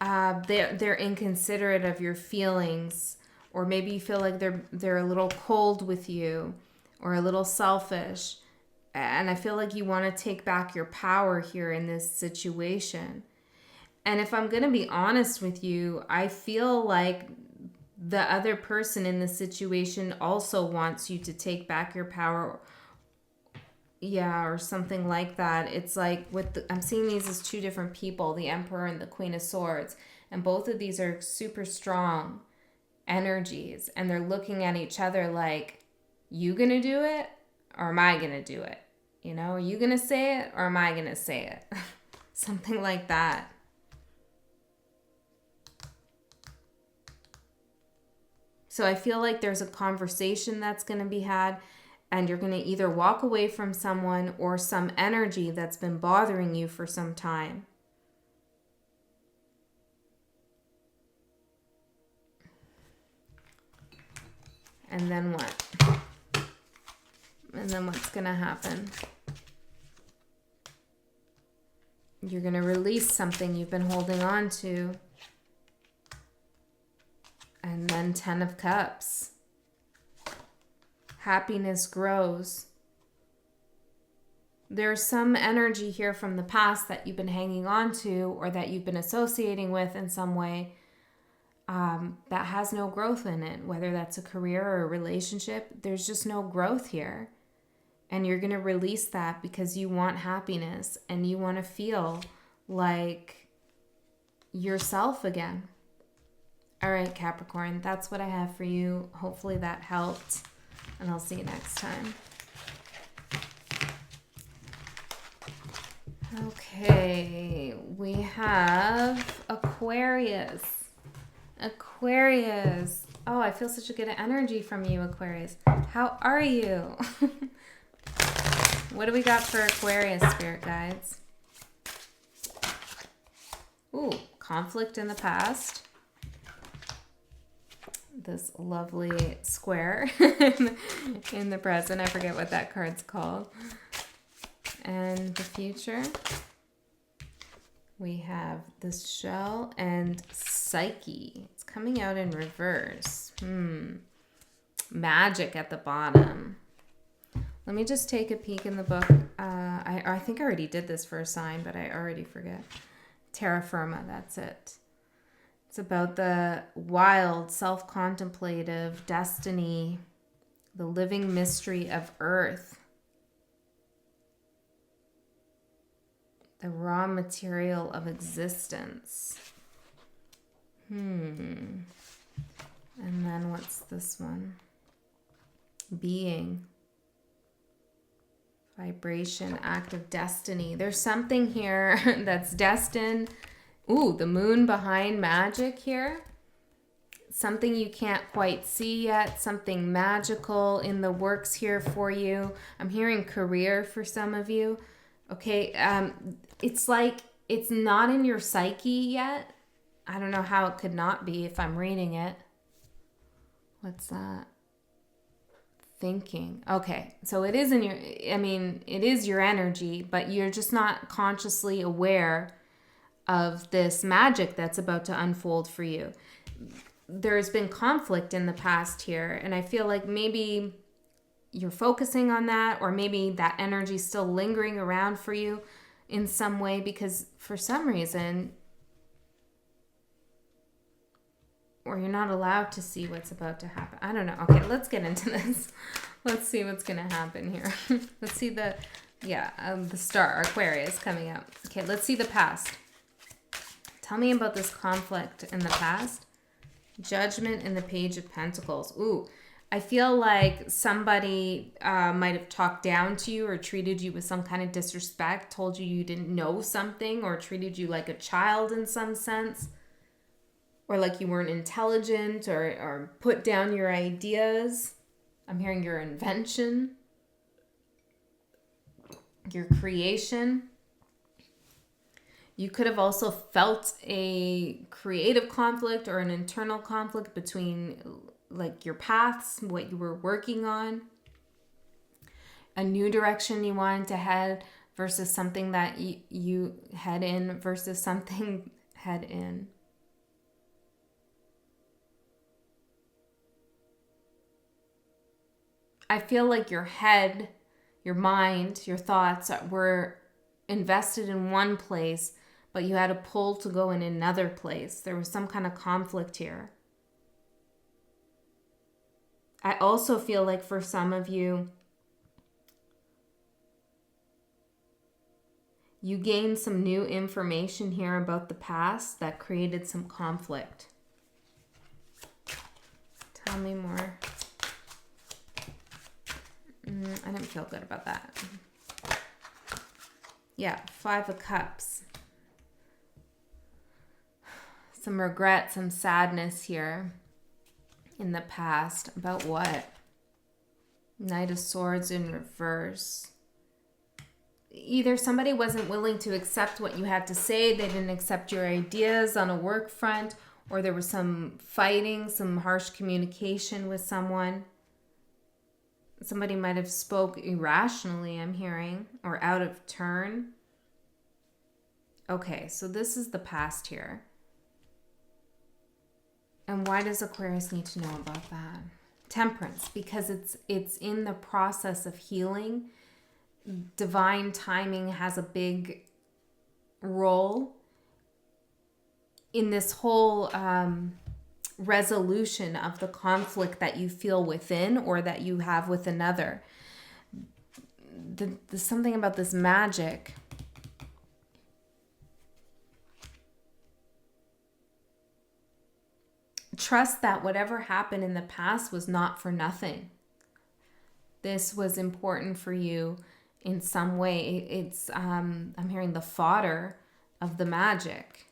they're inconsiderate of your feelings, or maybe you feel like they're a little cold with you or a little selfish, and I feel like you want to take back your power here in this situation. And if I'm going to be honest with you, I feel like the other person in the situation also wants you to take back your power. Yeah, or something like that. It's like I'm seeing these as 2 different people, the Emperor and the Queen of Swords. And both of these are super strong energies. And they're looking at each other like, you gonna do it or am I gonna do it? You know, are you gonna say it or am I gonna say it? Something like that. So I feel like there's a conversation that's gonna be had. And you're going to either walk away from someone or some energy that's been bothering you for some time. And then what? And then what's going to happen? You're going to release something you've been holding on to. And then 10 of Cups. Happiness grows. There's some energy here from the past that you've been hanging on to or that you've been associating with in some way that has no growth in it, whether that's a career or a relationship. There's just no growth here. And you're going to release that because you want happiness and you want to feel like yourself again. All right, Capricorn, that's what I have for you. Hopefully that helped, and I'll see you next time. Okay, we have Aquarius. Aquarius. Oh, I feel such a good energy from you, Aquarius. How are you? What do we got for Aquarius, spirit guides? Ooh, conflict in the past. This lovely square in the present. I forget what that card's called. And the future. We have this shell and psyche. It's coming out in reverse. Magic at the bottom. Let me just take a peek in the book. I think I already did this for a sign, but I already forget. Terra firma, that's it. It's about the wild, self-contemplative destiny, the living mystery of Earth, the raw material of existence. And then what's this one? Being. Vibration, act of destiny. There's something here that's destined. Ooh, the moon behind magic here. Something you can't quite see yet. Something magical in the works here for you. I'm hearing career for some of you. Okay, it's like it's not in your psyche yet. I don't know how it could not be if I'm reading it. What's that? Thinking. Okay, so it is in your, it is your energy, but you're just not consciously aware of this magic that's about to unfold for you. There's been conflict in the past here, and I feel like maybe you're focusing on that, or maybe that energy is still lingering around for you in some way, because for some reason, or you're not allowed to see what's about to happen. I don't know. Okay, let's get into this. Let's see what's going to happen here. Let's see the star, Aquarius, coming out. Okay, let's see the past. Tell me about this conflict in the past. Judgment and the Page of Pentacles. Ooh, I feel like somebody might have talked down to you or treated you with some kind of disrespect, told you didn't know something, or treated you like a child in some sense. Or like you weren't intelligent, or put down your ideas. I'm hearing your invention, your creation. You could have also felt a creative conflict or an internal conflict between like your paths, what you were working on, a new direction you wanted to head versus something that you head in versus something head in. I feel like your head, your mind, your thoughts were invested in one place, but you had a pull to go in another place. There was some kind of conflict here. I also feel like for some of you, you gained some new information here about the past that created some conflict. Tell me more. I didn't feel good about that. Yeah, 5 of Cups. Some regret, some sadness here in the past. About what? Knight of Swords in reverse. Either somebody wasn't willing to accept what you had to say, they didn't accept your ideas on a work front, or there was some fighting, some harsh communication with someone. Somebody might have spoke irrationally, I'm hearing, or out of turn. Okay, so this is the past here. And why does Aquarius need to know about that? Temperance, because it's in the process of healing. divine timing has a big role in this whole resolution of the conflict that you feel within or that you have with another. There's something about this magic. Trust that whatever happened in the past was not for nothing. This was important for you in some way. It's I'm hearing the fodder of the magic.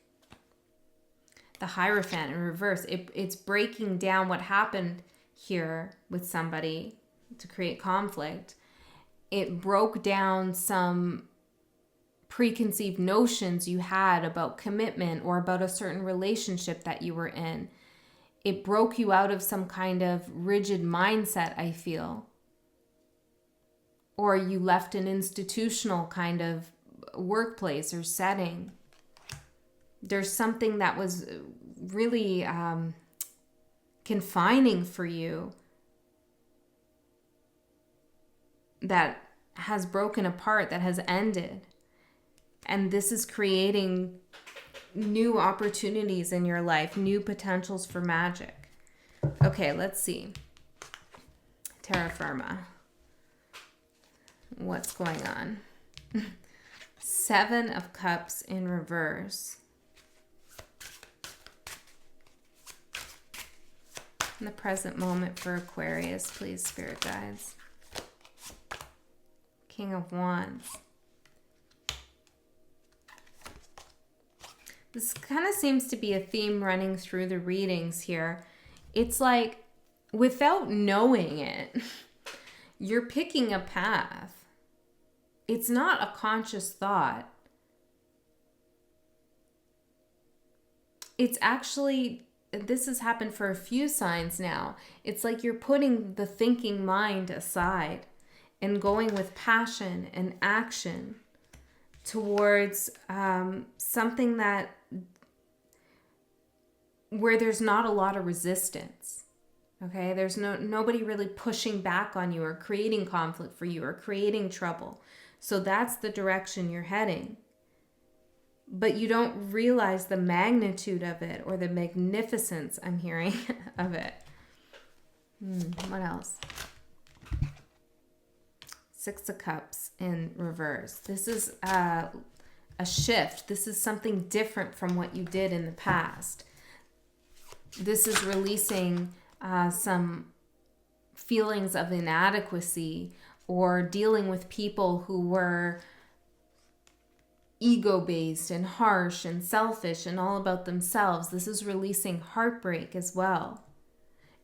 The Hierophant in reverse. It's breaking down what happened here with somebody to create conflict. It broke down some preconceived notions you had about commitment or about a certain relationship that you were in. It broke you out of some kind of rigid mindset, I feel. Or you left an institutional kind of workplace or setting. There's something that was really confining for you that has broken apart, that has ended. And this is creating new opportunities in your life, new potentials for magic. Okay, let's see. Terra Firma. What's going on? 7 of Cups in reverse. In the present moment for Aquarius, please, Spirit Guides. King of Wands. This kind of seems to be a theme running through the readings here. It's like, without knowing it, you're picking a path. It's not a conscious thought. It's actually, this has happened for a few signs now. It's like you're putting the thinking mind aside and going with passion and action towards something that where there's not a lot of resistance. Okay, there's nobody really pushing back on you or creating conflict for you or creating trouble. So that's the direction you're heading. But you don't realize the magnitude of it or the magnificence, I'm hearing, of it. What else? 6 of Cups in reverse. This is a shift. This is something different from what you did in the past. This is releasing some feelings of inadequacy or dealing with people who were ego-based and harsh and selfish and all about themselves. This is releasing heartbreak as well.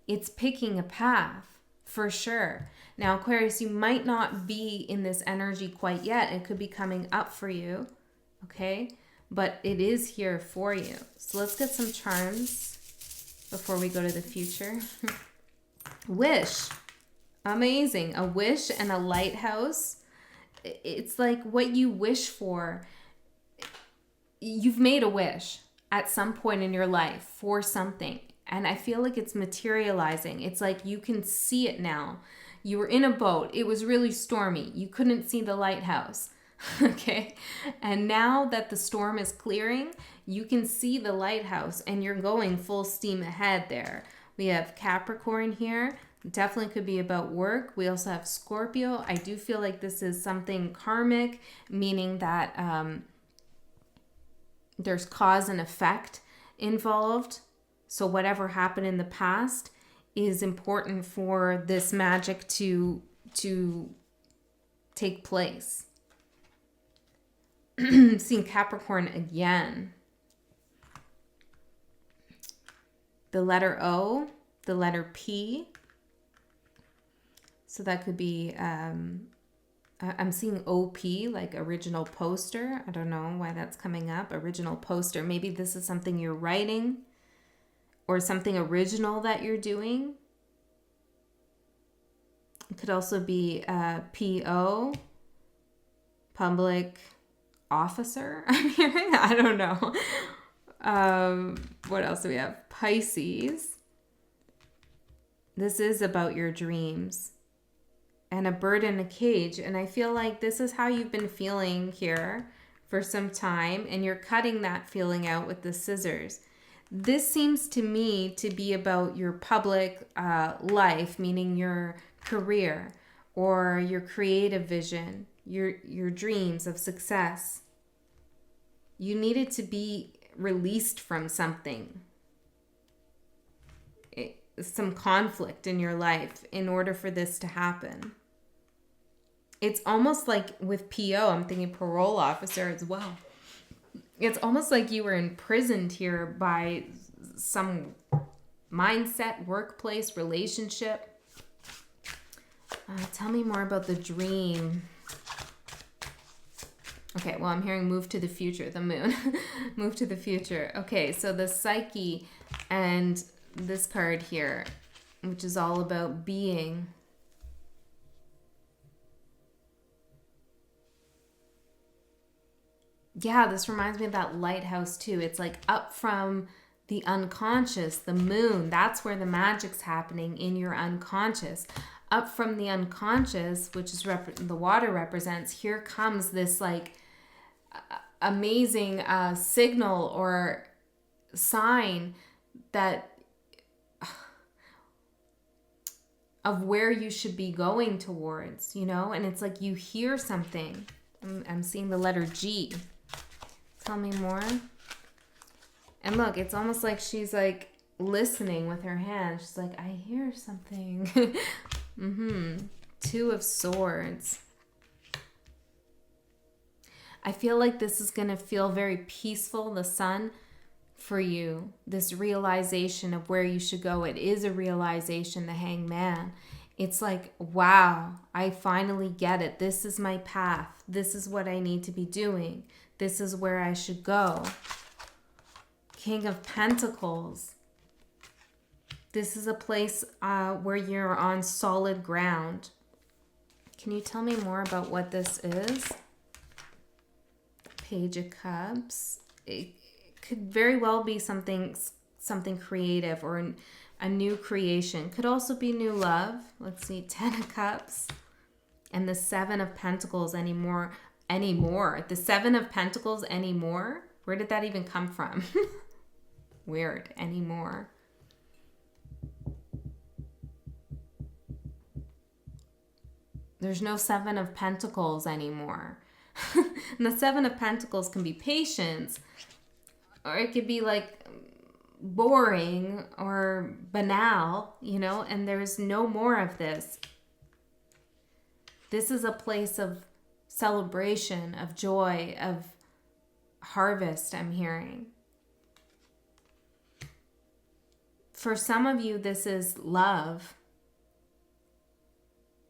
It's picking a path for sure. Now, Aquarius, you might not be in this energy quite yet. It could be coming up for you, okay? But it is here for you. So let's get some charms before we go to the future. Wish. Amazing. A wish and a lighthouse. It's like what you wish for. You've made a wish at some point in your life for something. And I feel like it's materializing. It's like you can see it now. You were in a boat. It was really stormy. You couldn't see the lighthouse. Okay? And now that the storm is clearing, you can see the lighthouse and you're going full steam ahead there. We have Capricorn here. Definitely could be about work. We also have Scorpio. I do feel like this is something karmic, meaning that there's cause and effect involved. So whatever happened in the past is important for this magic to take place. Seeing Capricorn again. The letter O, the letter P. So that could be, I'm seeing OP, like original poster. I don't know why that's coming up. Original poster. Maybe this is something you're writing or something original that you're doing. It could also be PO, public officer, I'm hearing. I don't know. What else do we have? Pisces. This is about your dreams. and a bird in a cage. And I feel like this is how you've been feeling here for some time, and you're cutting that feeling out with the scissors. This seems to me to be about your public life, meaning your career or your creative vision, your dreams of success. You needed to be released from something, some conflict in your life in order for this to happen. It's almost like with PO, I'm thinking parole officer as well. It's almost like you were imprisoned here by some mindset, workplace, relationship. Tell me more about the dream. Okay, well, I'm hearing move to the future, the moon. Move to the future. Okay, so the psyche and this card here, which is all about being. Yeah, this reminds me of that lighthouse too. It's like up from the unconscious, the moon. That's where the magic's happening, in your unconscious. Up from the unconscious, which is the water represents, here comes this like amazing signal or sign that of where you should be going towards, you know? And it's like you hear something. I'm seeing the letter G. Tell me more. And look, it's almost like she's like listening with her hand. She's like, I hear something. Two of Swords. I feel like this is going to feel very peaceful, the sun, for you. This realization of where you should go. It is a realization, the Hangman. It's like, wow, I finally get it. This is my path. This is what I need to be doing. This is where I should go. King of Pentacles. This is a place where you're on solid ground. Can you tell me more about what this is? Page of Cups. It could very well be something creative or a new creation. Could also be new love. Let's see, 10 of Cups. And the 7 of Pentacles anymore. The 7 of Pentacles anymore? Where did that even come from? Weird. Anymore. There's no 7 of Pentacles anymore. And the 7 of Pentacles can be patience, or it could be like boring or banal, you know, and there's no more of this. This is a place of celebration, of joy, of harvest, I'm hearing. For some of you, this is love.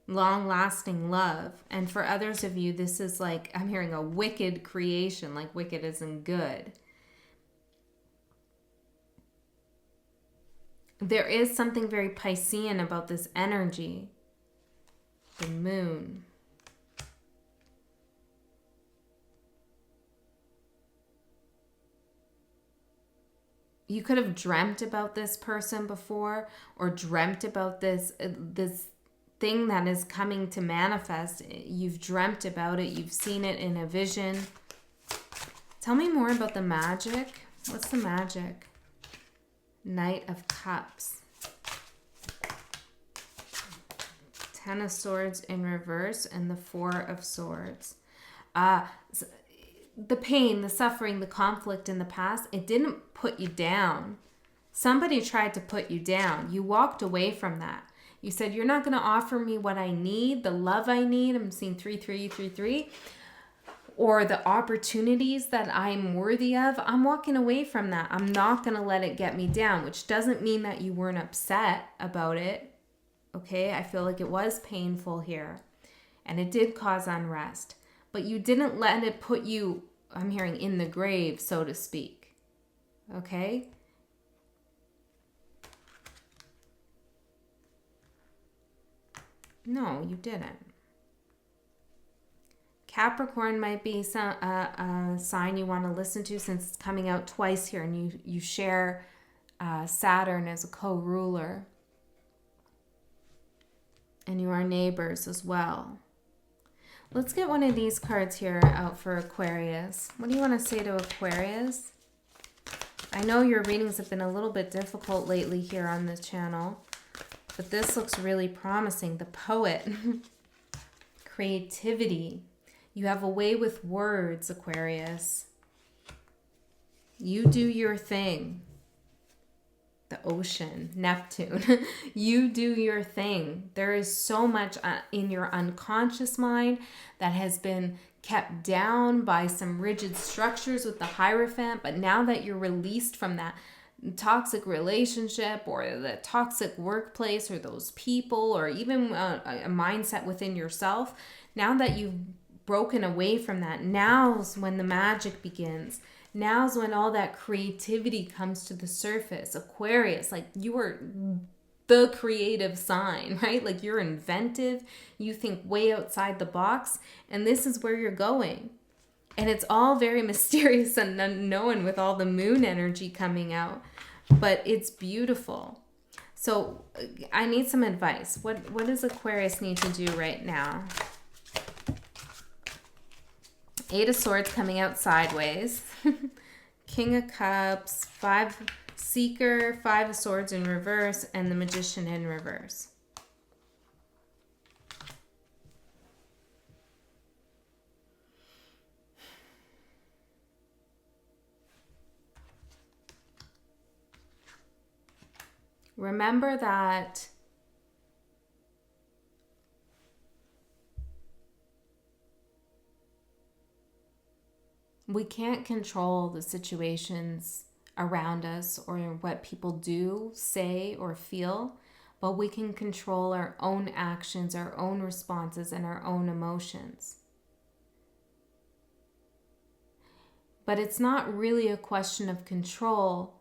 Long-lasting love. And for others of you, this is like, I'm hearing a wicked creation, like wicked isn't good. There is something very Piscean about this energy. The moon. You could have dreamt about this person before, or dreamt about this thing that is coming to manifest. You've dreamt about it. You've seen it in a vision. Tell me more about the magic. What's the magic? Knight of Cups. 10 of Swords in reverse and the 4 of Swords. The pain, the suffering, the conflict in the past, it didn't put you down. Somebody tried to put you down. You walked away from that. You said, you're not going to offer me what I need, the love I need. I'm seeing 3-3-3-3. Or the opportunities that I'm worthy of. I'm walking away from that. I'm not going to let it get me down, which doesn't mean that you weren't upset about it. Okay, I feel like it was painful here. And it did cause unrest. But you didn't let it put you, I'm hearing, in the grave, so to speak. Okay? No, you didn't. Capricorn might be a sign you want to listen to, since it's coming out twice here, and you share Saturn as a co-ruler. and you are neighbors as well. Let's get one of these cards here out for Aquarius. What do you want to say to Aquarius? I know your readings have been a little bit difficult lately here on this channel, but this looks really promising. The Poet. Creativity. You have a way with words, Aquarius. You do your thing. The Ocean, Neptune. You do your thing. There is so much in your unconscious mind that has been kept down by some rigid structures with the Hierophant, but now that you're released from that toxic relationship or the toxic workplace or those people or even a mindset within yourself, now that you've broken away from that, now's when the magic begins. Now's when all that creativity comes to the surface. Aquarius, like you are the creative sign, right? Like you're inventive. You think way outside the box. And this is where you're going. And it's all very mysterious and unknown with all the moon energy coming out. But it's beautiful. So I need some advice. What does Aquarius need to do right now? Eight of Swords coming out sideways. King of Cups, Seeker, 5 of Swords in reverse, and the Magician in reverse. Remember that we can't control the situations around us or what people do, say, or feel, but we can control our own actions, our own responses, and our own emotions. But it's not really a question of control.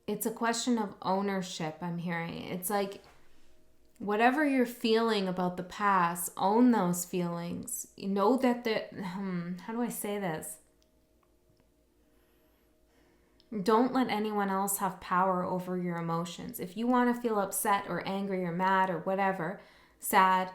It's a question of ownership, I'm hearing. It's like, whatever you're feeling about the past, own those feelings. You know that how do I say this? Don't let anyone else have power over your emotions. If you want to feel upset or angry or mad or whatever, sad,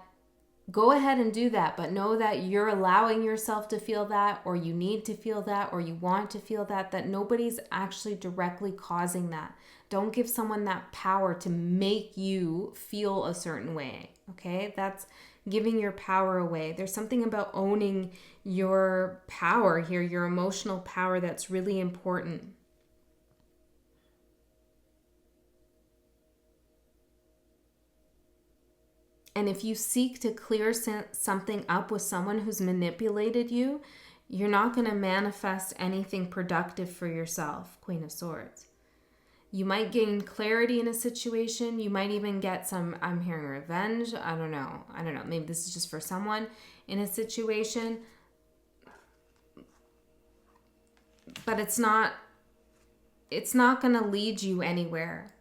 go ahead and do that. But know that you're allowing yourself to feel that, or you need to feel that, or you want to feel that nobody's actually directly causing that. Don't give someone that power to make you feel a certain way, okay? That's giving your power away. There's something about owning your power here, your emotional power, that's really important. And if you seek to clear something up with someone who's manipulated you, you're not going to manifest anything productive for yourself, Queen of Swords. You might gain clarity in a situation. You might even get some, I'm hearing revenge. I don't know. Maybe this is just for someone in a situation. But it's not going to lead you anywhere.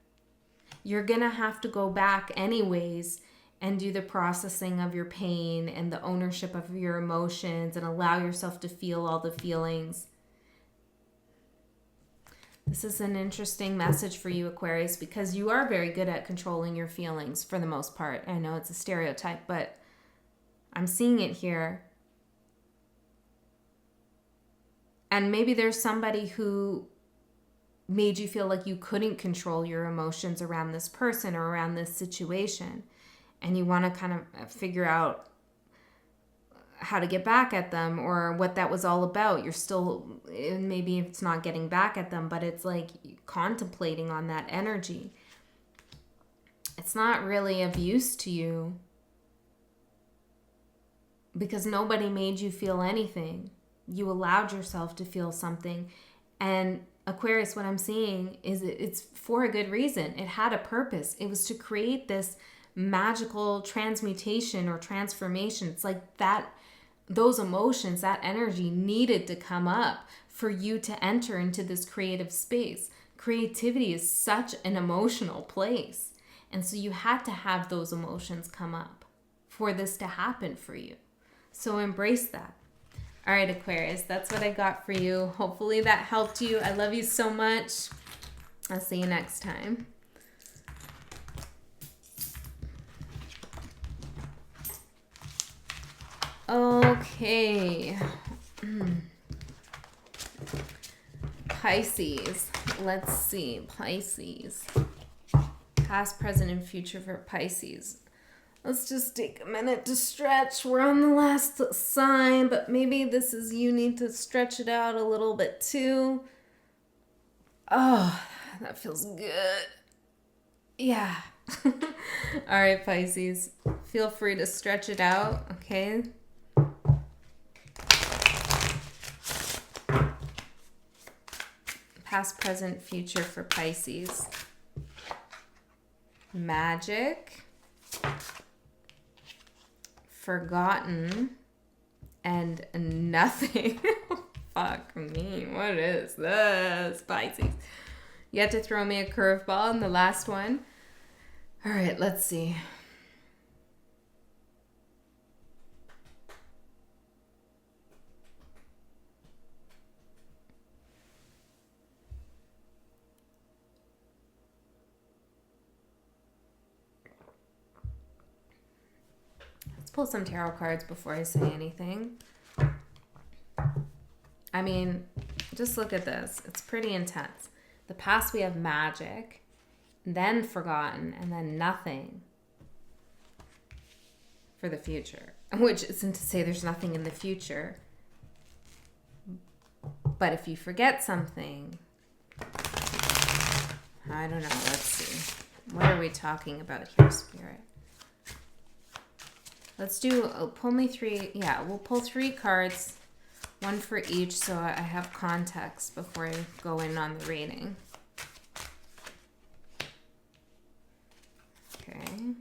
You're going to have to go back anyways and do the processing of your pain and the ownership of your emotions and allow yourself to feel all the feelings. This is an interesting message for you, Aquarius, because you are very good at controlling your feelings for the most part. I know it's a stereotype, but I'm seeing it here. And maybe there's somebody who made you feel like you couldn't control your emotions around this person or around this situation. And you want to kind of figure out how to get back at them or what that was all about. You're still, maybe it's not getting back at them, but it's like contemplating on that energy. It's not really of use to you because nobody made you feel anything. You allowed yourself to feel something. And Aquarius, what I'm seeing is it's for a good reason. It had a purpose. It was to create this magical transmutation or transformation. It's like that, those emotions, that energy needed to come up for you to enter into this creative space. Creativity is such an emotional place. And so you had to have those emotions come up for this to happen for you. So embrace that. All right, Aquarius, that's what I got for you. Hopefully that helped you. I love you so much. I'll see you next time. Okay. Pisces. Let's see. Pisces. Past, present, and future for Pisces. Let's just take a minute to stretch. We're on the last sign, but maybe this is you need to stretch it out a little bit too. Oh, that feels good. Yeah. All right, Pisces. Feel free to stretch it out, okay? Past, present, future for Pisces. Magick. Forgotten. And nothing. Fuck me. What is this, Pisces? You had to throw me a curveball in the last one. All right, let's see. Let's pull some tarot cards before I say anything. I mean, just look at this. It's pretty intense. The past, we have magic, then forgotten, and then nothing for the future. Which isn't to say there's nothing in the future. But if you forget something, I don't know. Let's see. What are we talking about here, Spirit? Let's do, pull me three. Yeah, we'll pull 3 cards. One for each, so I have context before I go in on the reading. Okay.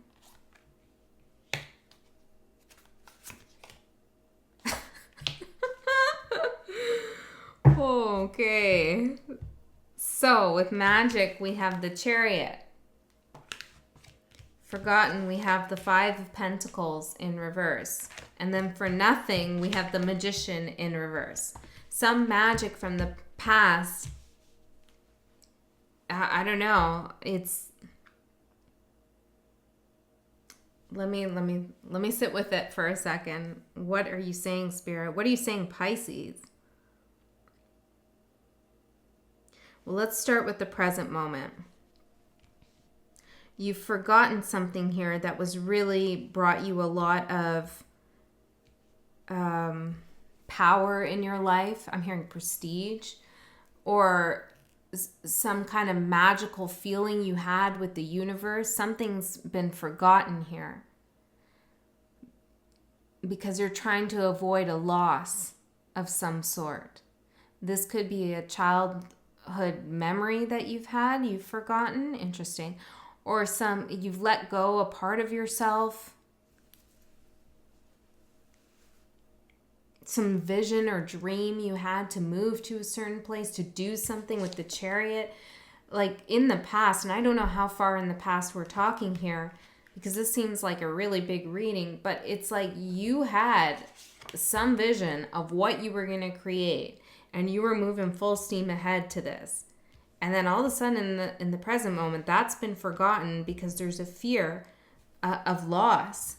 Okay. So, with magic, we have the Chariot. Forgotten, we have the 5 of Pentacles in reverse. And then for nothing, we have the Magician in reverse. Some magic from the past, I don't know. It's, let me sit with it for a second. What are you saying, Spirit? What are you saying, Pisces? Well, let's start with the present moment. You've forgotten something here that was really brought you a lot of power in your life. I'm hearing prestige, or some kind of magical feeling you had with the universe. Something's been forgotten here because you're trying to avoid a loss of some sort. This could be a childhood memory that you've had, you've forgotten. Interesting. Or you've let go a part of yourself. Some vision or dream you had to move to a certain place, to do something with the Chariot. Like in the past, and I don't know how far in the past we're talking here, because this seems like a really big reading, but it's like you had some vision of what you were going to create, and you were moving full steam ahead to this. And then all of a sudden in the present moment, that's been forgotten because there's a fear of loss.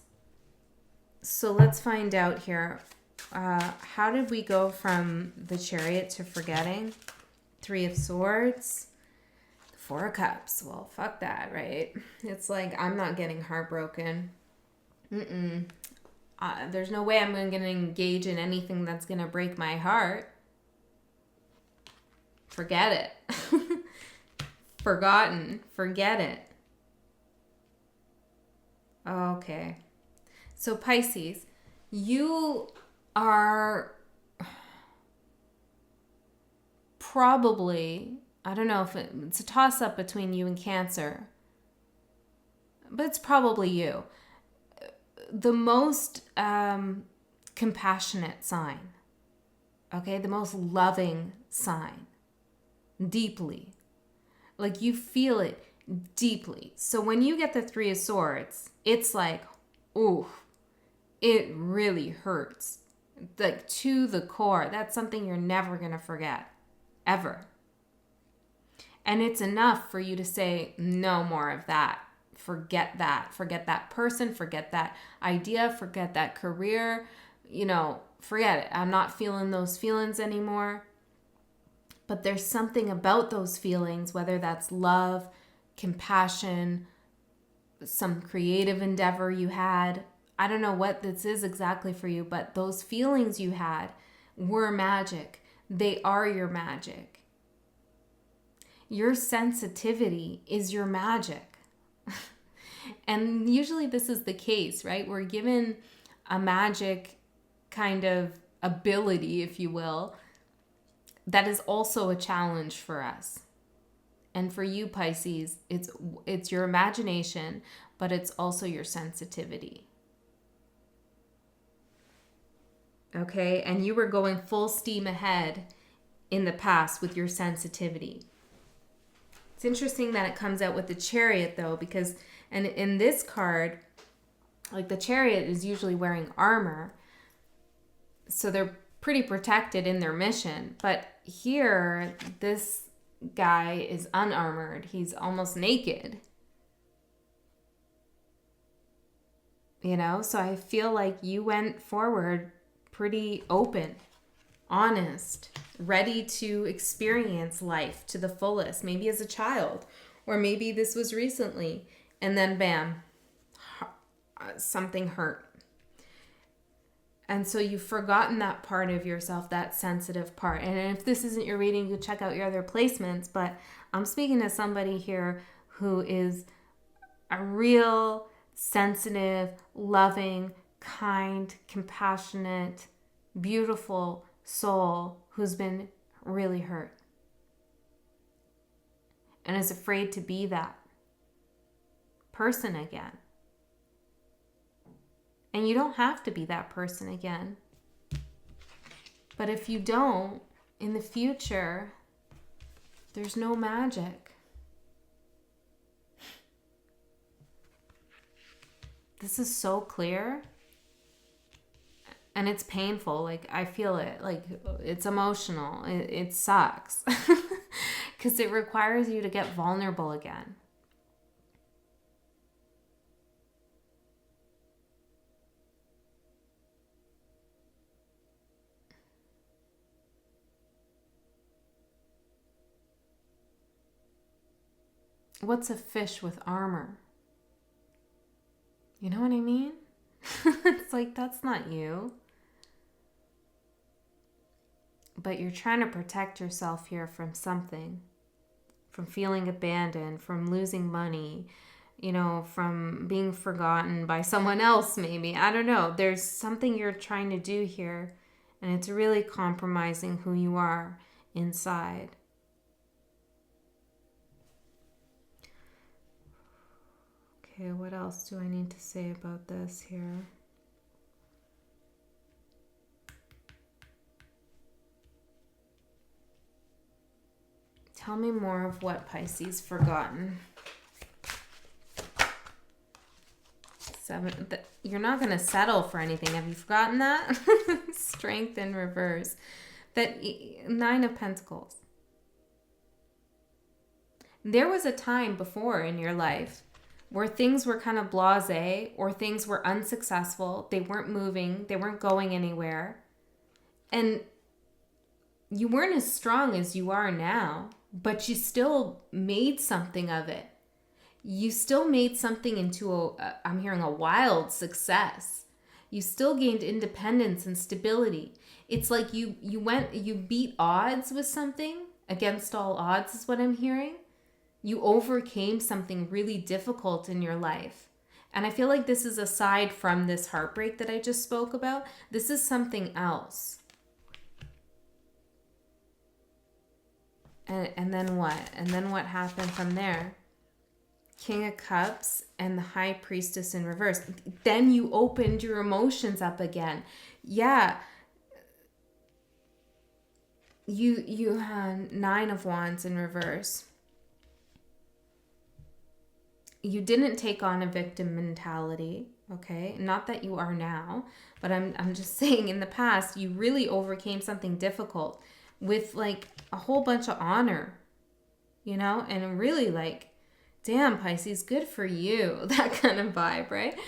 So let's find out here. How did we go from the Chariot to forgetting? 3 of Swords. 4 of Cups. Well, fuck that, right? It's like, I'm not getting heartbroken. There's no way I'm going to engage in anything that's going to break my heart. Forget it. Forgotten. Forget it. Okay. So Pisces, you are probably, I don't know if it's a toss-up between you and Cancer, but it's probably you. The most compassionate sign. Okay? The most loving sign. Deeply. Like you feel it deeply. So when you get the 3 of Swords, it's like, ooh, it really hurts. Like to the core. That's something you're never going to forget. Ever. And it's enough for you to say, no more of that. Forget that. Forget that person. Forget that idea. Forget that career. Forget it. I'm not feeling those feelings anymore. But there's something about those feelings, whether that's love, compassion, some creative endeavor you had. I don't know what this is exactly for you, but those feelings you had were magic. They are your magic. Your sensitivity is your magic. And usually this is the case, right? We're given a magic kind of ability, if you will, that is also a challenge for us. And for you, Pisces, it's your imagination, but it's also your sensitivity. Okay? And you were going full steam ahead in the past with your sensitivity. It's interesting that it comes out with the Chariot, though, because, and in this card, like the Chariot is usually wearing armor, so they're pretty protected in their mission. But here, this guy is unarmored. He's almost naked. So I feel like you went forward pretty open, honest, ready to experience life to the fullest, maybe as a child, or maybe this was recently, and then bam, something hurt. And so you've forgotten that part of yourself, that sensitive part. And if this isn't your reading, you check out your other placements, but I'm speaking to somebody here who is a real sensitive, loving, kind, compassionate, beautiful soul who's been really hurt and is afraid to be that person again. And you don't have to be that person again. But if you don't, in the future, there's no magic. This is so clear. And it's painful. Like, I feel it. Like, it's emotional. It sucks. Because it requires you to get vulnerable again. What's a fish with armor? You know what I mean? It's like, that's not you. But you're trying to protect yourself here from something. From feeling abandoned, from losing money, from being forgotten by someone else maybe. I don't know. There's something you're trying to do here, and it's really compromising who you are inside. Okay, what else do I need to say about this here? Tell me more of what Pisces forgotten. You're not going to settle for anything. Have you forgotten that? Strength in reverse. That 9 of Pentacles. There was a time before in your life where things were kind of blasé, or things were unsuccessful. They weren't moving. They weren't going anywhere. And you weren't as strong as you are now, but you still made something of it. You still made something into I'm hearing a wild success. You still gained independence and stability. It's like you beat odds with something, against all odds is what I'm hearing. You overcame something really difficult in your life. And I feel like this is aside from this heartbreak that I just spoke about. This is something else. And then what? And then what happened from there? King of Cups and the High Priestess in reverse. Then you opened your emotions up again. Yeah. You had 9 of Wands in reverse. You didn't take on a victim mentality, okay? Not that you are now, but I'm just saying in the past, you really overcame something difficult with like a whole bunch of honor. you know, and really like, damn, Pisces, good for you. That kind of vibe, right?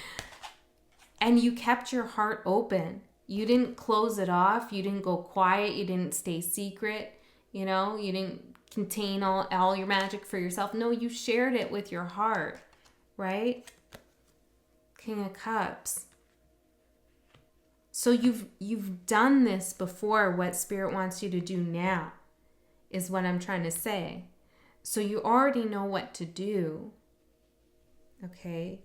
And you kept your heart open. You didn't close it off. You didn't go quiet. You didn't stay secret. You know, you didn't contain all your magic for yourself. No, you shared it with your heart, right? King of Cups. So you've done this before. What Spirit wants you to do now is what I'm trying to say. So you already know what to do. Okay?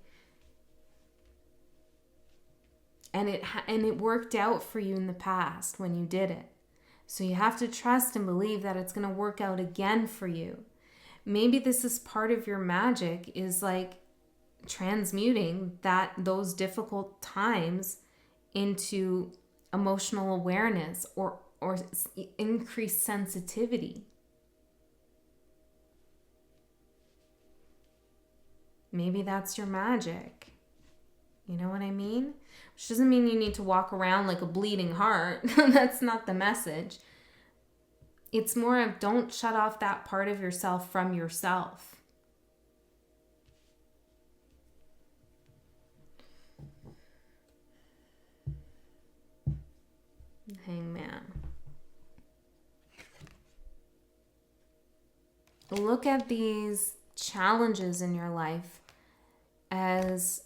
And it worked out for you in the past when you did it. So you have to trust and believe that it's going to work out again for you. Maybe this is part of your magic, is like transmuting those difficult times into emotional awareness or increased sensitivity. Maybe that's your magic. You know what I mean? Which doesn't mean you need to walk around like a bleeding heart. That's not the message. It's more of, don't shut off that part of yourself from yourself. Hangman. Look at these challenges in your life as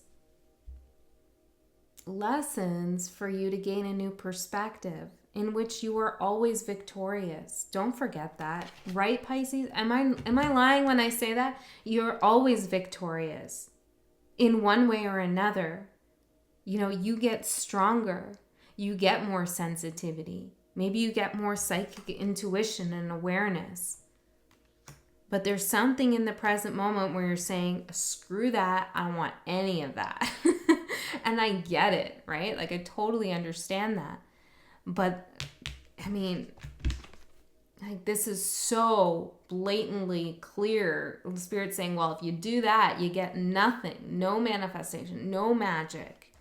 lessons for you to gain a new perspective in which you are always victorious. Don't forget that. Right, Pisces? Am I lying when I say that? You're always victorious in one way or another. You know, you get stronger. You get more sensitivity. Maybe you get more psychic intuition and awareness. But there's something in the present moment where you're saying, screw that, I don't want any of that. And I get it, right? Like, I totally understand that. But, I mean, like, this is so blatantly clear. The Spirit's saying, well, if you do that, you get nothing. No manifestation, no magic.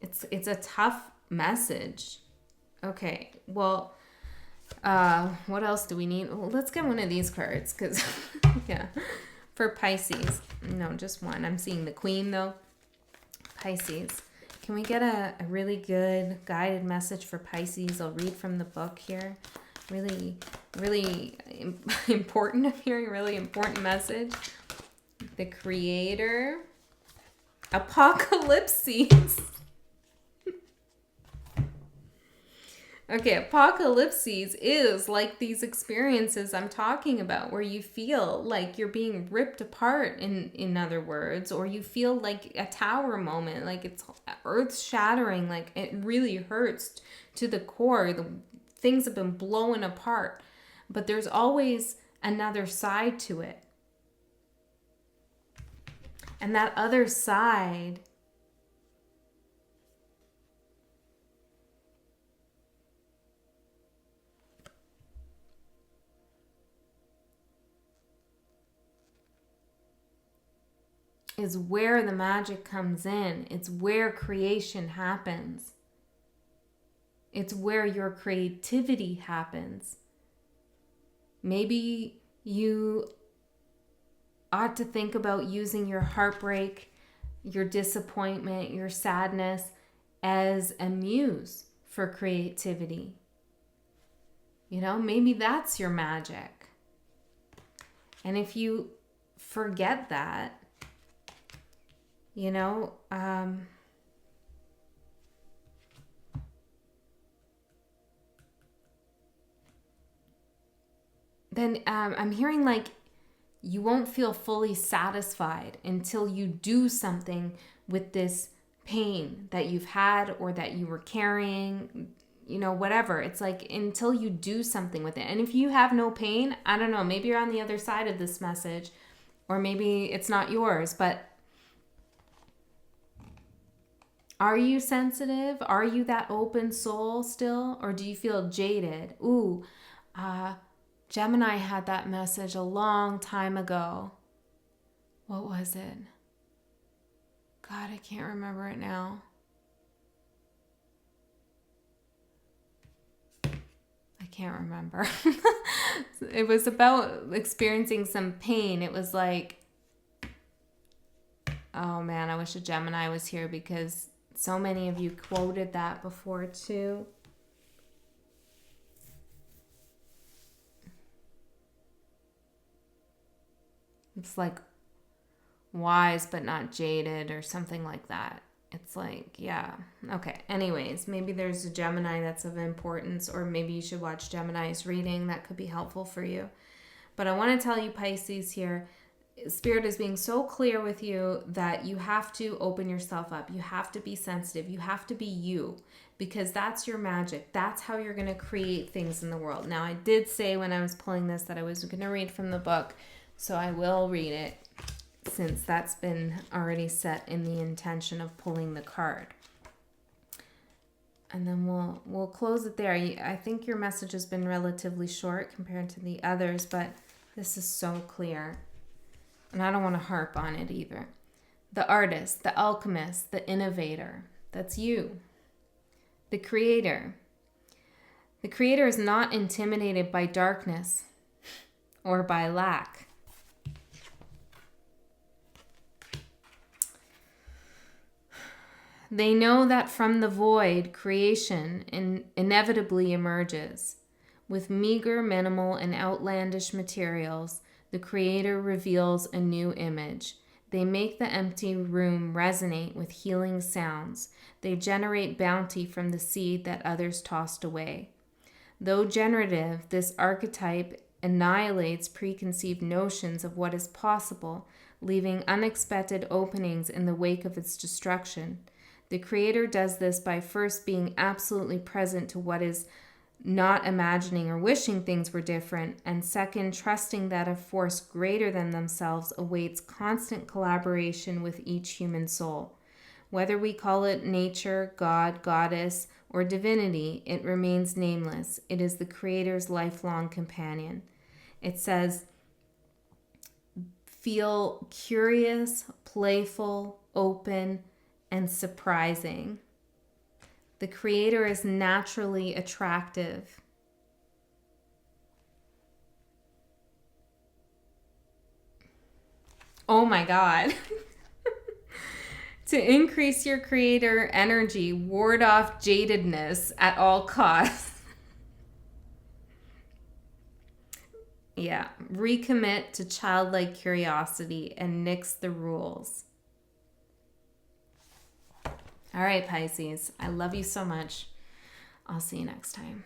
It's a tough message. Okay, well, what else do we need? Well, let's get one of these cards, because, yeah, for Pisces. No, just one. I'm seeing the Queen, though. Pisces. Can we get a really good guided message for Pisces? I'll read from the book here. Really, really important. I'm hearing a really important message. The Creator. Apocalypses. Okay, apocalypses is like these experiences I'm talking about where you feel like you're being ripped apart, in other words, or you feel like a tower moment, like it's earth shattering, like it really hurts to the core. The things have been blown apart, but there's always another side to it. And that other side is where the magic comes in. It's where creation happens. It's where your creativity happens. Maybe you ought to think about using your heartbreak, your disappointment, your sadness as a muse for creativity. You know, maybe that's your magic. And if you forget that, you know, then I'm hearing like you won't feel fully satisfied until you do something with this pain that you've had or that you were carrying, you know, whatever. It's like until you do something with it. And if you have no pain, I don't know, maybe you're on the other side of this message, or maybe it's not yours, but are you sensitive? Are you that open soul still? Or do you feel jaded? Ooh, Gemini had that message a long time ago. What was it? God, I can't remember it now. I can't remember. It was about experiencing some pain. It was like, oh man, I wish a Gemini was here because so many of you quoted that before too. It's like wise but not jaded or something like that. It's like, yeah. Okay. Anyways, maybe there's a Gemini that's of importance, or maybe you should watch Gemini's reading. That could be helpful for you. But I want to tell you, Pisces, here, Spirit is being so clear with you that you have to open yourself up. You have to be sensitive. You have to be you, because that's your magic. That's how you're going to create things in the world. Now, I did say when I was pulling this that I was going to read from the book, so I will read it, since that's been already set in the intention of pulling the card. And then we'll close it there. I think your message has been relatively short compared to the others, but this is so clear. And I don't want to harp on it either. The artist, the alchemist, the innovator, that's you. The creator. The creator is not intimidated by darkness or by lack. They know that from the void, creation inevitably emerges. With meager, minimal, and outlandish materials, the Creator reveals a new image. They make the empty room resonate with healing sounds. They generate bounty from the seed that others tossed away. Though generative, this archetype annihilates preconceived notions of what is possible, leaving unexpected openings in the wake of its destruction. The Creator does this by first being absolutely present to what is not imagining or wishing things were different, and second, trusting that a force greater than themselves awaits constant collaboration with each human soul. Whether we call it nature, God, goddess, or divinity, it remains nameless. It is the Creator's lifelong companion. It says, feel curious, playful, open, and surprising. The Creator is naturally attractive. Oh my God. To increase your Creator energy, ward off jadedness at all costs. Yeah, recommit to childlike curiosity and nix the rules. All right, Pisces, I love you so much. I'll see you next time.